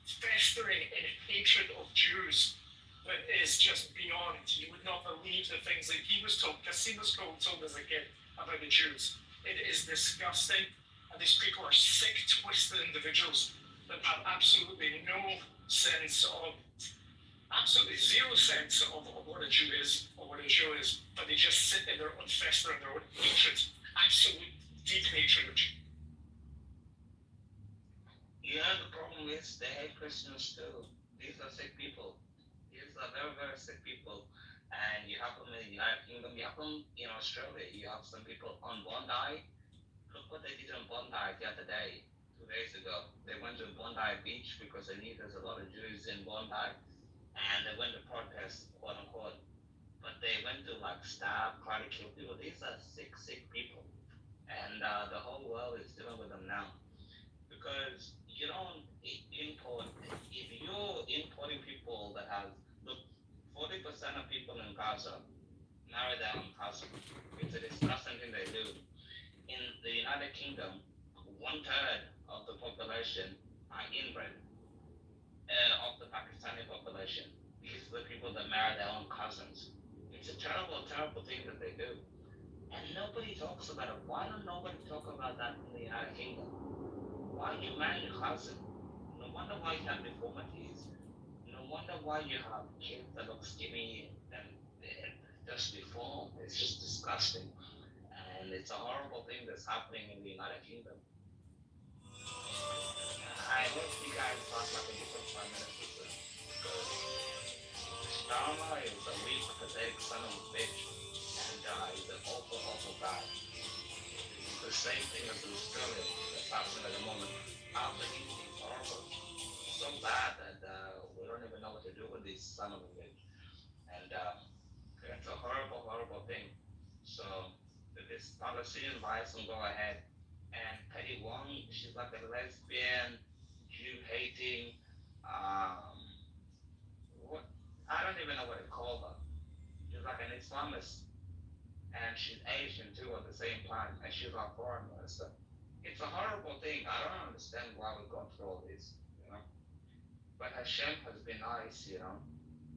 festering in hatred of Jews that is just beyond. You would not believe the things that he was told. Kasim was told as a kid about the Jews. It is disgusting, and these people are sick, twisted individuals that have absolutely no sense of, absolutely zero sense of what a Jew is or what a Jew is, but they just sit in their own fester in their own hatred, absolute deep hatred of Jews. Yeah, the problem is they hate Christians too. These are sick people. These are very, very sick people. And you have them in the United Kingdom, you have them in Australia, you have some people on Bondi. Look what they did on Bondi the other day, 2 days ago. They went to Bondi Beach because they knew there's a lot of Jews in Bondi. And they went to protest, quote unquote. But they went to like stab, try to kill people. These are sick, sick people. And the whole world is dealing with them now. Because you don't import, if you're importing people that have, look, 40% of people in Gaza marry their own cousin. It's a disgusting thing they do. In the United Kingdom, 1/3 of the population are inbred of the Pakistani population. These are the people that marry their own cousins. It's a terrible, terrible thing that they do. And nobody talks about it. Why don't nobody talk about that in the United Kingdom? Why you marry your cousin? No wonder why you have deformities. No wonder why you have kids that look skinny and just deformed. It's just disgusting. And it's a horrible thing that's happening in the United Kingdom. I hope you guys talk like a different prime minister soon, because Starmer is a weak, pathetic son of a bitch, and he's an awful, awful guy. It's the same thing as Australia that's happening at the moment. After he's horrible, so bad that we don't even know what to do with this son of a bitch. And it's a horrible, horrible thing. So this Palestinian virus will go ahead. And Petty Wong, she's like a lesbian, Jew hating, what I don't even know what to call her. She's like an Islamist, and she's Asian too at the same time, and she's our foreign minister. It's a horrible thing. I don't understand why we're going through all this, you know. But Hashem has been nice, you know,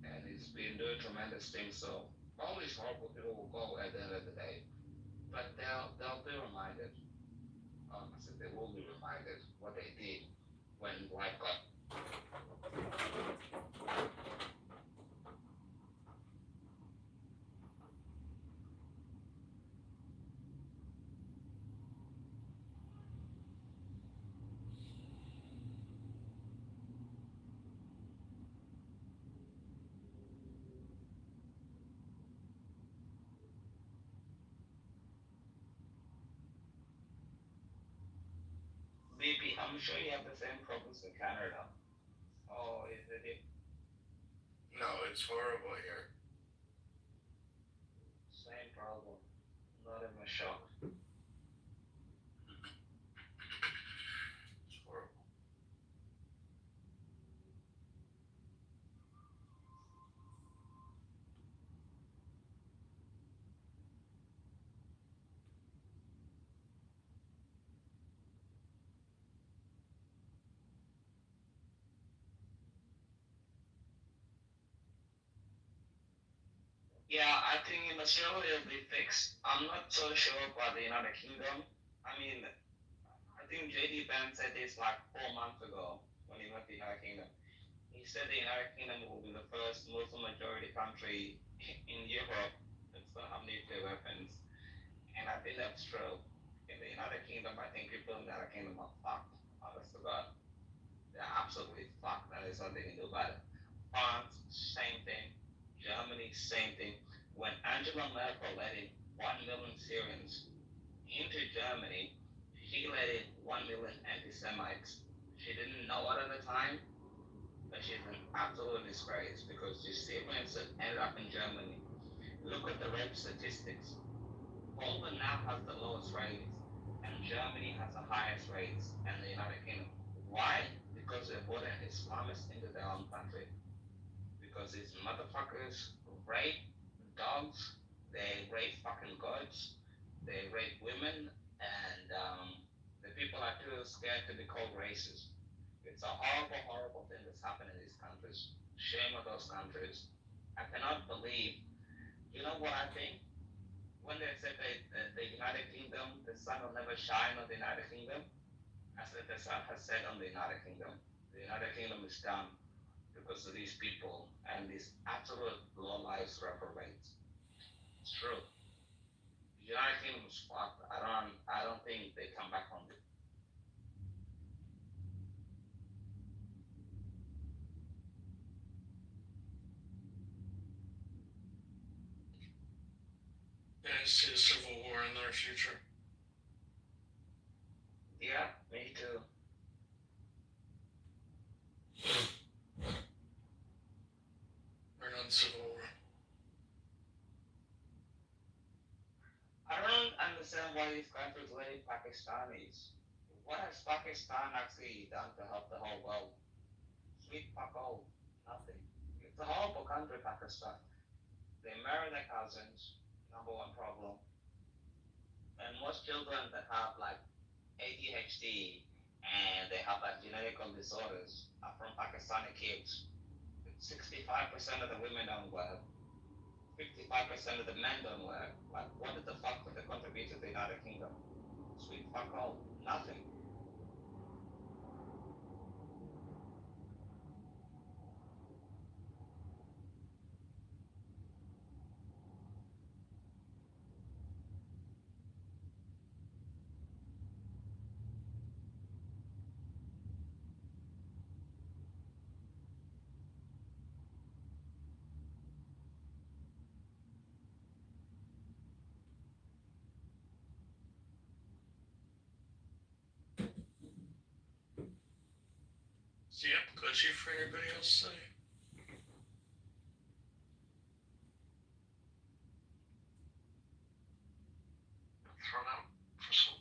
and he's been doing tremendous things. So all these horrible people will go at the end of the day, but they'll be reminded. I said they will be reminded what they did when life got. BP, I'm sure you have the same problems in Canada. Oh, is it? No, it's horrible here. Same problem. Not even shocked. It's horrible. Yeah, I think in Australia it'll be fixed. I'm not so sure about the United Kingdom. I mean, I think JD Vance said this like 4 months ago when he went to the United Kingdom. He said the United Kingdom will be the first Muslim majority country in Europe that's going to have nuclear weapons. And I think that's true. In the United Kingdom, I think people in the United Kingdom are fucked. Honest to God. They're absolutely fucked, and there's nothing you can do about it. France, same thing. Germany, same thing. When Angela Merkel let in 1 million Syrians into Germany, she let in 1 million anti-Semites. She didn't know it at the time, but she's an absolute disgrace because the Syrians that ended up in Germany. Look at the rape statistics. Poland now has the lowest rates, and Germany has the highest rates, and the United Kingdom. Why? Because they brought an Islamist into their own country. Because these motherfuckers rape dogs, they rape fucking goats, they rape women, and the people are too scared to be called racist. It's a horrible, horrible thing that's happening in these countries. Shame on those countries. I cannot believe. You know what I think? When they said the United Kingdom, the sun will never shine on the United Kingdom, I said the sun has set on the United Kingdom. The United Kingdom is done because of these people and these absolute low-lives reprobates. It's true. The United Kingdom is fucked. I don't think they come back from it. I see a civil war in our future. Yeah, me too. We're not civil war. I don't understand why these countries let Pakistanis. What has Pakistan actually done to help the whole world? Sweet fuck all. Nothing. It's a horrible country, Pakistan. They marry their cousins, number one problem. And most children that have like ADHD and they have like genetic disorders are from Pakistani kids. 65% of the women don't work. 55% of the men don't work. Like, what the fuck would they contribute to the United Kingdom? Sweet fuck all. Nothing. Yep, glitchy for anybody else to say. Thrown out for some.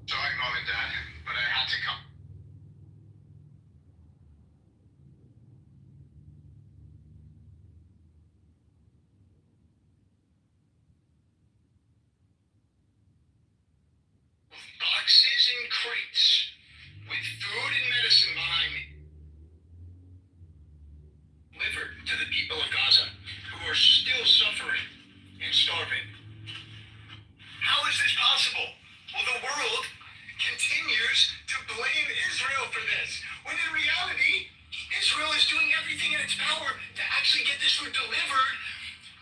Sorry, Mom and Dad, but I had to come. Boxes and crates with food and medicine behind me. Delivered to the people of Gaza, who are still suffering and starving. How is this possible? Well, the world continues to blame Israel for this, when in reality, Israel is doing everything in its power to actually get this food delivered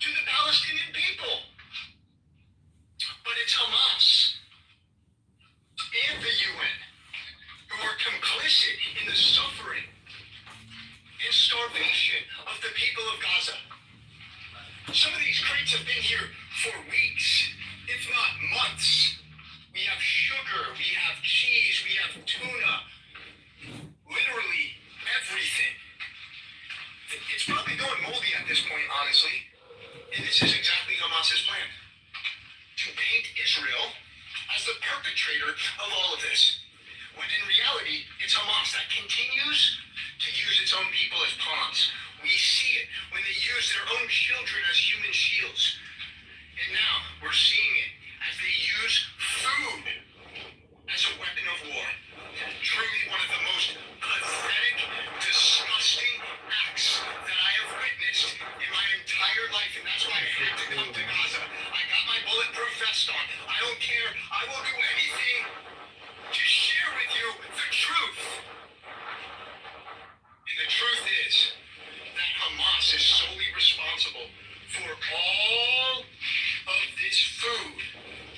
to the Palestinian people. But it's Hamas and the UN who are complicit in the suffering and starvation of the people of Gaza. Some of these crates have been here for weeks, if not months. We have sugar, we have cheese, we have tuna, literally everything. It's probably going moldy at this point, honestly, and this is exactly Hamas's plan. To paint Israel as the perpetrator of all of this, when in reality, it's Hamas that continues to use its own people as pawns. We see it when they use their own children as human shields. And now we're seeing it as they use food as a weapon of war. Truly one of the most pathetic, disgusting acts that I have witnessed in my entire life, and that's why I had to come to Gaza. I got my bulletproof vest on. I don't care. I will do anything to share with you the truth. And the truth is that Hamas is solely responsible for all of this food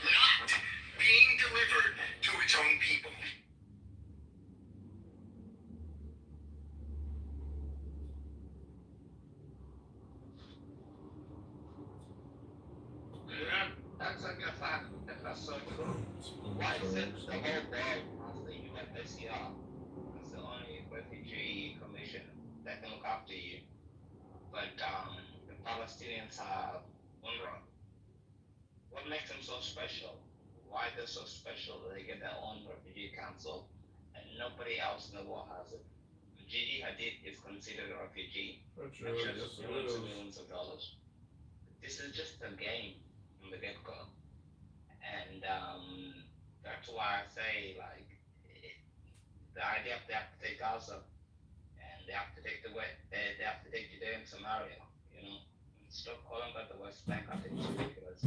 not being delivered to its own people. Yeah, that's like a fact. That's so true. Why is it the whole world has the UNHCR as the only refugee commission that can look after you? But the Palestinians have UNRWA. What makes them so special? Why they're so special? They get their own refugee council, and nobody else in the world has it. Gigi Hadid is considered a refugee. That's And right, just yes it millions and is. millions of dollars. This is just a game from the get-go, and that's why I say like the idea of they have to take Gaza and they have to take the West, they have to take Judea and Samaria. You know, stop calling that the West Bank. I think it's ridiculous.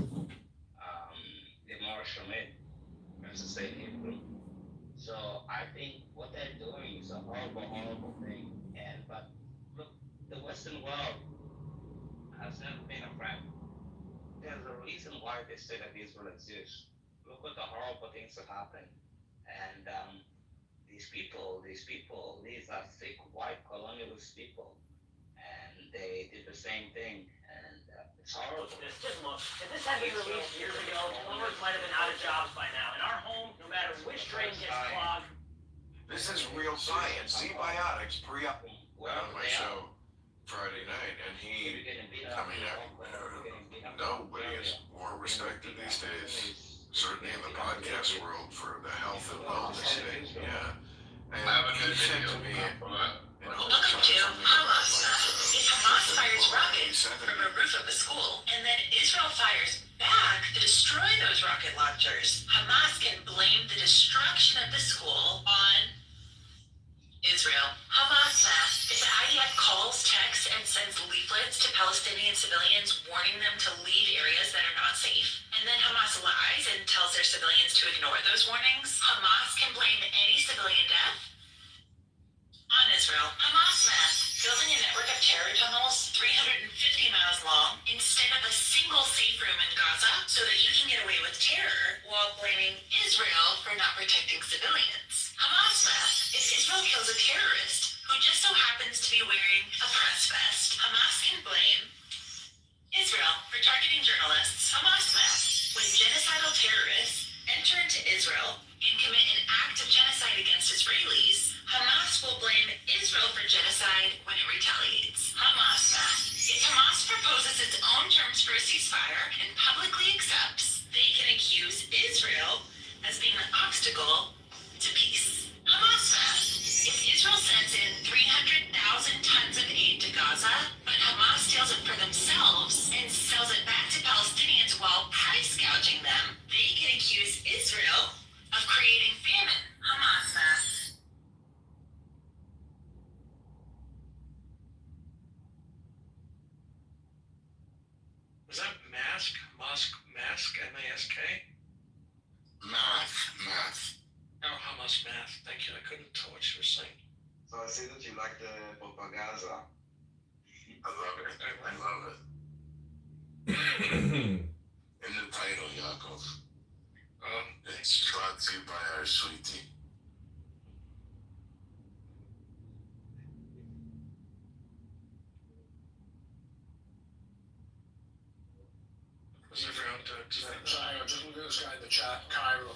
The more Shemid, as to say in Hebrew. So I think what they're doing is a horrible, horrible thing. And but look, the Western world has never been a friend. There's a reason why they say that Israel exists. Look at the horrible things that happen. And these are sick white colonialist people, and they did the same thing, and it's horrible. Just look. If this had been released years ago, plumbers might have been out of jobs by now. In our home, no matter which drain gets clogged. This is real science. Z-Biotics pre-op on my show Friday night, and he, I mean, nobody is more respected these days, certainly in the podcast world, for the health and wellness thing. Yeah. And he said to me, Welcome to Hamas. If Hamas fires rockets from a roof of a school, and then Israel fires back to destroy those rocket launchers, Hamas can blame the destruction of the school on Israel. Hamas mass. If the IDF calls, texts, and sends leaflets to Palestinian civilians warning them to leave areas that are not safe, and then Hamas lies and tells their civilians to ignore those warnings, Hamas can blame any civilian death on Israel. Hamas mass. Building a network of terror tunnels 350 miles long instead of a single safe room in Gaza so that you can get away with terror while blaming Israel for not protecting civilians. Hamas mass. If Israel kills a terrorist who just so happens to be wearing a press vest, Hamas can blame Israel for targeting journalists. Hamas mass. When genocidal terrorists enter into Israel and commit an act of genocide against Israelis, Hamas will blame Israel for genocide when it retaliates. Hamas mass. If Hamas proposes its own terms for a ceasefire and publicly accepts, they can accuse Israel as being an obstacle to peace. Hamas mass. If Israel sends in 300,000 tons of aid to Gaza, but Hamas steals it for themselves and sells it back to Palestinians while price gouging them, they can accuse Israel of creating famine. Hamas mass. Was that mask? Mask? M-A-S-K? Math. Oh, Hamas math. Thank you. I couldn't tell what you were saying. So I see that you like the propaganda. I love it. In the title, Yaakov. It's brought to you by our sweetie. Was everyone doing Cairo, just look at this guy in the chat. Cairo.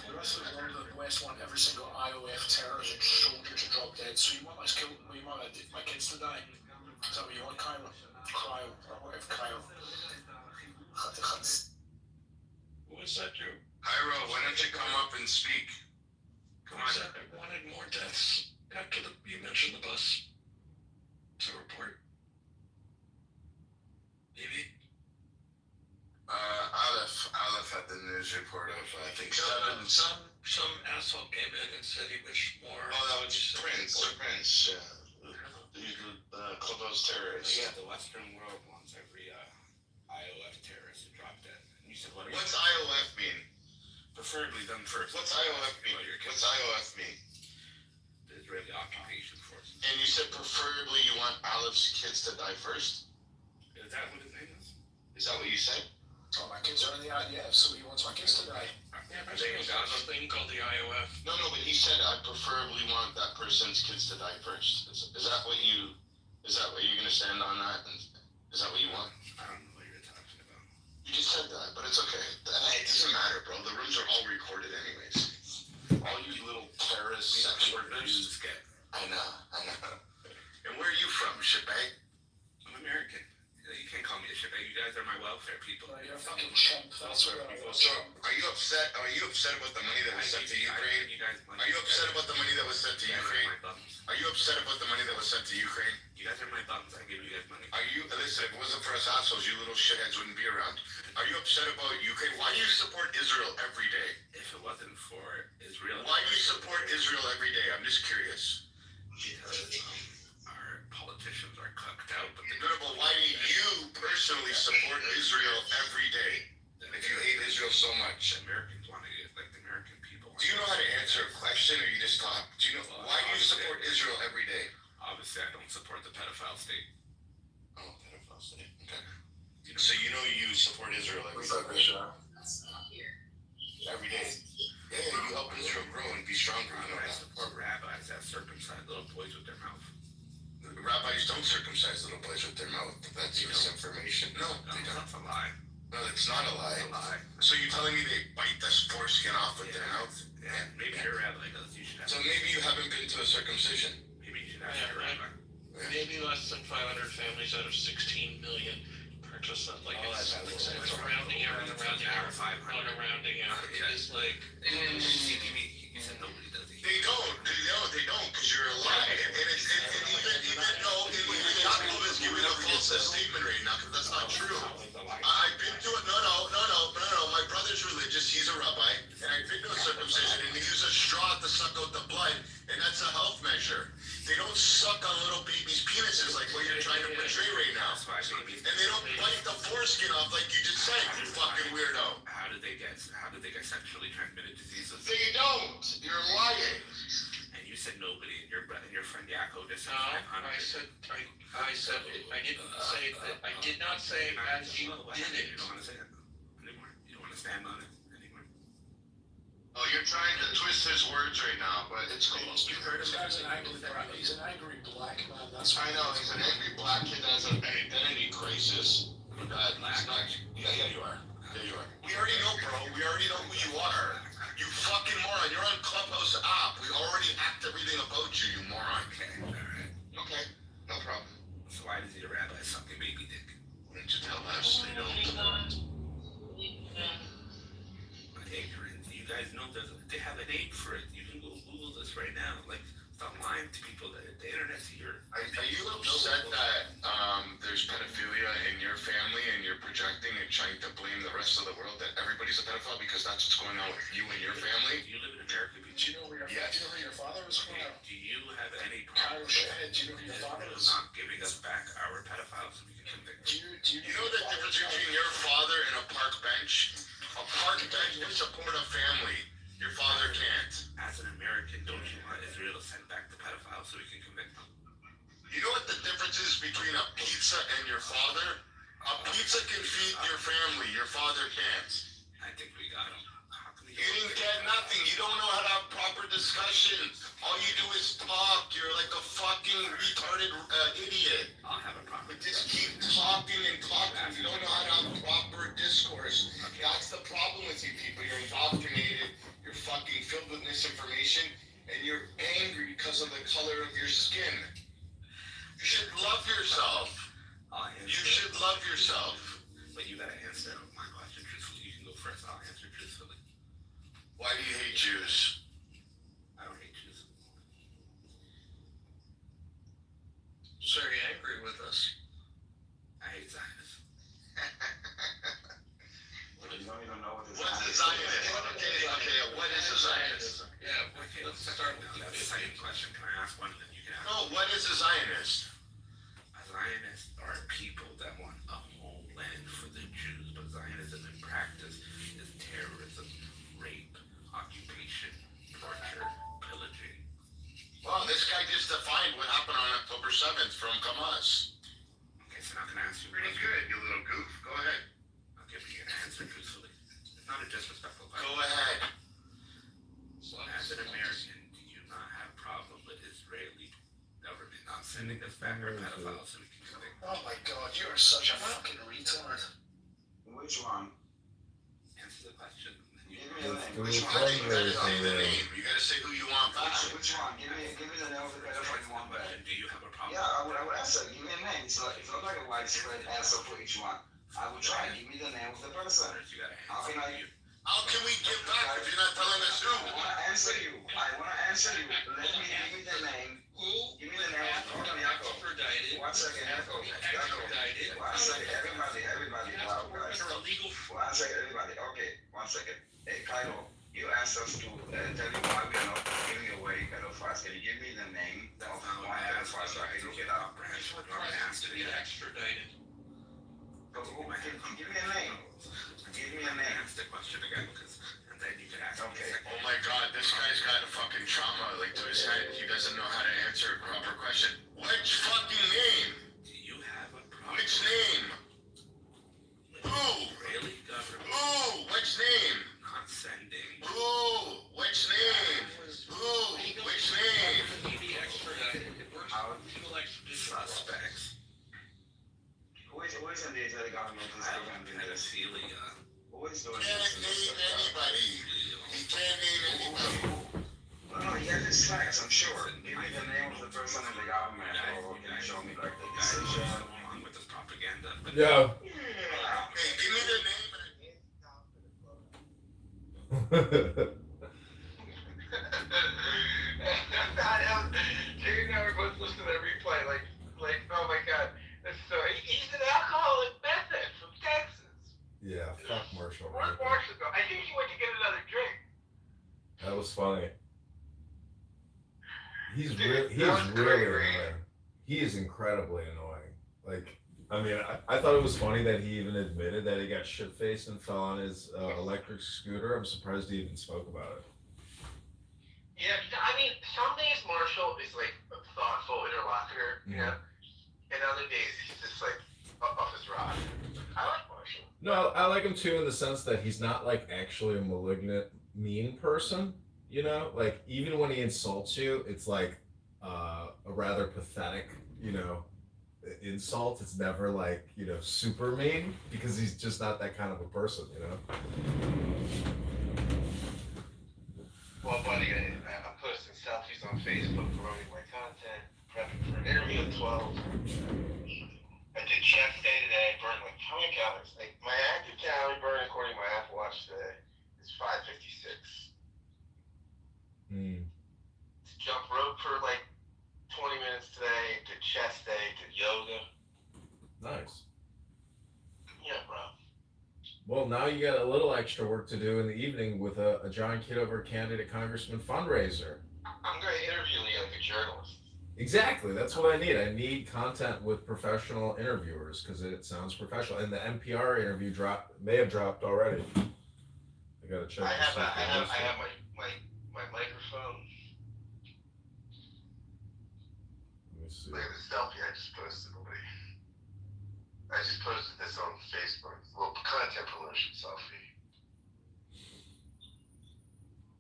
The rest of the world in the West want every single IOF terrorist and soldier to drop dead. So you want us killed? You want my kids to die? Is that what you want, Cairo? Cairo, or whatever, Cairo. Who was that, you? Cairo, why don't you come up and speak? Come on. I wanted more deaths after you mentioned the bus to report. Maybe. Aleph had the news report of, I think, Some asshole came in and said he wished more. Oh, that was Prince. The Clubhouse terrorist. Yeah, the Western world wants every IOF terrorist to drop dead. And you said, What's IOF mean? Preferably done first. What's IOF mean? What's IOF mean? The Israeli occupation force. And you said preferably you want Aleph's kids to die first? Is that what his name is? Is that what you said? Oh, my kids are in the IDF, so he wants my kids to die. Yeah, but there's a thing called the IOF. No, but he said I preferably want that person's kids to die first. Is that what you're gonna stand on that? And is that what you want? I don't know what you're talking about. You just said that, but it's okay. It doesn't matter, bro. The rooms are all recorded anyways. All you little terrorists, sex workers. I know. And where are you from, shitbag? I'm American. You can't call me a shitbag. You guys are my welfare people. You're a fucking chump. That's what So, are you upset? Are you upset about the money that was sent to Ukraine? Are you upset about the money that was sent to Ukraine? Are you upset about the money that was sent to Ukraine? You guys are my bums. I give you guys money. Listen, if it wasn't for us assholes, you little shitheads wouldn't be around. Are you upset about Ukraine? Why do you support Israel every day? If it wasn't for Israel. Why do you support Israel every day? I'm just curious. Because our politicians are cucked out. But why do you personally support Israel every day? If you hate Israel so much. Americans want to get like the American people. Do you know how to answer a question or you just talk? Do you know why do you support Israel every day? Obviously, I don't support the pedophile state. Oh, pedophile state. Okay. So you know you support Israel every day. Every day. Yeah, you help Israel grow. stronger. You know I that. support rabbis that circumcise little boys with their mouth. The rabbis don't circumcise little boys with their mouth. That's misinformation. No, they don't. That's a lie. No, it's not a lie. It's a lie. So you're telling me they bite the foreskin off with their mouth? Yeah, maybe your rabbi does. You should have. So maybe you haven't been to a circumcision. Maybe you should have your rabbi. Maybe less than 500 families out of 16 million purchase that. Like it's rounding error, rounding error, 500 rounding error. It is like. You said nobody does it. They don't. They don't, because you're a liar. And even Yaakov is giving a false statement right now, because that's not true. I've been to it. No. My brother's religious. He's a rabbi, and I've been to a circumcision, and they use a straw to suck out the blood, and that's a health measure. They don't suck on little babies' penises like what you're trying to portray right now. And they don't bite the foreskin off like you just said, you fucking weirdo. How did they get sexually transmitted diseases? They don't. You're lying. And you said nobody, and your friend Yaakov just said No, 500. I said it. I didn't say that. I did not say as you did it. You don't want to say it anymore. You don't want to stand on it anymore. Oh, you're trying to twist his words right now, but it's cool. You heard this guy's an angry black man. That's I know, he's an angry black kid that has an identity crisis. He's not. Yeah, you are. Yeah, you are. We already know, bro. We already know who you are. You fucking moron. You're on Clubhouse app. We already hacked everything about you, you moron. Okay, alright. Okay, no problem. So why does your rabbi suck a baby dick? Why don't you tell us? They don't. Ignorant. You guys know they have a name for it. You can go Google this right now. Like, stop lying to people. The internet's here. Are you upset that there's pedophilia in your family and you're projecting and trying to blame the rest of the world that everybody's a pedophile because that's what's going on with you and your family? You live in America. Do you know where your father was from? Do you have any problem Do you know who your father is? not giving us back our pedophiles so we can convict them? You know the difference between your father and a park bench? A park bench can support a family. Your father can't. As an American, don't you want Israel to send back the pedophiles so we can convict them? You know what the difference is between a pizza and your father? A pizza can feed your family. Your father can't. I think we got them. You didn't get nothing. You don't know how to have proper discussion. All you do is talk. You're like a fucking retarded idiot. I'll have a proper Just keep talking and talking. You don't know how to have proper discourse. That's the problem with you people. You're indoctrinated. You're fucking filled with misinformation. And you're angry because of the color of your skin. You should love yourself. You should love yourself. But you gotta answer my question truthfully. You can go first. I'll answer truthfully. Why do you hate Jews? I don't hate Jews. So are you angry with us? I hate Zionists. You don't even know what this is. What's a Zionist? Okay, what is a Zionist? Yeah, Okay, let's start with that's the second question. Can I ask one and then you can ask? No, what is a Zionist? A Zionist are people that want a homeland for the Jews, but Zionism in practice is terrorism, rape, occupation, torture, pillaging. Well, this guy just defined what happened on October 7th from Hamas. Okay, so now can I ask you? Pretty good, you little goof. Go ahead. Okay, but you're gonna answer truthfully. It's not a disrespectful question. Go ahead. As an American, do you not have a problem with Israeli government not sending us back our pedophiles so we can convict them? Oh my god, you are such a fucking retard. Which one? Answer the question. Give me the name. Which one? You gotta say the name. You gotta say who you want back. Which one? Give me the name of the pedophile you want back. Do you have a problem? Yeah, I would answer. Give me a name. It's not like a widespread answer for each one. I would try. Give me the name of the person. How can I? How can we give back if you're not telling us who? I wanna answer you. Let me give me the name. Give me the name. Hold on, Yaakov. 1 second, Yaakov. One second, everybody. Wow, guys. 1 second, everybody. Okay, 1 second. Hey, Kylo, you asked us to tell you why we are not giving away pedophiles. Can you give me the name of one pedophile so I can look it up? To be extradited. Give me a name. Give me a name. Ask the question again, because and then you can ask. Okay. Oh my god, this guy's got a fucking trauma like to his head. He doesn't know how to answer a proper question. Which fucking name? Do you have a problem? Which name? Who? Israeli government Who? Which name? not sending. Who? Which name? Who? indicates that the government is preventing this. Who is doing Can't this? name anybody. He can't name anybody. No, he has his facts, I'm sure. Give me the name of the person in the government, or can you show me like the decision? Yeah. Hey, give me the name. Jerry and I were both listening to that replay, like, oh my god, that's so. He's an alcoholic method from Texas. Yeah, fuck Marshall. Where'd Marshall go? I think he went to get another drink. That was funny. He's Dude, really annoying. He is incredibly annoying. Like, I mean, I thought it was funny that he even admitted that he got shit-faced and fell on his electric scooter. I'm surprised he even spoke about it. Yeah, I mean, some days Marshall is like a thoughtful interlocutor, you know, and other days he's just like off his rock. I like Marshall. No, I like him too in the sense that he's not like actually a malignant, mean person. You know, like even when he insults you, it's like a rather pathetic, you know, insult. It's never like, you know, super mean because he's just not that kind of a person, you know. Well, buddy, I'm posting selfies on Facebook promoting my content, prepping for an interview at 12. I did chest day today, burned like how many calories? Like my active calorie burn according to my Apple Watch today is 556. Jump rope for like 20 minutes today, did chest day, did yoga. Nice. Yeah, bro. Well, now you got a little extra work to do in the evening with a John Kitover candidate congressman fundraiser. I'm going to interview you like a journalist. Exactly. That's what I need. I need content with professional interviewers because it sounds professional. And the NPR interview may have dropped already. I gotta check. I have my microphone. Let me see. Look at this selfie I just posted. I just posted this on Facebook. A little content promotion selfie.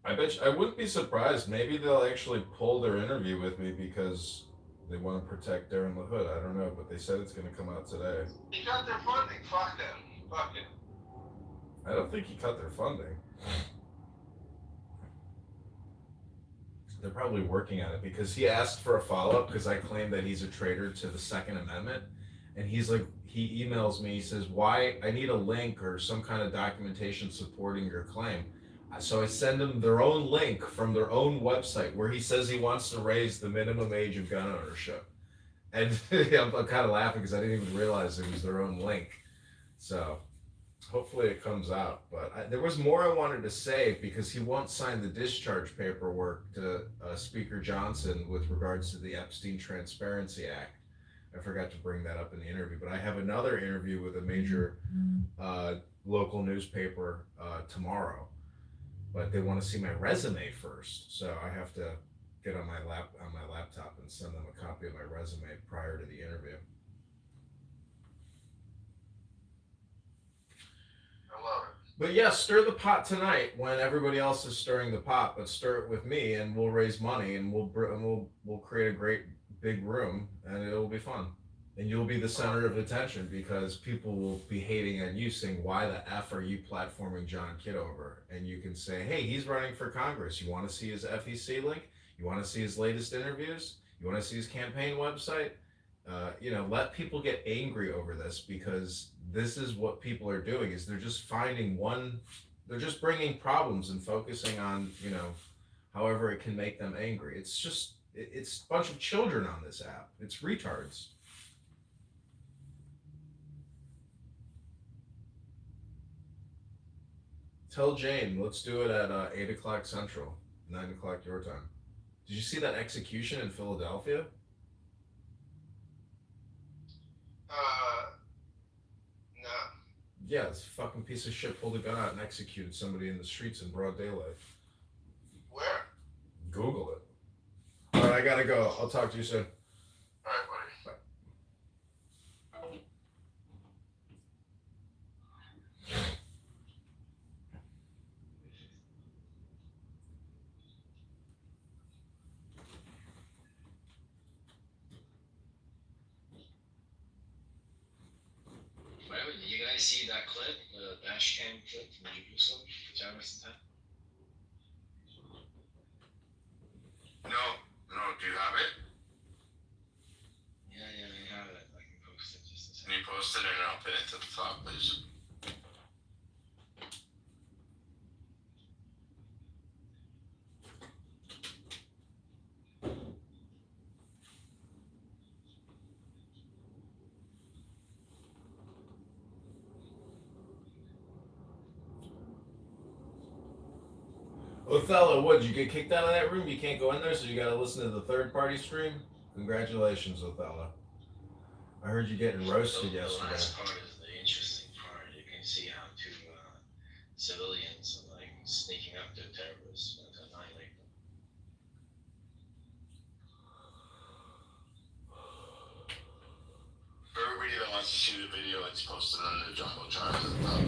I bet I wouldn't be surprised. Maybe they'll actually pull their interview with me because they want to protect Darren LaHood. I don't know, but they said it's going to come out today. He got their funding. Fuck them. Fuck it. I don't think he cut their funding. They're probably working on it because he asked for a follow-up because I claim that he's a traitor to the Second Amendment. And he's like, he emails me, he says, why, I need a link or some kind of documentation supporting your claim. So I send them their own link from their own website where he says he wants to raise the minimum age of gun ownership. And I'm kind of laughing because I didn't even realize it was their own link. So hopefully it comes out. But there was more I wanted to say because he won't sign the discharge paperwork to Speaker Johnson with regards to the Epstein Transparency Act. I forgot to bring that up in the interview, but I have another interview with a major local newspaper tomorrow. But they want to see my resume first, so I have to get on my laptop and send them a copy of my resume prior to the interview. I love it. But yeah, stir the pot tonight when everybody else is stirring the pot, but stir it with me, and we'll raise money, and we'll create a great big room, and it'll be fun. And you'll be the center of attention because people will be hating on you, saying, why the F are you platforming John Kitover? And you can say, hey, he's running for Congress. You want to see his FEC link? You want to see his latest interviews? You want to see his campaign website? Let people get angry over this because this is what people are doing is they're just they're just bringing problems and focusing on, however it can make them angry. It's a bunch of children on this app. It's retards. Tell Jane, let's do it at 8 o'clock Central, 9 o'clock your time. Did you see that execution in Philadelphia? No. Yeah, this fucking piece of shit pulled a gun out and executed somebody in the streets in broad daylight. Where? Google it. All right, I gotta go. I'll talk to you soon. All right, buddy. Bye. Well, see that clip, the dash cam clip from Jerusalem, the terrorist attack? No, do you have it? Yeah, I have it. I can post it just a Can second. you post it and I'll pin it to the top, please? Othello, what, did you get kicked out of that room? You can't go in there, so you gotta listen to the third party stream? Congratulations, Othello. I heard you getting roasted The yesterday. last part is the interesting part. You can see how two civilians are like sneaking up to terrorists to annihilate them. For everybody that wants to see the video, it's posted on the Jumbotron at the top.